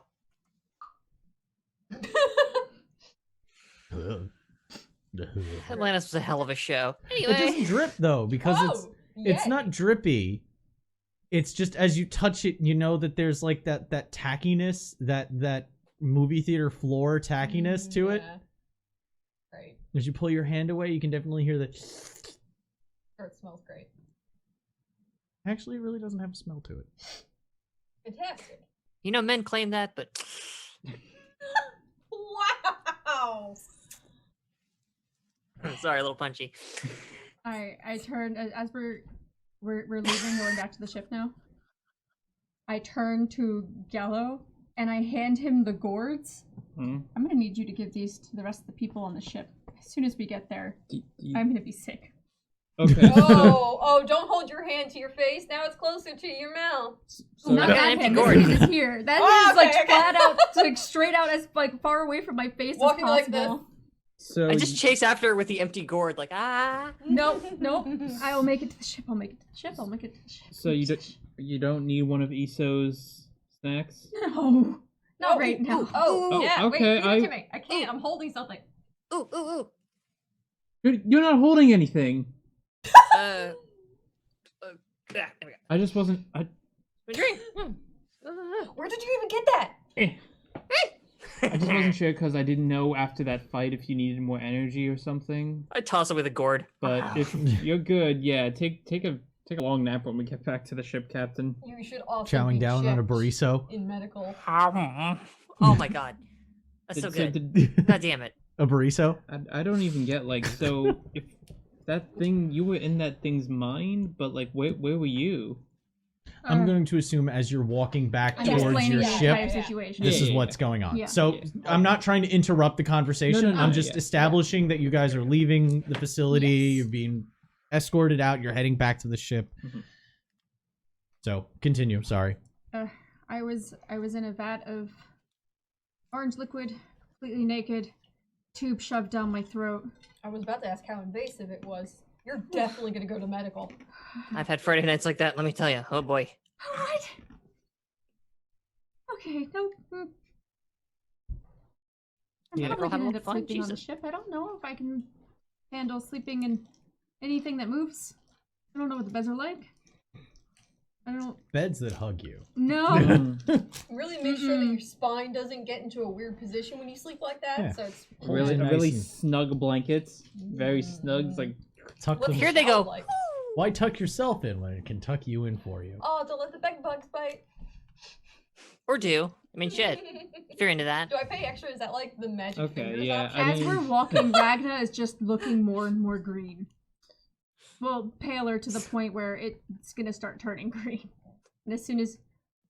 Atlantis was a hell of a show. It doesn't Anyway, drip though, because it's yay. not drippy. It's just as you touch it, you know that there's like that tackiness, that movie theater floor tackiness to it. Yeah. Right. As you pull your hand away, you can definitely hear that. Or it smells great. Actually, it really doesn't have a smell to it. Fantastic. you know, men claim that, but Wow. sorry, a little punchy. I turn as we're leaving, going back to the ship now. I turn to Gallo and I hand him the gourds. Hmm? I'm gonna need you to give these to the rest of the people on the ship. As soon as we get there, Do I'm gonna be sick. Okay. Oh, don't hold your hand to your face. Now it's closer to your mouth. So Not got that an empty hand. gourd. This hand is here. That Oh, hand is like okay, okay. flat out, like straight out as like far away from my face Walking as like possible. so I just chase after her with the empty gourd, like Nope. I will make it to the ship. I'll make it to the ship. I'll make it to the ship. So you don't need one of Iso's snacks? No, not right now. Oh, yeah. okay, Wait, give it to me. I can't. I'm holding something. ooh, ooh, ooh. You're not holding anything. There we go. I just wasn't. My drink. Where did you even get that? I just wasn't sure because I didn't know after that fight if you needed more energy or something. I toss it with a gourd. But if you're good, yeah, take a long nap when we get back to the ship, Captain. You should also Chowing be down on a checked burrito. in medical. Oh my god, that's so good. God damn it. A burrito? I don't even get like so if that thing you were in that thing's mind, but like where were you? I'm going to assume as you're walking back I'm towards explaining your the entire ship, situation. this is Yeah. what's going on. Yeah. So Yeah. I'm not trying to interrupt the conversation. No, I'm just yeah. establishing that you guys are leaving the facility. Yes. You're being escorted out. You're heading back to the ship. Mhm. So continue. Sorry. I was in a vat of orange liquid, completely naked, tube shoved down my throat. I was about to ask how invasive it was. You're definitely gonna go to medical. I've had Friday nights like that, let me tell you. Oh boy. What? Okay, no. I'm Yeah, probably girl, have a gonna end little up fun, sleeping on the Jesus. ship. I don't know if I can handle sleeping in anything that moves. I don't know what the beds are like. I don't Beds that hug you. know. Really make sure that your spine doesn't get into a weird position when you sleep like that. Yeah. So it's Really Nice really and- snug blankets. Very snug. It's like Tuck what them. Here they go. Like. Why tuck yourself in when it can tuck you in for you? Oh, don't let the bed bugs bite. Or do. I mean, shit. If you're into that. Do I pay extra? Is that like the magic Okay, fingers yeah, option? I As mean- we're walking, Ragna is just looking more and more green. Well, paler to the point where it's gonna start turning green. And as soon as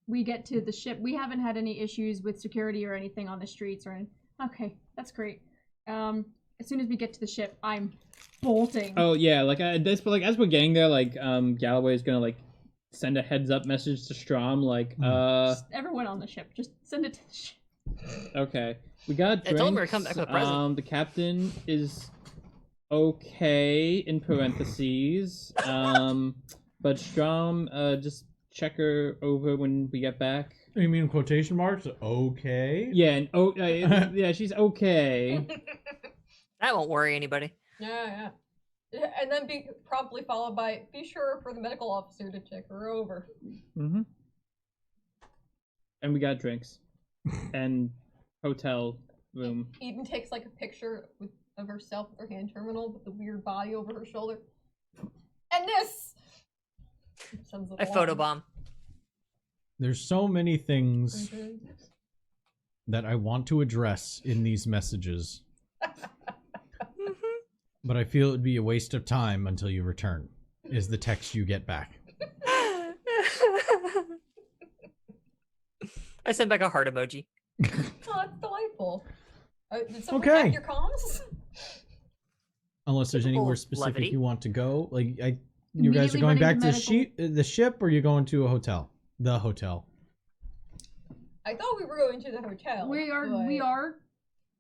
we get to the ship, we haven't had any issues with security or anything on the streets or anything. Okay, that's great. As soon as we get to the ship, I'm bolting. Oh yeah, like this, but like as we're getting there, like Galloway is gonna like send a heads up message to Strom, like Just everyone on the ship, just send it to the ship. okay, we got I told him to drinks. come back with a present. The captain is okay in parentheses. But Strom, just check her over when we get back. You mean quotation marks? Okay. Yeah, and yeah, she's okay. That won't worry anybody. Yeah. And then be promptly followed by, be sure for the medical officer to check her over. Mm-hmm. And we got drinks. And hotel room. Eden takes like a picture of herself with her hand terminal with the weird body over her shoulder. And this! Sends it I along. photobomb. There's so many things Mhm. that I want to address in these messages, but I feel it would be a waste of time until you return, is the text you get back. I sent back a heart emoji. Oh, that's delightful. Did someone Okay. hack your comms? Unless there's Typical anywhere specific levity. you want to go. Like, you guys are Immediately going back running to to the ship, or you're going to a hotel? The hotel. I thought we were going to the hotel. We are. but-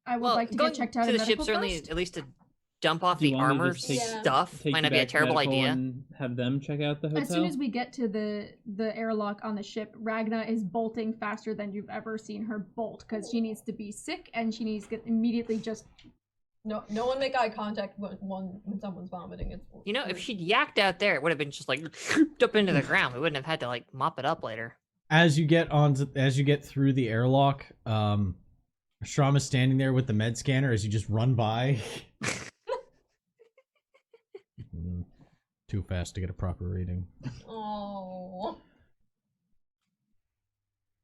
I would Well, like to going get checked out to in the ship medical certainly, first. at least to dump off Do you the want me to armor just take- stuff Take might you not be a back to terrible medical idea. And have them check out the hotel. As soon as we get to the airlock on the ship, Ragna is bolting faster than you've ever seen her bolt because she needs to be sick and she needs to get immediately just. No one make eye contact when someone's vomiting. It's You know, if she'd yacked out there, it would have been just like up into the ground. We wouldn't have had to like mop it up later. As you get through the airlock, Strom is standing there with the med scanner as you just run by. Too fast to get a proper reading. Oh.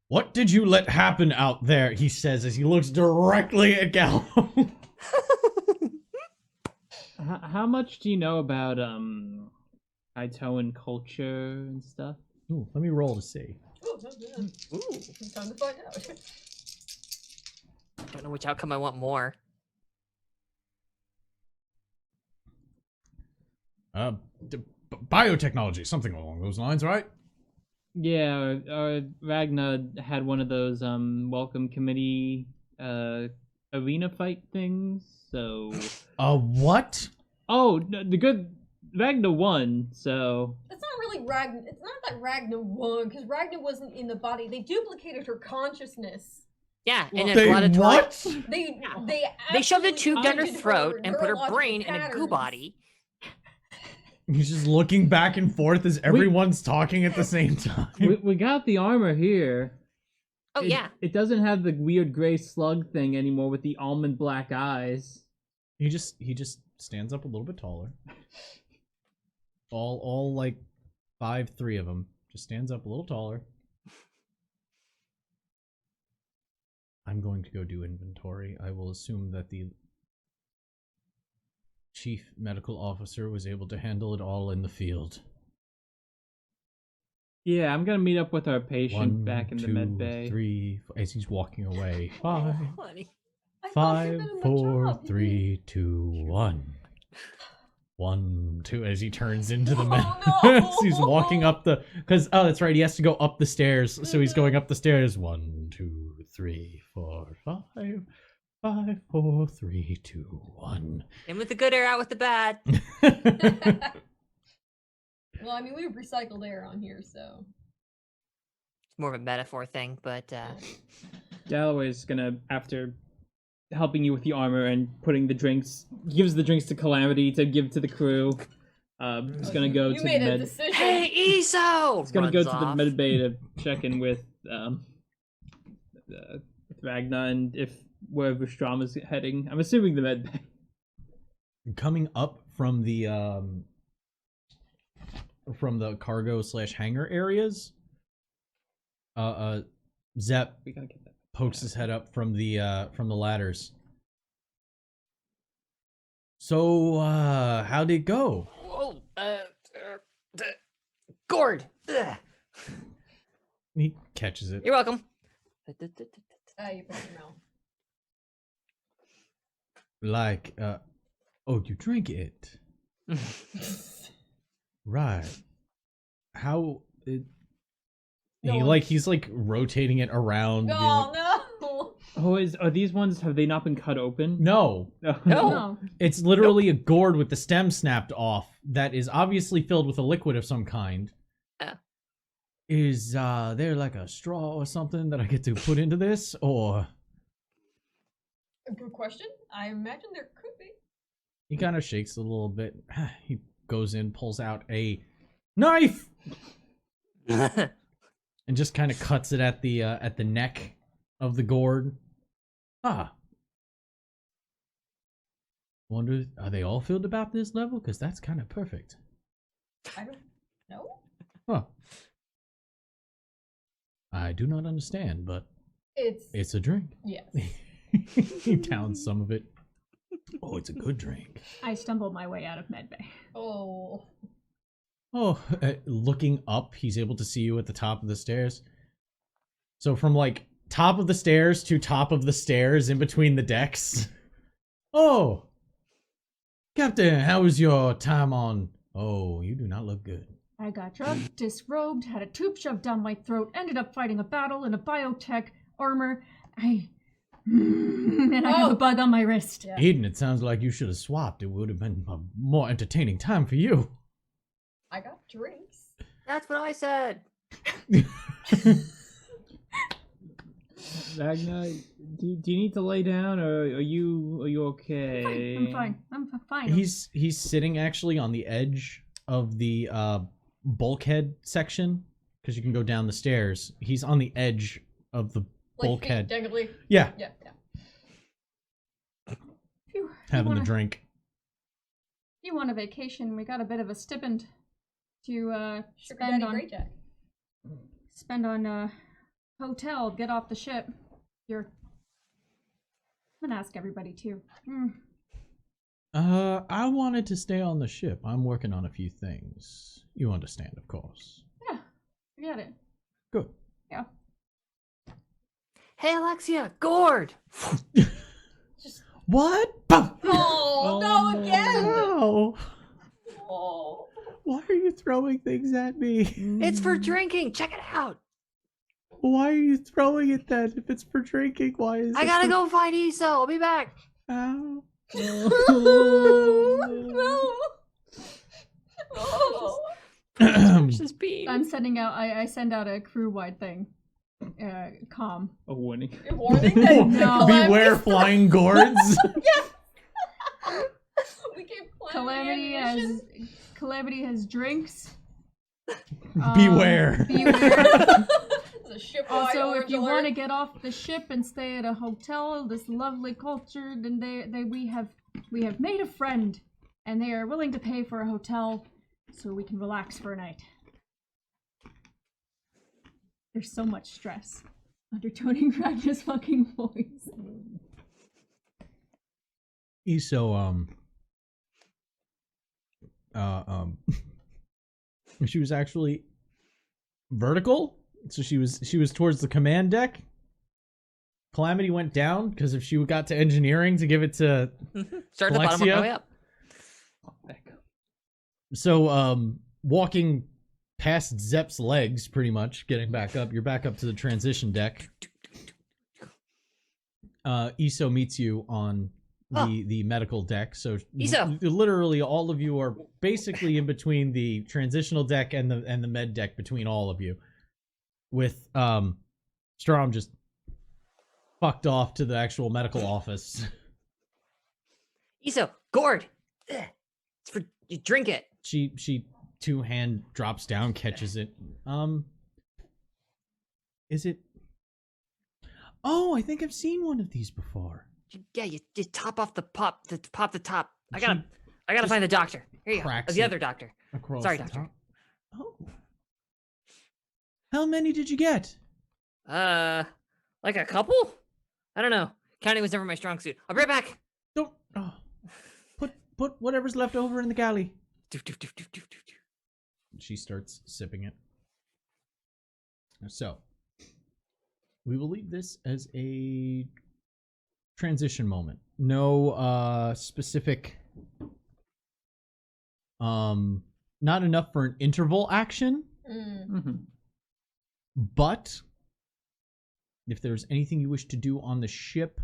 What did you let happen out there? He says as he looks directly at Gallo. How much do you know about Itoan culture and stuff? Ooh, let me roll to see. Ooh, it's time to find out. Don't know which outcome I want more. Biotechnology, something along those lines, right? Yeah, Ragna had one of those welcome committee arena fight things. So What? oh, the good Ragna won. So It's not really Ragna. It's not that Ragna won, because Ragna wasn't in the body. They duplicated her consciousness. Yeah, and They then Gladiator. what? They They shoved a absolutely tube down her blinded throat and put her neurological brain in a goo patterns. body. He's just looking back and forth as everyone's talking at the same time. we got the armor here. Oh yeah. It doesn't have the weird gray slug thing anymore with the almond black eyes. He just stands up a little bit taller. All like 5'3" of them. Just stands up a little taller. I'm going to go do inventory. I will assume that the chief medical officer was able to handle it all in the field. Yeah, I'm gonna meet up with our patient 1, back in the 2, med bay. 3, as he's walking away. 5, Honey. I thought you'd 5, been on the 4, job. 3, 2, 1. 1, 2, as he turns into the med. Oh, no. He's walking up the, because that's right, he has to go up the stairs, so he's going up the stairs. 1, 2, 3, 4, 5, 5, 4, 3, 2, 1. In with the good air, out with the bad. Well, I mean, we have recycled air on here, so. It's more of a metaphor thing, but Galloway's gonna, after helping you with the armor and putting the drinks, gives the drinks to Calamity to give to the crew. He's gonna go You to made the a med. decision. hey, Eso! He's gonna go to Runs the off. med bay to check in with Ragna and if wherever Strom is heading. I'm assuming the med bay. Coming up from the cargo / hangar areas, Zep We gotta get that. pokes his head up from the ladders. So, how'd it go? Whoa, gourd. Ugh. He catches it. You're welcome. You put it in your mouth. Like, oh, you drink it. Right. How it No. he's like rotating it around. being Oh like, no! Oh, are these ones? Have they not been cut open? No, No. No. it's literally a gourd with the stem snapped off that is obviously filled with a liquid of some kind. Is there like a straw or something that I get to put into this, or Good question. I imagine there could be. he kind of shakes a little bit. He goes in, pulls out a knife, and just kind of cuts it at the neck of the gourd. Wonder, are they all filled about this level? Because that's kind of perfect. I don't know. Huh. I do not understand, but it's a drink. Yes. He downs some of it. Oh, it's a good drink. I stumbled my way out of medbay. Oh. Oh, looking up, he's able to see you at the top of the stairs. So from like top of the stairs to top of the stairs in between the decks. Oh, Captain, how was your time on? Oh, you do not look good. I got drugged, disrobed, had a tube shoved down my throat, ended up fighting a battle in a biotech armor. And I have a bug on my wrist. Yeah. Eden, it sounds like you should have swapped. It would have been a more entertaining time for you. I got drinks. That's what I said. Ragnar, do you need to lay down, or are you okay? I'm fine. I'm fine. He's sitting actually on the edge of the bulkhead section because you can go down the stairs. He's on the edge of the Like bulkhead. feet dangly. Yeah, Yeah. Phew, having a drink. You want a vacation? We got a bit of a stipend to Sugar spend Daddy on Great Jack. hotel. Get off the ship. I'm gonna ask everybody too. I wanted to stay on the ship. I'm working on a few things. You understand, of course. Yeah, forget it. Good. Yeah. Hey, Alexia, gourd. What? Oh, no, again! No. Oh. Why are you throwing things at me? It's for drinking. Check it out. Why are you throwing it then? If it's for drinking, why is I it gotta for... go find Issa. I'll be back. Ow. No. Oh. Precious bean. I'm sending out. I send out a crew-wide thing. Calm. A warning. You're warning that No. Beware flying gourds. We gave Calamity has drinks. Beware. Beware. It's a ship-wide Also, if orange you alert. want to get off the ship and stay at a hotel, this lovely culture, then we have made a friend, and they are willing to pay for a hotel so we can relax for a night. There's so much stress undertoning Ragnar's fucking voice. So she was actually vertical, so she was towards the command deck. Calamity went down because if she got to engineering to give it to Start at the bottom, work Alexia? my way up. so walking past Zep's legs, pretty much getting back up. You're back up to the transition deck. Iso meets you on the medical deck. So Iso! literally all of you are basically in between the transitional deck and the med deck between all of you. With Strom just fucked off to the actual medical office. Iso, gourd. Ugh. It's for you. Drink it. She two-hand drops down, catches it. Is it? Oh, I think I've seen one of these before. Yeah, you top off the pop the top. I gotta just find the doctor. Here you go. cracks The it other doctor. Across Sorry, the doctor. top. Oh. How many did you get? Like a couple? I don't know. Counting was never my strong suit. I'll be right back. Don't. Oh. Put whatever's left over in the galley. Doof, doof, doof, doof, doof, doof, doof. She starts sipping it. So, we will leave this as a transition moment. No specific not enough for an interval action, but if there's anything you wish to do on the ship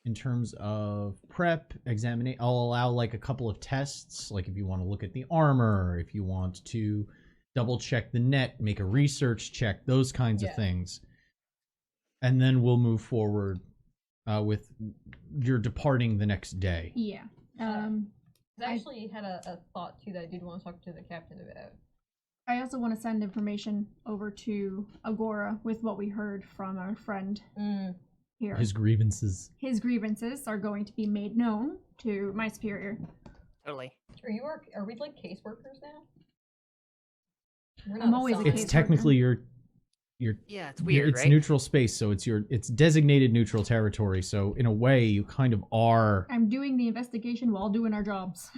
in terms of prep, examination, I'll allow like a couple of tests, like if you want to look at the armor, if you want to double check the net, make a research check, those kinds of things. And then we'll move forward with your departing the next day. Yeah. I actually had a thought too that I did want to talk to the captain about. I also want to send information over to Agora with what we heard from our friend here. His grievances. His grievances are going to be made known to my superior. Totally. Are we like caseworkers now? I'm always a It's caseworker. technically your Yeah, it's weird, it's right? neutral space, so it's designated neutral territory. So in a way, you kind of are. I'm doing the investigation while doing our jobs.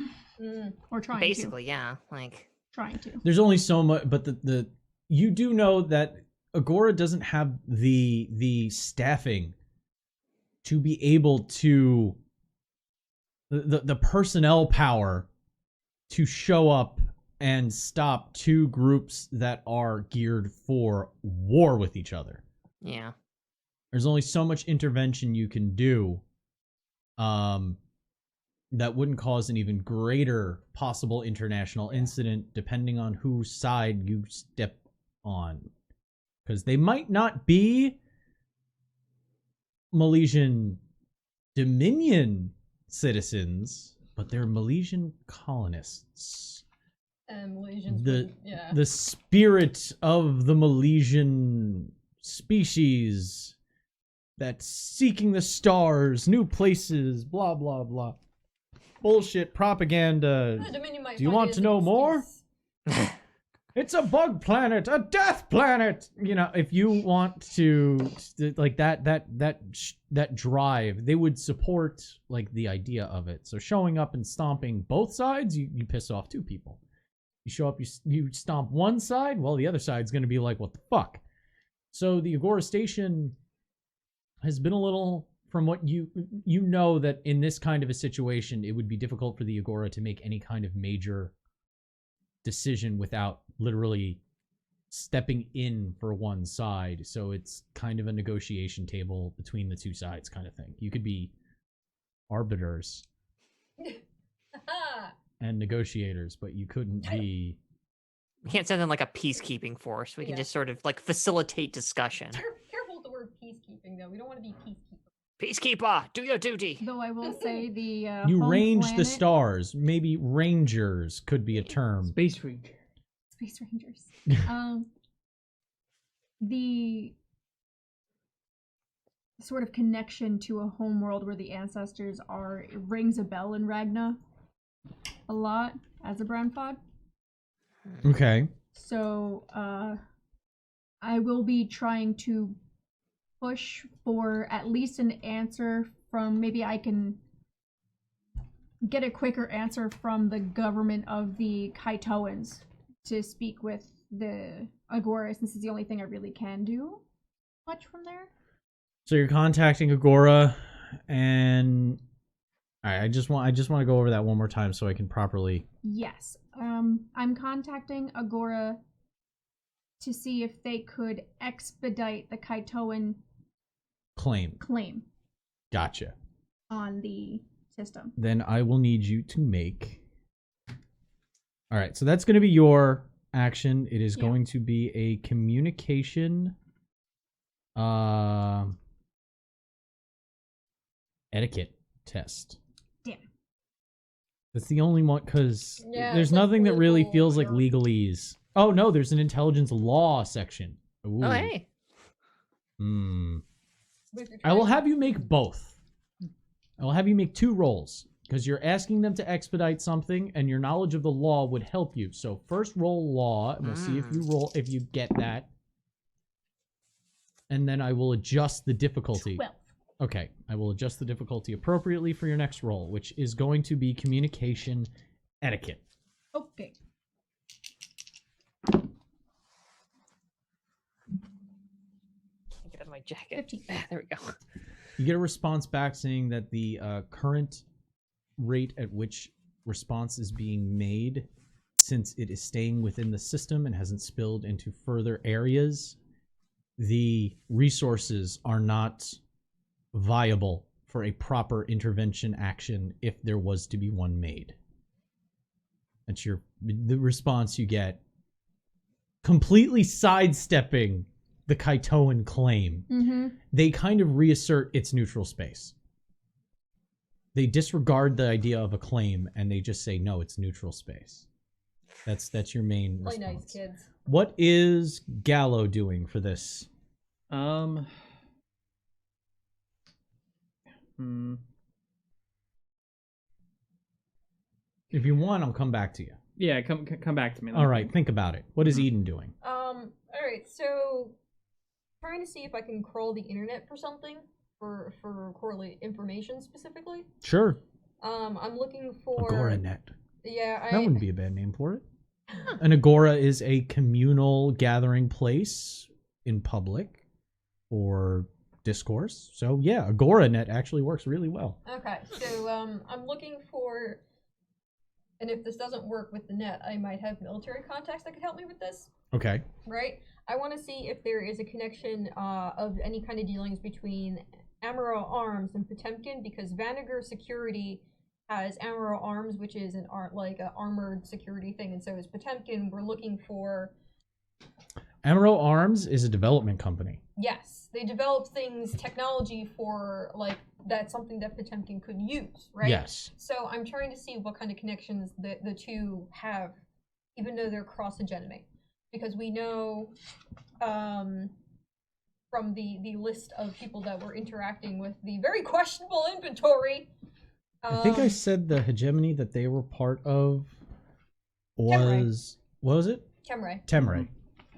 Or trying Basically, yeah. Like, to. Trying to. There's only so much, but the you do know that Agora doesn't have the staffing to be able to the personnel power to show up and stop two groups that are geared for war with each other. yeah. There's only so much intervention you can do that wouldn't cause an even greater possible international incident depending on whose side you step on. Because they might not be Milesian Dominion citizens, but they're Milesian colonists. Malaysians. The spirit of the Milesian species that's seeking the stars, new places, blah blah blah. Bullshit propaganda. Do you want to know more? It's a bug planet, a death planet. You know, if you want to like that drive, they would support like the idea of it. So showing up and stomping both sides, you piss off two people. You show up, you stomp one side, well, the other side's going to be like, what the fuck? So the Agora station has been a little, from what you know that in this kind of a situation, it would be difficult for the Agora to make any kind of major decision without literally stepping in for one side. So it's kind of a negotiation table between the two sides kind of thing. You could be arbiters and negotiators, but you couldn't be. We can't send in like a peacekeeping force. We can just sort of like facilitate discussion. Careful with the word peacekeeping, though. We don't want to be peacekeepers. Peacekeeper, do your duty. Though I will say the You home range the planet- stars. Maybe rangers could be a term. Space Ranger. Space Rangers. The sort of connection to a home world where the ancestors are, it rings a bell in Ragna a lot as a Brownfod. Okay. So I will be trying to push for at least an answer from, maybe I can get a quicker answer from the government of the Kaitoans to speak with the Agora, since it's the only thing I really can do much from there. So you're contacting Agora, and all right, I just want to go over that one more time so I can properly. Yes. I'm contacting Agora to see if they could expedite the Kaitoan claim. Gotcha. on the system. Then I will need you to make. All right, so that's going to be your action. It is going to be a communication etiquette test. Damn. That's the only one, because Yeah, there's it's like nothing that really political, feels like legalese. Oh no, there's an intelligence law section. Ooh. Oh, hey. I will have you make both. I will have you make 2 rolls, because you're asking them to expedite something, and your knowledge of the law would help you. So first roll law, and we'll see if you get that. and then I will adjust the difficulty. 12. Okay, I will adjust the difficulty appropriately for your next roll, which is going to be communication etiquette. Okay. Get out of my jacket. 15. There we go. You get a response back saying that the current rate at which response is being made, since it is staying within the system and hasn't spilled into further areas, the resources are not viable for a proper intervention action if there was to be one made. That's the response you get, completely sidestepping the Kaitoan claim. Mm-hmm. They kind of reassert its neutral space. They disregard the idea of a claim and they just say, no, it's neutral space. That's your main Play response. nice, kids. What is Gallo doing for this? If you want, I'll come back to you. Yeah, come back to me. All right, think about it. What is Eden doing? Alright, so trying to see if I can crawl the internet for something for correlate information specifically. Sure. I'm looking for AgoraNet. Yeah, That wouldn't be a bad name for it. An agora is a communal gathering place in public for discourse. So yeah, AgoraNet actually works really well. Okay, so I'm looking for, and if this doesn't work with the net, I might have military contacts that could help me with this. Okay. Right? I want to see if there is a connection of any kind of dealings between Amaro Arms and Potemkin, because Vanager Security has Amaro Arms, which is an armored security thing, and so is Potemkin. We're looking for. Amaro Arms is a development company. Yes, they develop things, technology for that's something that Potemkin could use, right? Yes. So I'm trying to see what kind of connections the two have, even though they're cross hegemony, because we know from the list of people that were interacting with the very questionable inventory. I think I said the hegemony that they were part of was Temray. what was it? Temray. Temray.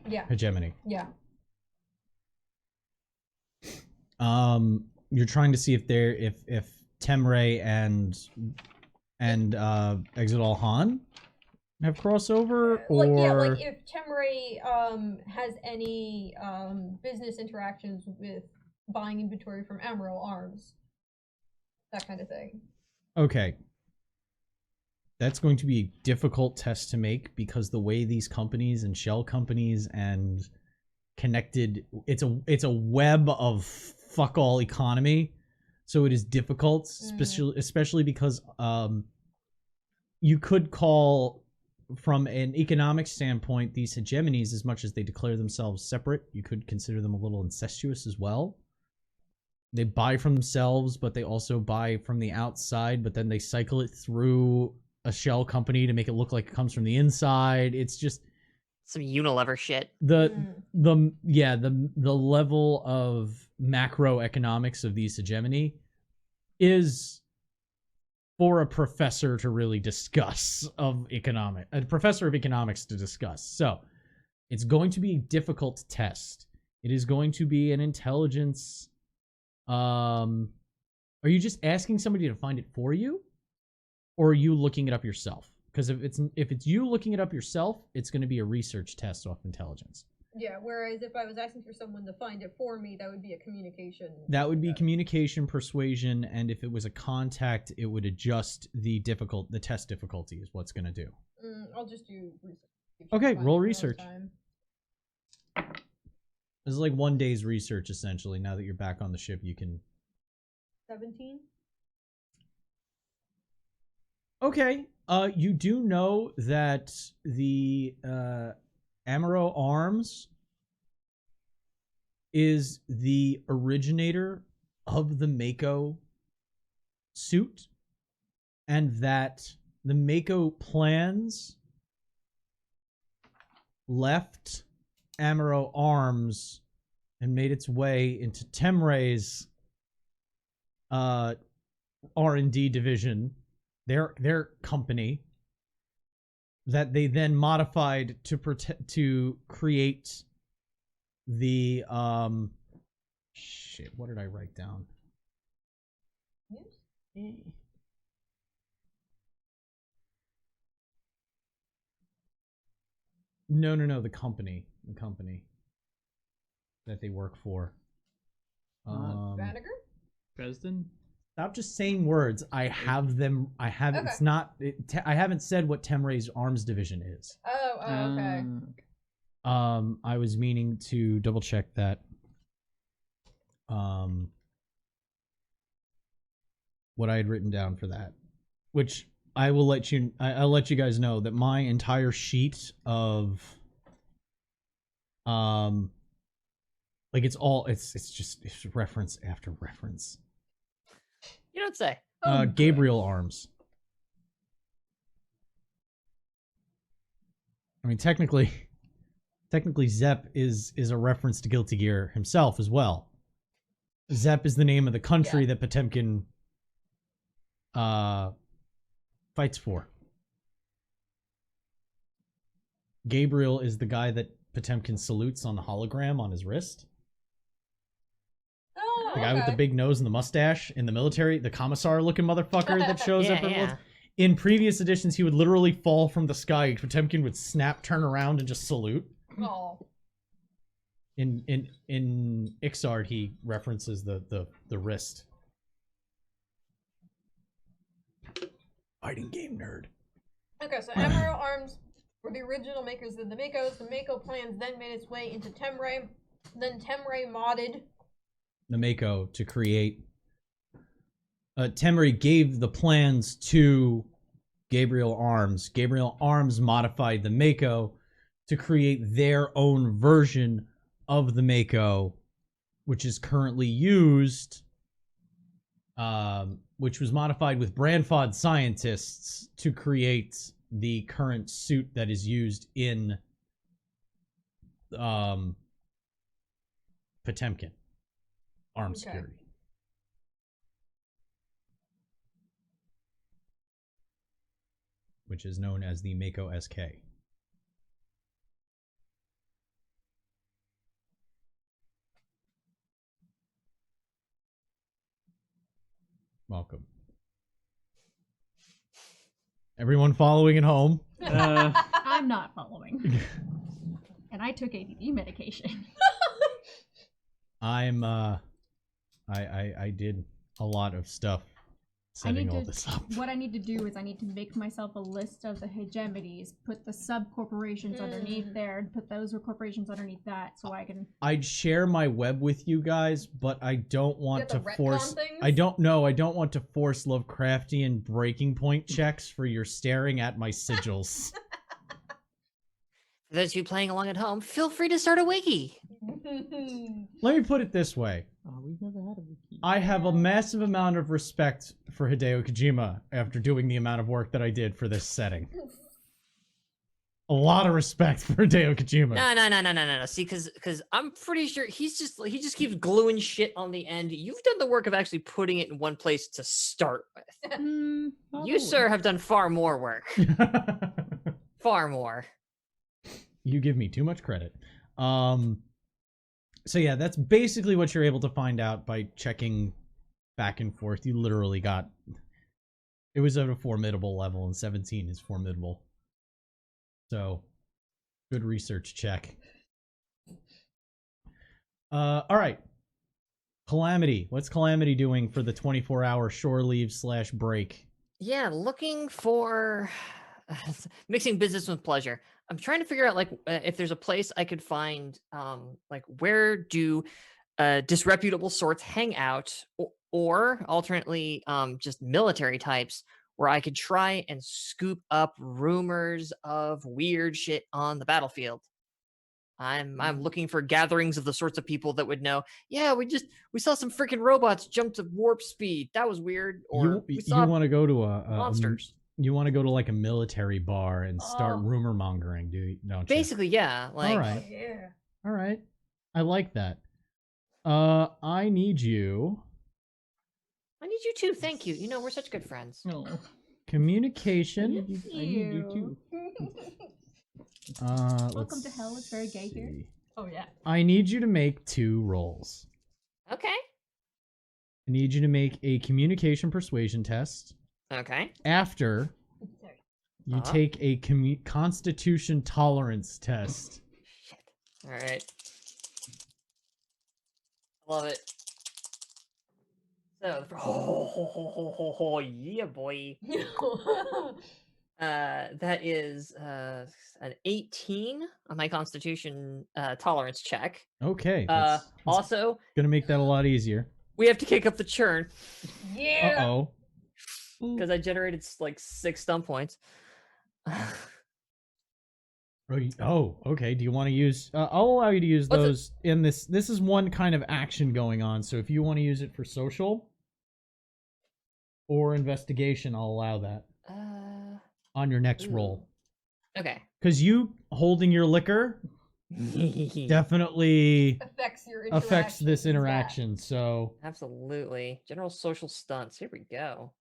Yeah. Hegemony. Yeah. You're trying to see if Temray and Exodal Han have crossover, or if Temray has any business interactions with buying inventory from Amaro Arms, that kind of thing. Okay. That's going to be a difficult test to make because the way these companies and shell companies and connected, it's a web of fuck all economy. So it is difficult, especially because you could call, from an economic standpoint, these hegemonies, as much as they declare themselves separate, you could consider them a little incestuous as well. They buy from themselves, but they also buy from the outside, but then they cycle it through a shell company to make it look like it comes from the inside. It's just some Unilever shit. the level of macroeconomics of these hegemony is for a professor to really discuss a professor of economics to discuss. So it's going to be a difficult test. It is going to be an intelligence. Are you just asking somebody to find it for you, or are you looking it up yourself? Because if it's you looking it up yourself, it's going to be a research test off intelligence. Yeah, whereas if I was asking for someone to find it for me, that would be a communication. That would be communication, persuasion, and if it was a contact, it would adjust the test difficulty is what's going to do. I'll just do research. Okay, roll Another research. time. This is like 1 day's research, essentially. Now that you're back on the ship, you can... 17? Okay. You do know that the Amaro Arms is the originator of the Mako suit, and that the Mako plans left Amaro Arms and made its way into Temray's R&D division, their company, that they then modified to create the Shit, what did I write down? No, the company that they work for. Vinegar? Dresden? Stop just saying words. I have them. I have. Okay. It's not. I haven't said what Temray's arms division is. Oh, okay. I was meaning to double check that. What I had written down for that, which I will let you. I'll let you guys know that my entire sheet of, like it's just reference after reference. You don't say. Gabriel arms. I mean, technically, Zep is a reference to Guilty Gear himself as well. Zep is the name of the country that Potemkin fights for. Gabriel is the guy that Potemkin salutes on the hologram on his wrist. Oh, The guy with the big nose and the mustache in the military, the commissar-looking motherfucker that shows up every once. In previous editions, he would literally fall from the sky. Potemkin would snap, turn around, and just salute. Oh. In Ixard, he references the wrist. Fighting game nerd. Okay, so Emerald Arms were the original makers of the Makos. The Mako plans then made its way into Temray. Then Temray modded The Mako to create. Temray gave the plans to Gabriel Arms. Gabriel Arms modified the Mako to create their own version of the Mako, which is currently used, which was modified with Brandfod scientists to create the current suit that is used in Potemkin armed security. Which is known as the Mako SK. Welcome. Everyone following at home? I'm not following. And I took ADD medication. I'm I did a lot of stuff setting all this up. What I need to do is I need to make myself a list of the hegemonies, put the sub-corporations underneath there, and put those corporations underneath that so I can... I'd share my web with you guys, but I don't want to force... things? I don't want to force Lovecraftian breaking point checks for your staring at my sigils. For those of you playing along at home, feel free to start a wiki. Let me put it this way. We've never had a wiki. I have a massive amount of respect for Hideo Kojima after doing the amount of work that I did for this setting. A lot of respect for Hideo Kojima. No. See, because I'm pretty sure he just keeps gluing shit on the end. You've done the work of actually putting it in one place to start with. You, sir, have done far more work. Far more. You give me too much credit. So yeah, that's basically what you're able to find out by checking back and forth. You literally got... It was at a formidable level, and 17 is formidable. So, good research check. Alright. Calamity. What's Calamity doing for the 24-hour shore leave / break? Yeah, looking for... mixing business with pleasure. I'm trying to figure out if there's a place I could find where do disreputable sorts hang out, or alternately just military types where I could try and scoop up rumors of weird shit on the battlefield. I'm looking for gatherings of the sorts of people that would know, yeah, we saw some freaking robots jump to warp speed. That was weird. Or you want to go to a monsters. You want to go to like a military bar and start rumor mongering, don't you? Basically, yeah. All right. Yeah. All right. I like that. I need you. I need you too. Thank you. You know, we're such good friends. No. Communication. I need you too. Welcome to hell. It's very gay here. Oh yeah. I need you to make 2 rolls. Okay. I need you to make a communication persuasion test. Okay. After Sorry. you take a constitution tolerance test. Shit. All right. Love it. So, yeah, boy. That is an 18 on my Constitution tolerance check. Okay. That's Also, gonna make that a lot easier. we have to kick up the churn Yeah. Uh-oh. because I generated like 6 stump points. Oh, okay. Do you want to use? I'll allow you to use What's it- those in this. This is one kind of action going on. So if you want to use it for social or investigation, I'll allow that on your next Ooh. roll. Okay. Because you holding your liquor definitely affects your affects this interaction. interaction. So Absolutely. General social stunts. Here we go.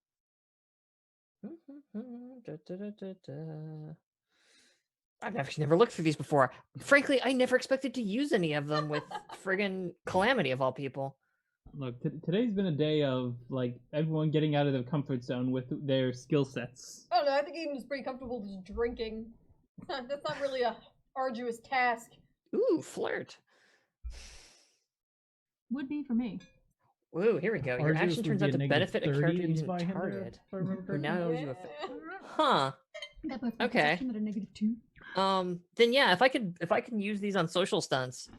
I've actually never looked through these before. Frankly, I never expected to use any of them with friggin' Calamity of all people. Look, today's been a day of like everyone getting out of their comfort zone with their skill sets. I don't know. I think Eden's pretty comfortable just drinking. That's not really a arduous task. Ooh, flirt. Would be for me. Ooh, here we go. Your Arduous action would turns be out a to negative benefit a 30 character you against didn't by him there, target. if I remember Who correctly. now owes you a Huh. That both my Okay. perception at a -2. Then yeah, if I can use these on social stunts,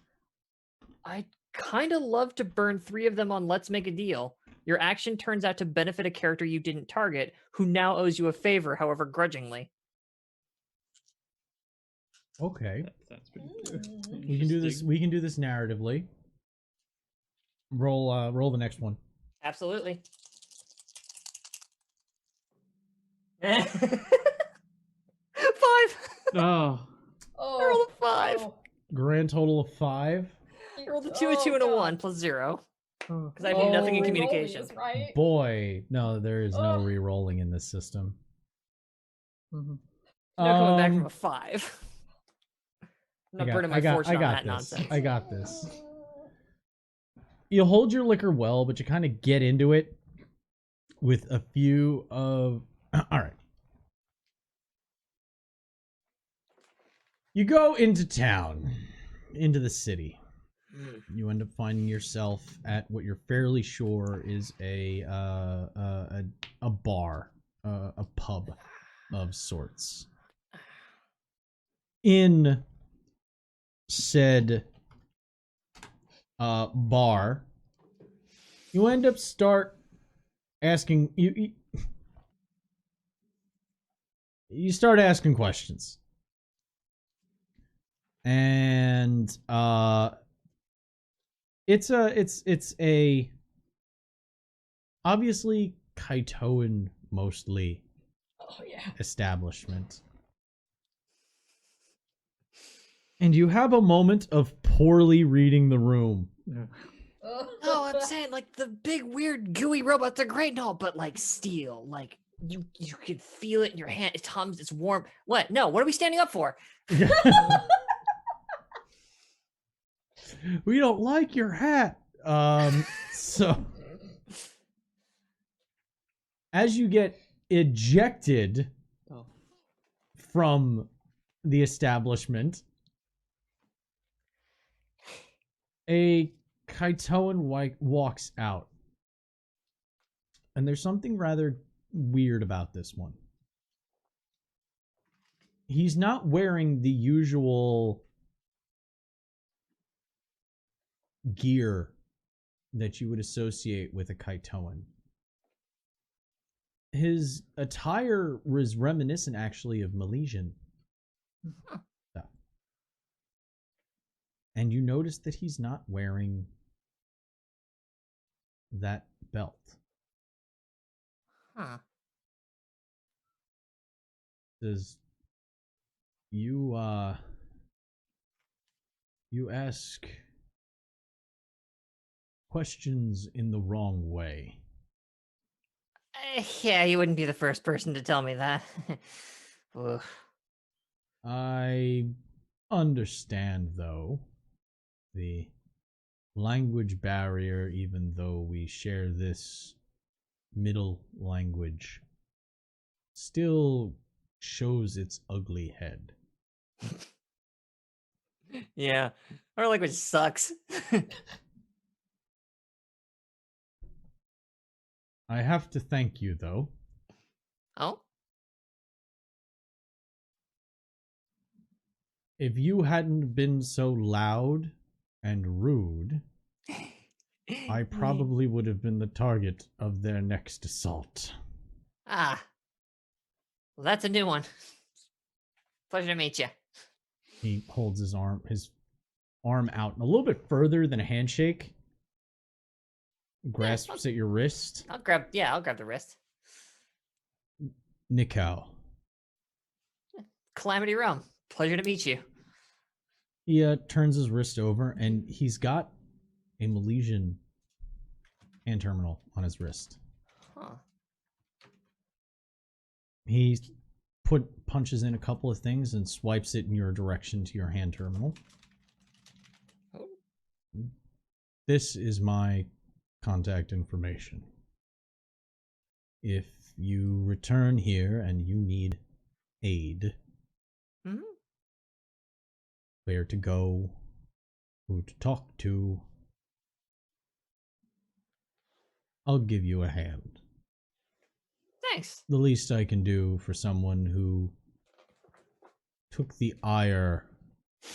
I'd kind of love to burn 3 of them on Let's Make a Deal. Your action turns out to benefit a character you didn't target, who now owes you a favor, however grudgingly. okay, That sounds pretty good. we can do this. We can do this narratively. Roll the next one. Absolutely. 5. Oh, Oh, I rolled a 5. oh. Grand total of 5. I rolled a 2, a 2, and a 1 plus 0 oh. because I have nothing in Re-roll communication. these, right? Boy, no, there is no Ugh. re-rolling in this system. Mhm. No coming back from a 5. I'm not burning my fortune on that this. nonsense. I got this. You hold your liquor well, but you kind of get into it with a few of. All right. You go into town, into the city. You end up finding yourself at what you're fairly sure is a bar, a pub of sorts. In said bar, you end up asking you start asking questions, and it's a obviously Kaitoan mostly Oh yeah. establishment. And you have a moment of poorly reading the room. Yeah. No, I'm saying like the big weird gooey robots are great and all, but like steel, like you can feel it in your hand. It hums, it's warm. What? No, what are we standing up for? We don't like your hat. So as you get ejected Oh. from the establishment, a Kaitoan walks out. And there's something rather weird about this one. He's not wearing the usual gear that you would associate with a Kaitoan. His attire was reminiscent, actually, of Milesian stuff. And you notice that he's not wearing that belt. Huh. Says, you ask questions in the wrong way. Yeah, you wouldn't be the first person to tell me that. Ugh. I understand, though, the language barrier, even though we share this middle language, still shows its ugly head. Yeah, our language sucks. I have to thank you, though. Oh, If you hadn't been so loud and rude, I probably would have been the target of their next assault. Ah, well, that's a new one. Pleasure to meet you. He holds his arm out a little bit further than a handshake. Grasps at your wrist. I'll grab the wrist. Nikau. Calamity Realm. Pleasure to meet you. He turns his wrist over, and he's got a Milesian hand terminal on his wrist. Huh. He punches in a couple of things and swipes it in your direction to your hand terminal. Oh. This is my contact information. If you return here and you need aid, Mm-hmm. where to go, who to talk to, I'll give you a hand. Thanks. The least I can do for someone who took the ire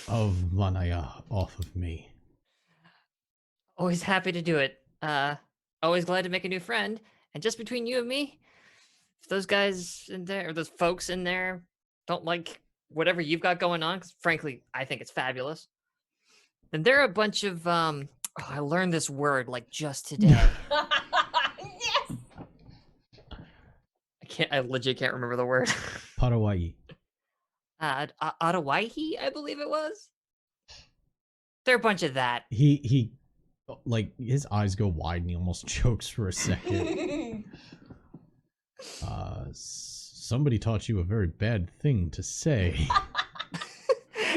of Manaya off of me. Always happy to do it. Always glad to make a new friend. And just between you and me, if those guys in there, or those folks in there, don't like whatever you've got going on, because frankly, I think it's fabulous, then they're a bunch of, I learned this word like just today. Yes! I legit can't remember the word. Parawai. Atawaihi, I believe it was. They're a bunch of that. He like his eyes go wide and he almost chokes for a second. Somebody taught you a very bad thing to say.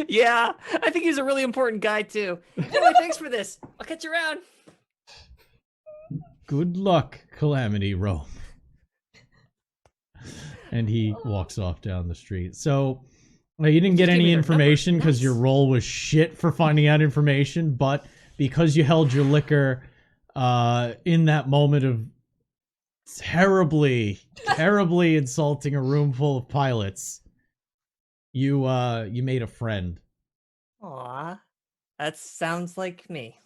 Yeah, I think he's a really important guy too. Anyway, thanks for this. I'll catch you around. Good luck, Calamity Rome. And he walks off down the street. So you didn't get Just give me any their information number. because your Nice. roll was shit for finding out information, but because you held your liquor in that moment of terribly insulting a room full of pilots, you made a friend. Aw, that sounds like me.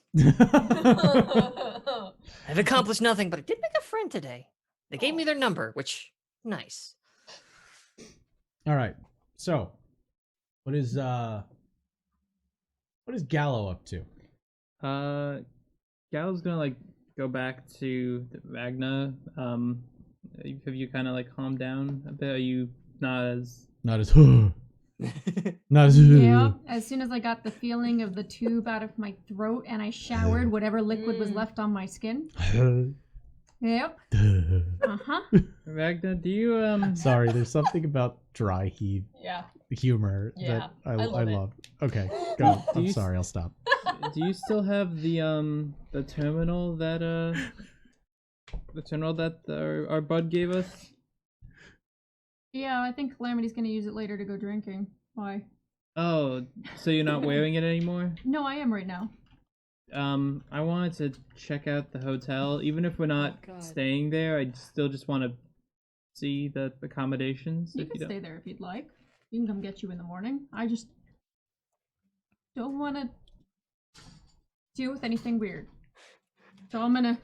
I've accomplished nothing, but I did make a friend today. They gave me their number, which nice. All right. So, what is Gallo up to? Gal's gonna like go back to Ragna. Have you kind of like calmed down a bit? Are you not as Not as not as Yeah, as soon as I got the feeling of the tube out of my throat and I showered whatever liquid was left on my skin. Yep. Uh-huh. Ragna? Do you Sorry, there's something about dry heat Yeah. humor Yeah, that I I love it. love. Okay, go. Do I'm you- sorry, I'll stop. do you still have the terminal that our bud gave us? Yeah, I think Calamity's gonna use it later to go drinking. Why? Oh, so you're not wearing it anymore? No, I am right now. I wanted to check out the hotel. Even if we're not God. staying there, I still just want to see the accommodations. You if can you stay don't. there if you'd like. We can come get you in the morning. I just don't want to deal with anything weird. So I'm gonna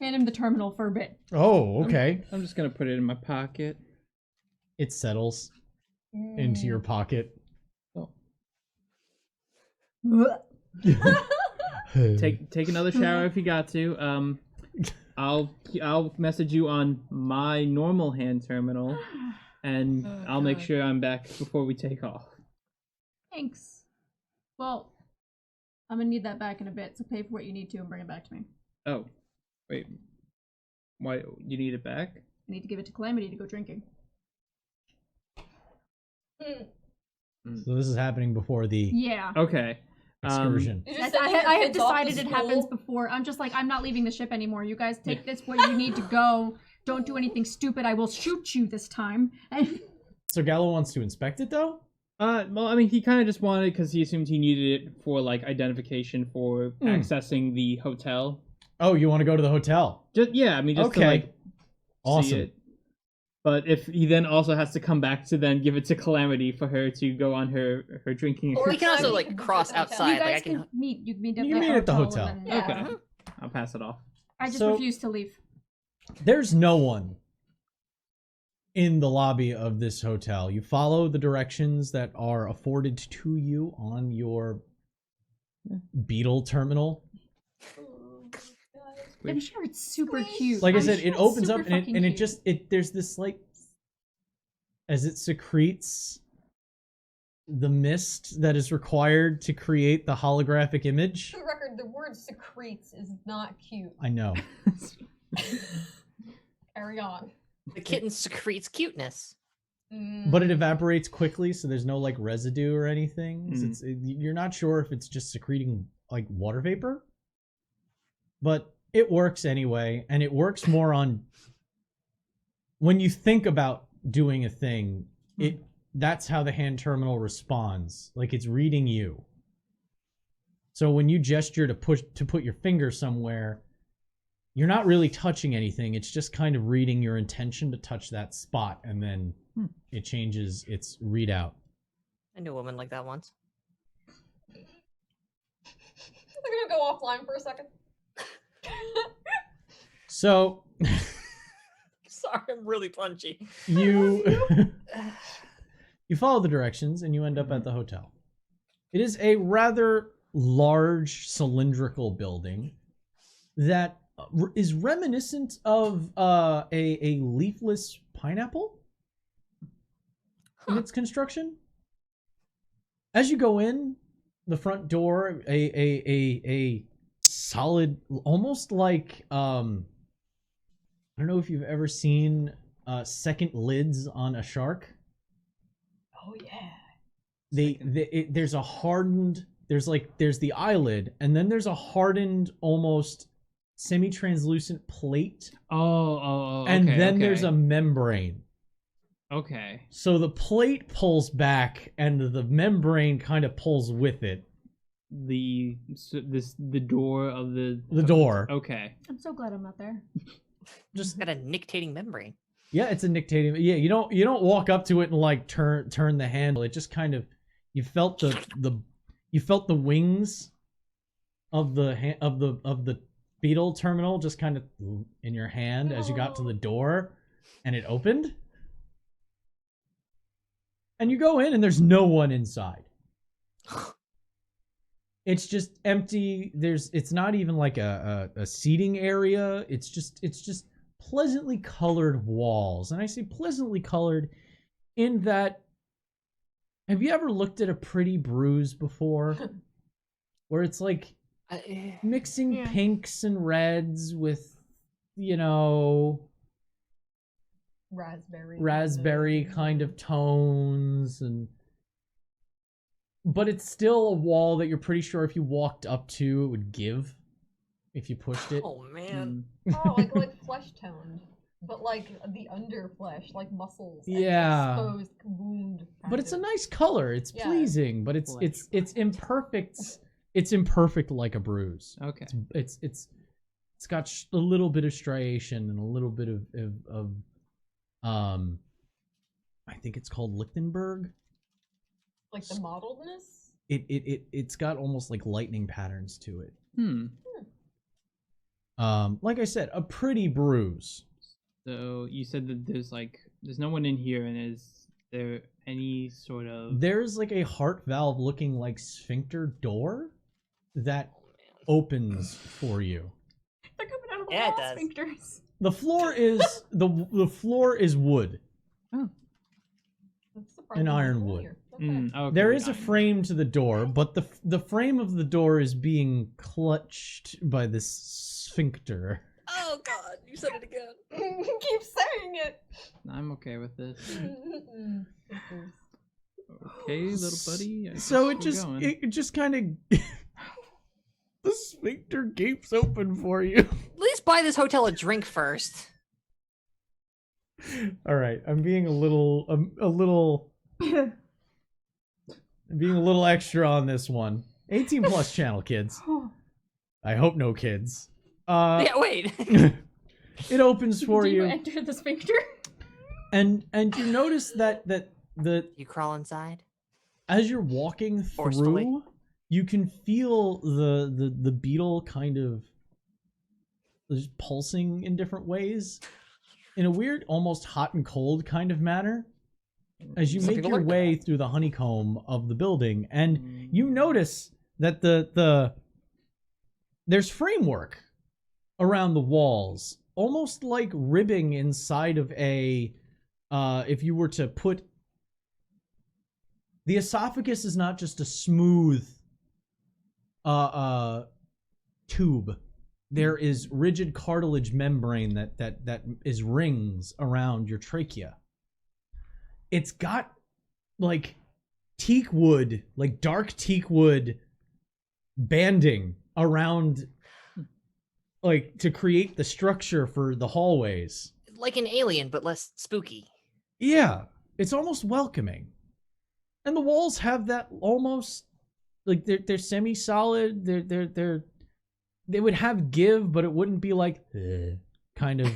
hand him the terminal for a bit. Oh, okay. I'm just gonna put it in my pocket. It settles into your pocket. Oh. Take Take another shower if you got to. I'll message you on my normal hand terminal, and Oh, I'll make God. sure I'm back before we take off. Thanks. Well, I'm gonna need that back in a bit, so pay for what you need to and bring it back to me. Oh, wait. Why you need it back? I need to give it to Calamity to go drinking. So this is happening before the. Yeah. Okay. excursion. You're just I sending your have kids off to decided it happens school? before. I'm just like, I'm not leaving the ship anymore. You guys take this where you need to go. Don't do anything stupid. I will shoot you this time. So Gallo wants to inspect it though? Well, I mean, he kind of just wanted it because he assumed he needed it for like identification for accessing the hotel. Oh, you want to go to the hotel? Just I mean, just to like see Awesome. it. But if he then also has to come back to then give it to Calamity for her to go on her drinking. Or We can also Calamity like can visit cross the hotel. outside. You Like I guys can. can meet. You can meet at You the meet at the hotel. hotel. and Yeah. then- Okay, I'll pass it off. I just So- refuse to leave. There's no one in the lobby of this hotel. You follow the directions that are afforded to you on your beetle terminal. I'm sure it's super cute. Like I I'm said, sure it it's opens super up and fucking it cute. just there's this like, as it secretes the mist that is required to create the holographic image. For the record, the word secretes is not cute. I know. Carry on. The kitten secretes cuteness. But it evaporates quickly, so there's no like residue or anything. So you're not sure if it's just secreting like water vapor, but it works anyway, and it works more on when you think about doing a thing. That's how the hand terminal responds. Like it's reading you. So when you gesture to put your finger somewhere, you're not really touching anything. It's just kind of reading your intention to touch that spot, and then it changes its readout. I knew a woman like that once. We're gonna go offline for a second. So Sorry, I'm really punchy. you you follow the directions and you end up at the hotel. It is a rather large cylindrical building that is reminiscent of a leafless pineapple in its construction. As you go in, the front door, a solid, almost like I don't know if you've ever seen second lids on a shark. Oh yeah. There's a hardened, there's the eyelid, and then there's a hardened, almost semi-translucent plate, and then there's a membrane. Okay. So the plate pulls back, and the membrane kind of pulls with it. The door of the door. Okay. I'm so glad I'm not there. Just got a nictating membrane. Yeah, it's a nictating. Yeah, you don't walk up to it and like turn the handle. It just kind of, you felt the wings of the beetle terminal just kind of in your hand as you got to the door, and it opened. And you go in and there's no one inside. It's just empty. It's not even like a seating area. It's just pleasantly colored walls. And I say pleasantly colored in that, have you ever looked at a pretty bruise before? Where it's like mixing pinks and reds with, raspberry kind of tones, but it's still a wall that you're pretty sure if you walked up to, it would give if you pushed it. Oh man. Oh, like flesh toned, but like the under flesh, like muscles. And Yeah. exposed wound. But it's a nice color. It's pleasing, but it's imperfect. It's imperfect like a bruise. Okay. It's got a little bit of striation and a little bit of I think it's called Lichtenberg. like the modeledness. It's got almost like lightning patterns to it. Hmm. Like I said, a pretty bruise. So you said that there's no one in here, and is there any sort of There's like a heart valve looking like sphincter door that opens for you. They're coming out of the Yeah, it wall, does. sphincters. The floor is the floor is wood. That's surprisingly ironwood. familiar. Okay. okay, There is a iron. frame to the door, but the frame of the door is being clutched by this sphincter. Oh god, you said it again. Keep saying it. I'm okay with this. okay, little buddy? I So guess we're going. it just kind of the sphincter gapes open for you. At least buy this hotel a drink first. All right, I'm being a little I'm being a little extra on this one. 18 plus channel, kids. I hope no kids. Yeah, wait. It opens for Do you you, enter the sphincter? and you notice that the You crawl inside. as you're walking Forcefully. through, you can feel the beetle kind of just pulsing in different ways, in a weird, almost hot and cold kind of manner, as you Some make people your like way that. through the honeycomb of the building, and you notice that there's framework around the walls, almost like ribbing inside of a if you were to put the esophagus is not just a smooth tube. There is rigid cartilage membrane that is rings around your trachea. It's got like teak wood, like dark teak wood banding around, like, to create the structure for the hallways. Like an alien, but less spooky. Yeah, it's almost welcoming. And the walls have that almost, like, they're semi-solid. They would have give, but it wouldn't be like kind of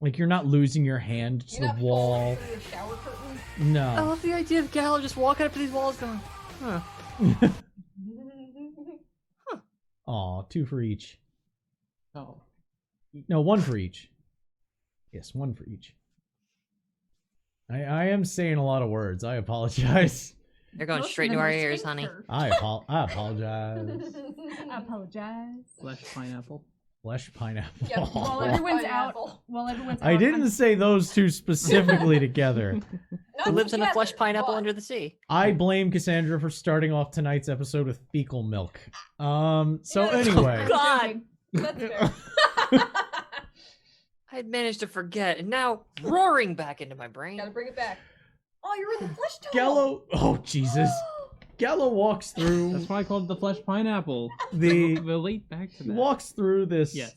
like you're not losing your hand to You're the not wall. falling through the shower curtain. I No. love the idea of Gallo just walking up to these walls going, huh. Aw, 2 for each. Oh. No, 1 for each. Yes, 1 for each. I am saying a lot of words. I apologize. They're going Most of straight them into our are ears, honey. sphincter. I apologize. I apologize. Flesh pineapple. Flesh pineapple. Yeah, While Flesh everyone's pineapple. out, while everyone's out, I didn't I'm- say those two specifically together. Not Who lives in a together, flesh pineapple but- under the sea? I blame Cassandra for starting off tonight's episode with fecal milk. So Yeah, that's- anyway. God. That's fair. I had managed to forget, and now roaring back into my brain. Gotta bring it back. Oh, you're in the flesh tunnel. Gallo, oh Jesus. Gallo walks through That's why I called it the flesh pineapple. the Relate back to that. walks through this Yes.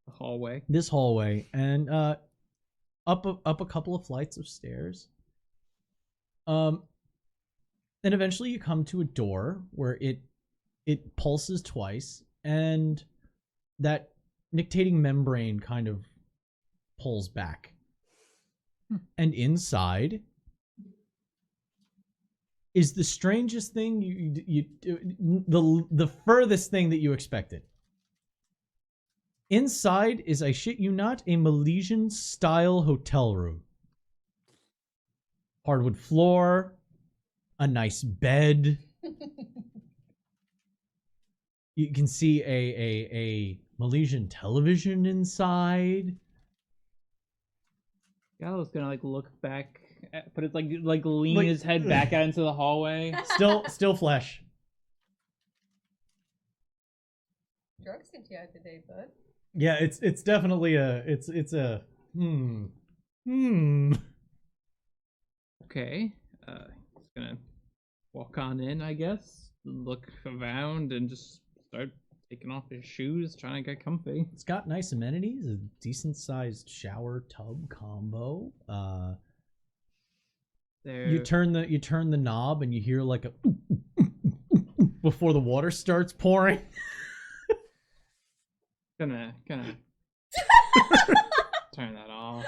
The hallway. this hallway and up a couple of flights of stairs. And eventually you come to a door where it pulses twice, and that nictating membrane kind of pulls back. And inside is the strangest thing the furthest thing that you expected. Inside is, I shit you not, a Malaysian style hotel room. Hardwood floor, a nice bed. You can see a Malaysian television inside. Gallo's gonna like look back, but it's like lean Like- his head back out into the hallway. Still flesh. Drugs get you out today, bud. Yeah, it's definitely it's a Okay. He's gonna walk on in, I guess. Look around and just start taking off his shoes, trying to get comfy. It's got nice amenities, a decent sized shower tub combo. There. You turn the knob and you hear like a before the water starts pouring. Gonna turn that off.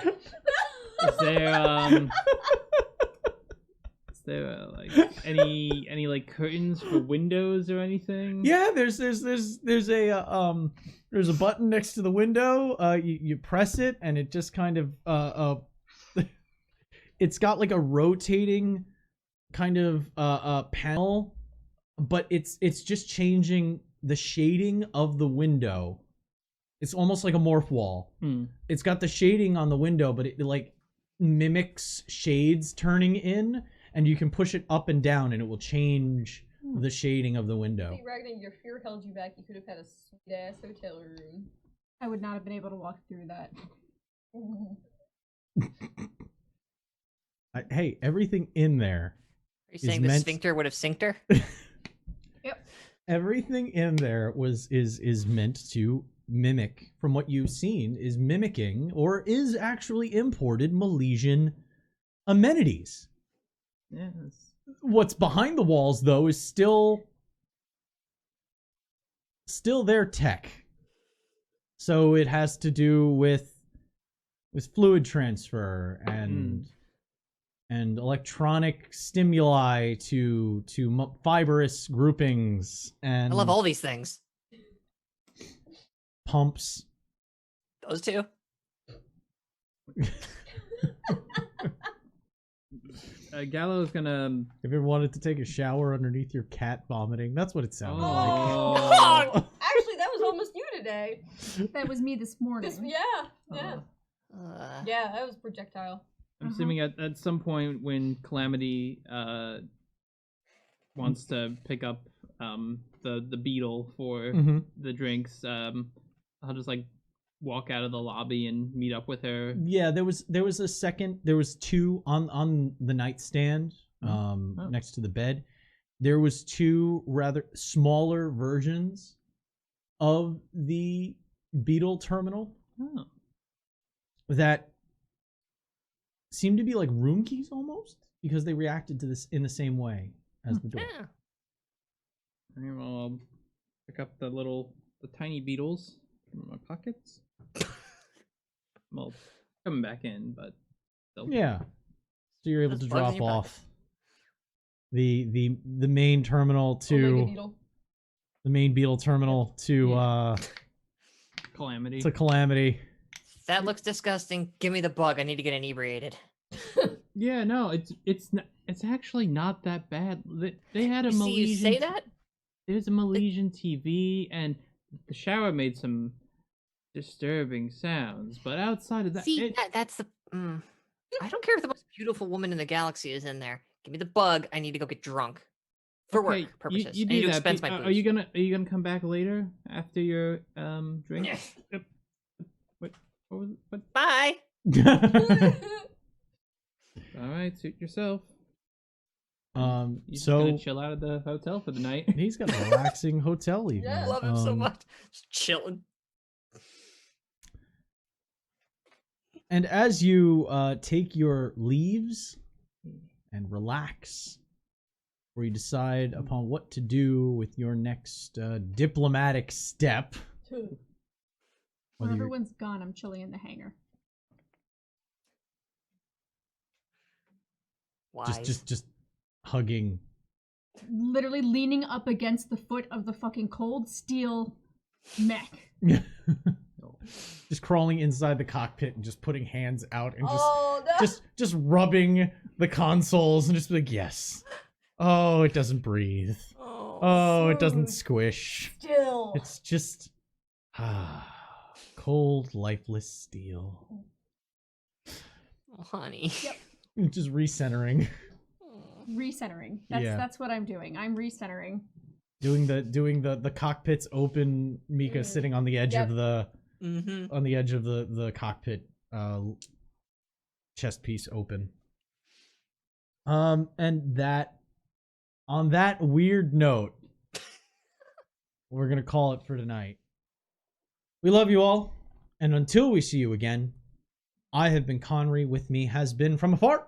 Is there like any like curtains for windows or anything? Yeah, there's a button next to the window. You press it and it just kind of it's got like a rotating kind of panel, but it's just changing the shading of the window. It's almost like a morph wall. It's got the shading on the window, but it like mimics shades turning in, and you can push it up and down and it will change the shading of the window. See, Ragnar, your fear held you back. You could have had a sweet ass hotel room. I would not have been able to walk through that. Hey, everything in there you saying the meant- sphincter would have synced her? Everything in there is meant to mimic, from what you've seen, is mimicking or is actually imported Milesian amenities. Yes. What's behind the walls, though, is still their tech. So it has to do with fluid transfer and electronic stimuli to fibrous groupings and I love all these things. pumps. Those two. Gallo's gonna. Have you ever wanted to take a shower underneath your cat vomiting? That's what it sounds like. Oh. Actually, that was almost you today. That was me this morning. Yeah. Uh, Yeah, that was projectile. I'm assuming at some point when Calamity wants to pick up the beetle for Mhm. the drinks, I'll just like walk out of the lobby and meet up with her. Yeah, there was two on the nightstand next to the bed. There was two rather smaller versions of the beetle terminal Oh. that seemed to be like room keys almost, because they reacted to this in the same way as the door. yeah. Alright, well, I'll pick up the tiny beetles from my pockets. Well, coming back in, but still. Yeah. So you're able Those to bugs in drop your off the main terminal Omega to Beetle. the main beetle terminal to Calamity. Calamity. That looks disgusting. Give me the bug. I need to get inebriated. Yeah, no, it's actually not that bad. They had a You see, you Milesian. say that? There's a Milesian TV, and the shower made some disturbing sounds. But outside of that, See, that's the. I don't care if the most beautiful woman in the galaxy is in there. Give me the bug. I need to go get drunk for okay, work purposes. You I do need to that. expense my but, booze. are you gonna come back later after your drink? Yep. What was it? What? Bye. All right, suit yourself. You just So gonna chill out at the hotel for the night. he's got a relaxing hotel evening. Yeah. Love him so much. Just chilling. And as you take your leaves and relax, where you decide upon what to do with your next diplomatic step, When whether you're- everyone's gone, I'm chilling in the hangar. Wise. just hugging. Literally leaning up against the foot of the fucking cold steel mech. Just crawling inside the cockpit and just putting hands out and Oh, no. just rubbing the consoles and just be like, yes. Oh, it doesn't breathe. Oh, it doesn't squish. Still. It's just cold, lifeless steel. Oh, honey. Just recentering. Recentering. Yeah. That's what I'm doing. I'm recentering. Doing the cockpits open, Mika sitting on the edge Yep. of the Mm-hmm. on the edge of the cockpit chest piece open. And that on that weird note, we're gonna call it for tonight. We love you all, and until we see you again, I have been Conry. With me has been from afar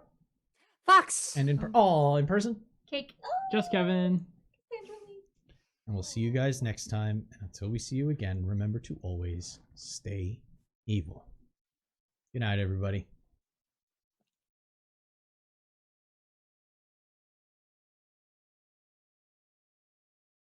Fox. and in person. Cake. Just Kevin. And we'll see you guys next time. And until we see you again, remember to always stay evil. Good night, everybody.